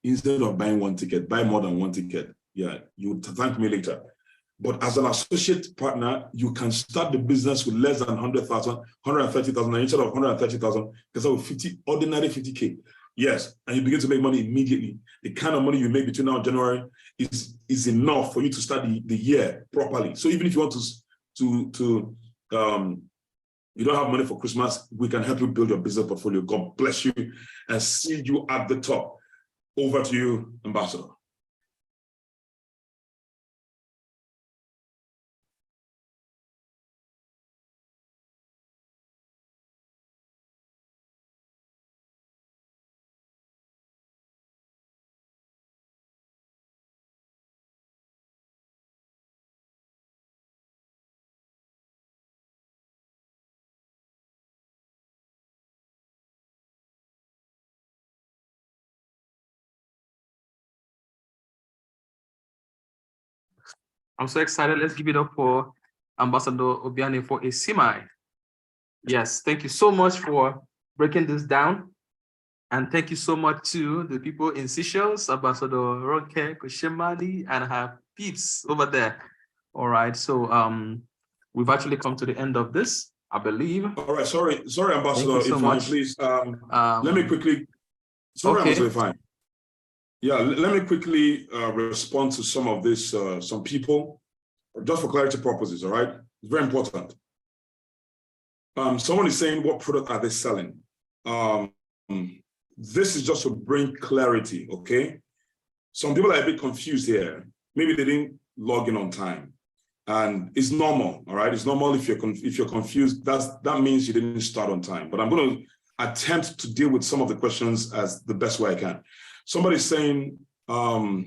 Instead of buying one ticket, buy more than one ticket. Yeah, you would thank me later. But as an associate partner, you can start the business with less than 100,000, 130,000, and instead of 130,000, because of 50, ordinary 50K. Yes, and you begin to make money immediately. The kind of money you make between now and January is enough for you to start the year properly. So even if you want you don't have money for Christmas, we can help you build your business portfolio. God bless you and see you at the top. Over to you, Ambassador. I'm so excited. Let's give it up for Ambassador Obiani for a semi. Yes, thank you so much for breaking this down. And thank you so much to the people in Seychelles, Ambassador Ronke Koshemani and her peeps over there. All right, so we've actually come to the end of this, I believe. All right, sorry, Ambassador, so much. Please, let me quickly, sorry, okay. Ambassador, fine. Yeah, let me quickly respond to some of this, some people, just for clarity purposes, all right? It's very important. Someone is saying, what product are they selling? This is just to bring clarity, okay? Some people are a bit confused here. Maybe they didn't log in on time. And it's normal, all right? It's normal if you're confused. That means you didn't start on time. But I'm going to attempt to deal with some of the questions as the best way I can. Somebody's saying, hope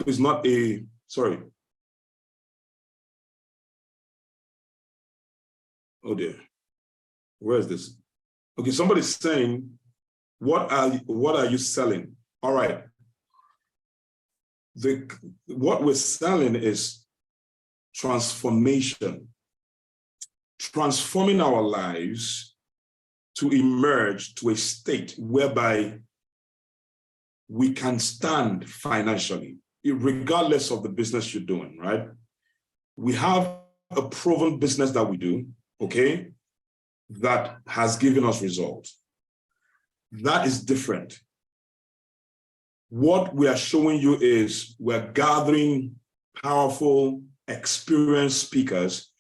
is not a, sorry. Oh dear, where is this? Okay, somebody's saying, what are you selling? All right. What we're selling is transformation. Transforming our lives to emerge to a state whereby we can stand financially, regardless of the business you're doing, right? We have a proven business that we do, okay, that has given us results. That is different. What we are showing you is we're gathering powerful, experienced speakers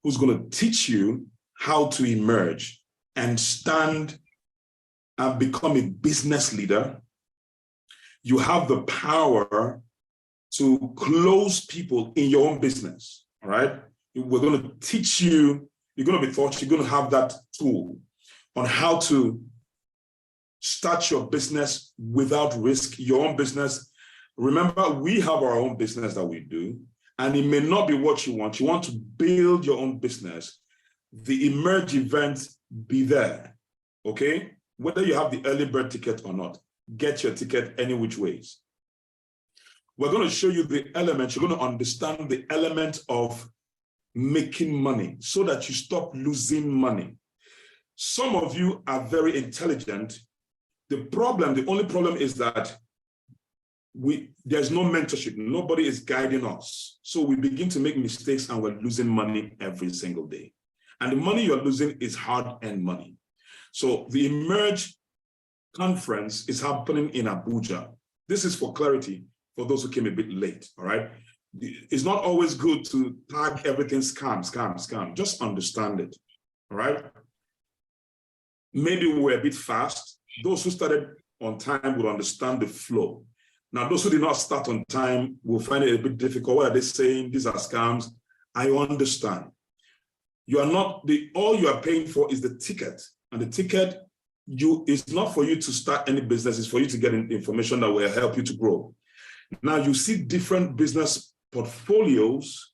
who's going to teach you how to emerge and stand and become a business leader, you have the power to close people in your own business, all right? We're going to teach you, you're going to be taught, you're going to have that tool on how to start your business without risk, your own business. Remember, we have our own business that we do, and it may not be what you want. You want to build your own business. The Emerge event, be there, okay? Whether you have the early bird ticket or not, get your ticket any which ways. We're going to show you the elements. You're going to understand the element of making money so that you stop losing money. Some of you are very intelligent. The only problem is that there's no mentorship. Nobody is guiding us. So we begin to make mistakes and we're losing money every single day. And the money you're losing is hard-earned money. So the Emerge conference is happening in Abuja. This is for clarity for those who came a bit late, all right? It's not always good to tag everything scam, scam, scam. Just understand it, all right? Maybe we're a bit fast. Those who started on time will understand the flow. Now, those who did not start on time will find it a bit difficult. What are they saying? These are scams. I understand. You are not, all you are paying for is the ticket. And the ticket is not for you to start any business, it's for you to get information that will help you to grow. Now, you see different business portfolios.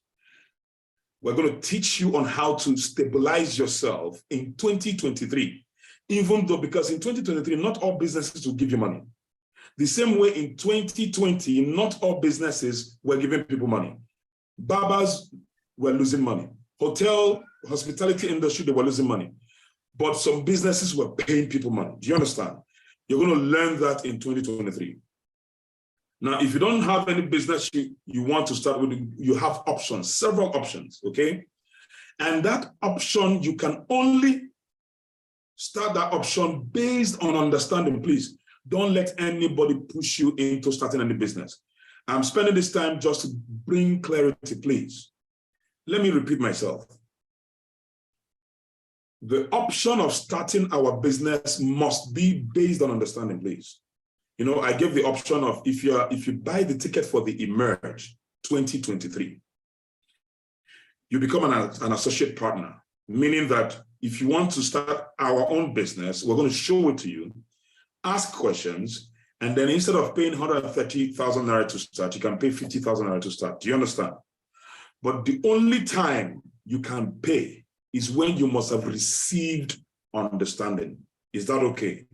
We're going to teach you on how to stabilize yourself in 2023. Even though, because in 2023, not all businesses will give you money. The same way in 2020, not all businesses were giving people money. Barbers were losing money. Hospitality industry, they were losing money. But some businesses were paying people money. Do you understand? You're going to learn that in 2023. Now, if you don't have any business you want to start with, you have options, several options, okay? And that option, you can only start that option based on understanding. Please, don't let anybody push you into starting any business. I'm spending this time just to bring clarity, please. Let me repeat myself. The option of starting our business must be based on understanding, please. You know, I gave the option of if you buy the ticket for the Emerge 2023, you become an associate partner, meaning that if you want to start our own business, we're going to show it to you, ask questions, and then instead of paying 130,000 naira to start, you can pay 50,000 naira to start. Do you understand? But the only time you can pay is when you must have received understanding. Is that okay?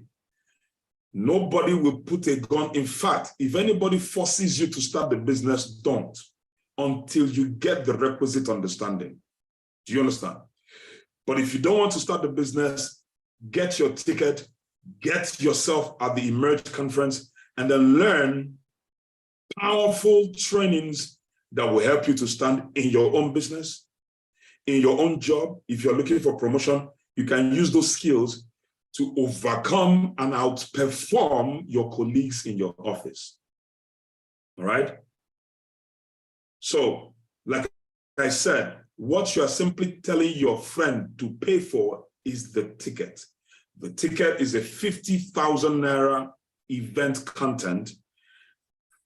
Nobody will put a gun. In fact, if anybody forces you to start the business, don't, until you get the requisite understanding. Do you understand? But if you don't want to start the business, get your ticket, get yourself at the Emerge conference, and then learn powerful trainings that will help you to stand in your own business, in your own job. If you're looking for promotion, you can use those skills to overcome and outperform your colleagues in your office. All right? So, like I said, what you are simply telling your friend to pay for is the ticket. The ticket is a 50,000 naira event content.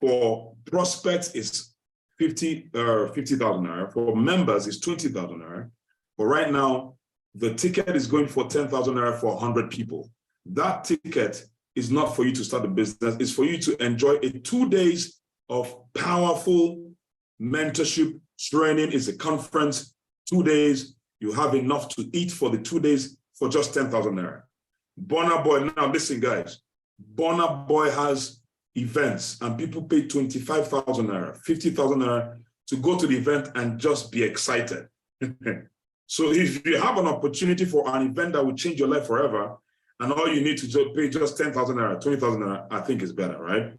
For prospects, it's 50,000 naira. For members, it's 20,000 naira. But right now, the ticket is going for 10,000 naira for 100 people. That ticket is not for you to start a business. It's for you to enjoy 2 days of powerful mentorship training. It's a conference, 2 days. You have enough to eat for the 2 days for just 10,000 naira. Burna Boy, now listen, guys. Burna Boy has events and people pay 25,000 naira, 50,000 naira to go to the event and just be excited. So if you have an opportunity for an event that will change your life forever, and all you need to pay just 10,000 naira, 20,000 naira, I think is better, right?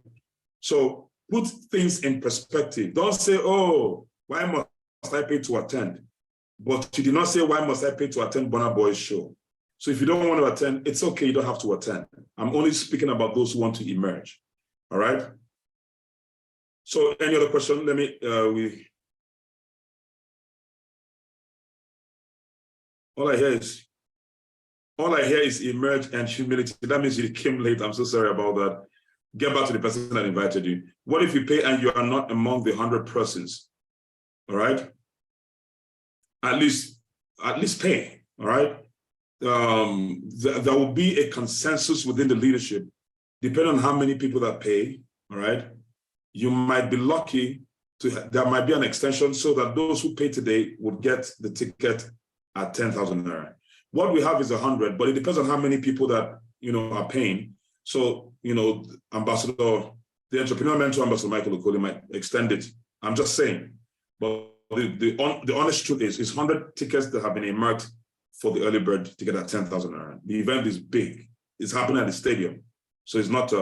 So put things in perspective. Don't say, oh, why must I pay to attend? But you did not say, why must I pay to attend Burna Boy's show? So if you don't want to attend, it's okay, you don't have to attend. I'm only speaking about those who want to emerge, all right? So any other question? Let me, All I hear is emerge and humility. That means you came late. I'm so sorry about that. Get back to the person that invited you. What if you pay and you are not among the 100 persons? All right. At least pay. All right. There will be a consensus within the leadership, depending on how many people that pay. All right. You might be lucky there might be an extension so that those who pay today would get the ticket at 10,000 naira. What we have is 100, but it depends on how many people that, are paying. So, Ambassador, the entrepreneur mentor, Ambassador Michael Okoli, might extend it. I'm just saying. But the honest truth is 100 tickets that have been earmarked for the early bird ticket at 10,000 naira. The event is big. It's happening at the stadium. So it's not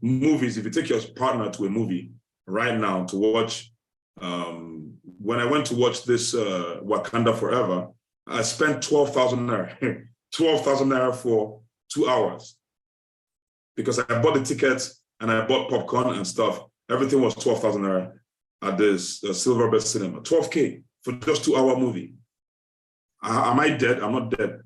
movies. If you take your partner to a movie right now to watch, when I went to watch this Wakanda Forever, I spent 12,000 naira, 12,000 naira for 2 hours because I bought the tickets and I bought popcorn and stuff. Everything was 12,000 naira at this Silverbird Cinema, 12K for just 2-hour movie. Am I dead? I'm not dead.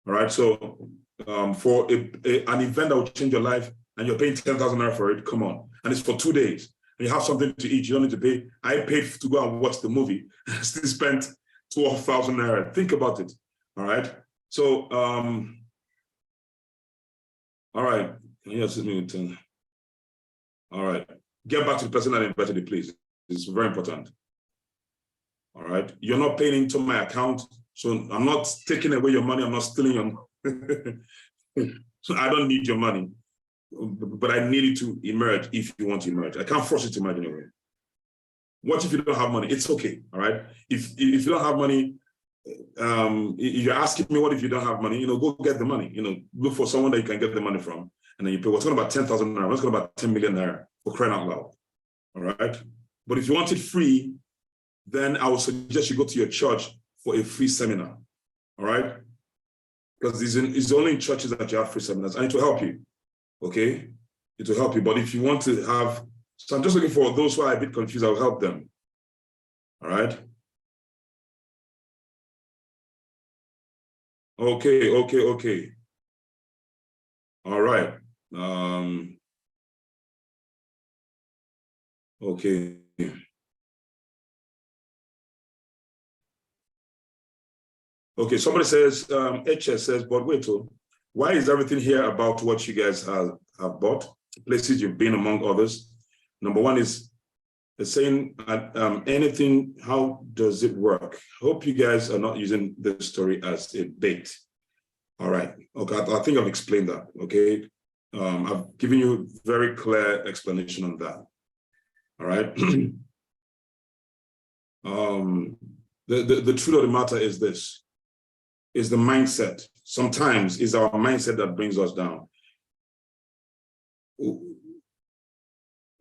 All right. So for an event that will change your life and you're paying 10,000 naira for it, come on. And it's for 2 days. And you have something to eat. You don't need to pay. I paid to go and watch the movie. I still spent 12,000 naira. Think about it. All right. So, all right. Can you just me with 10? All right. Get back to the person that invited you, please. It's very important. All right. You're not paying into my account. So I'm not taking away your money. I'm not stealing your money. So I don't need your money. But I need you to emerge if you want to emerge. I can't force you to emerge anyway. What if you don't have money? It's okay. All right. If you don't have money, if you're asking me what if you don't have money, go get the money. Look for someone that you can get the money from, and then you pay. We're talking about 10,000 naira. We're talking about 10 million naira for crying out loud. All right. But if you want it free, then I would suggest you go to your church for a free seminar. All right. Because it's only in churches that you have free seminars, and it will help you. Okay, it will help you. But if you want to have, so I'm just looking for those who are a bit confused, I'll help them. All right. Okay. All right. Okay. Okay, somebody says, HS says, but wait, why is everything here about what you guys have bought, places you've been among others? Number one is saying anything, how does it work? Hope you guys are not using this story as a bait. All right, okay, I think I've explained that, okay? I've given you very clear explanation on that, all right? The truth of the matter is this, is the mindset. Sometimes it's our mindset that brings us down.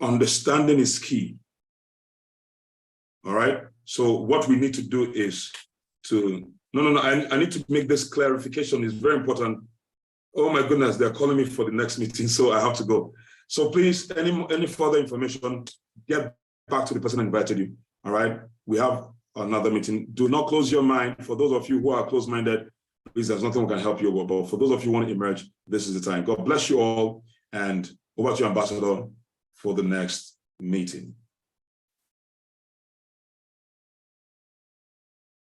Understanding is key. All right. So what we need to do is to, I need to make this clarification. It's very important. Oh my goodness, they're calling me for the next meeting, so I have to go. So please, any further information, get back to the person that invited you. All right. We have another meeting. Do not close your mind. For those of you who are close-minded, please, there's nothing we can help you with. But for those of you who want to emerge, this is the time. God bless you all. And over to you, Ambassador, for the next meeting.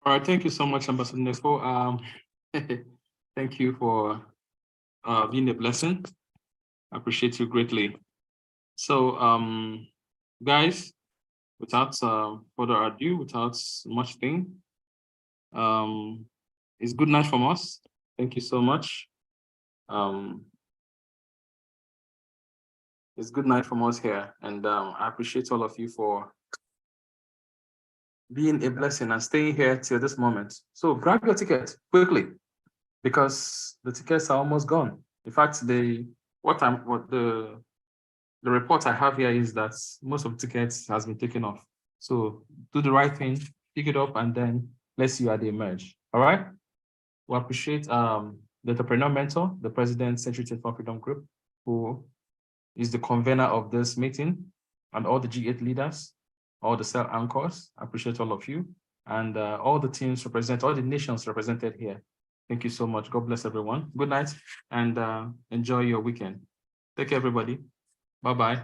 All right. Thank you so much, Ambassador Nespo. Thank you for being a blessing. I appreciate you greatly. So, guys, without further ado, without much thing, it's good night from us. Thank you so much. It's good night from us here, and I appreciate all of you for being a blessing and staying here till this moment. So grab your ticket quickly, because the tickets are almost gone. In fact, the report I have here is that most of the tickets has been taken off. So do the right thing, pick it up, and then let's see you at the emerge. All right. We appreciate the entrepreneur mentor, the president, Century 21 Freedom Group, who is the convener of this meeting, and all the G8 leaders, all the cell anchors. I appreciate all of you. and all the teams represent, all the nations represented here. Thank you so much. God bless everyone. Good night and enjoy your weekend. Take care, everybody. Bye-bye.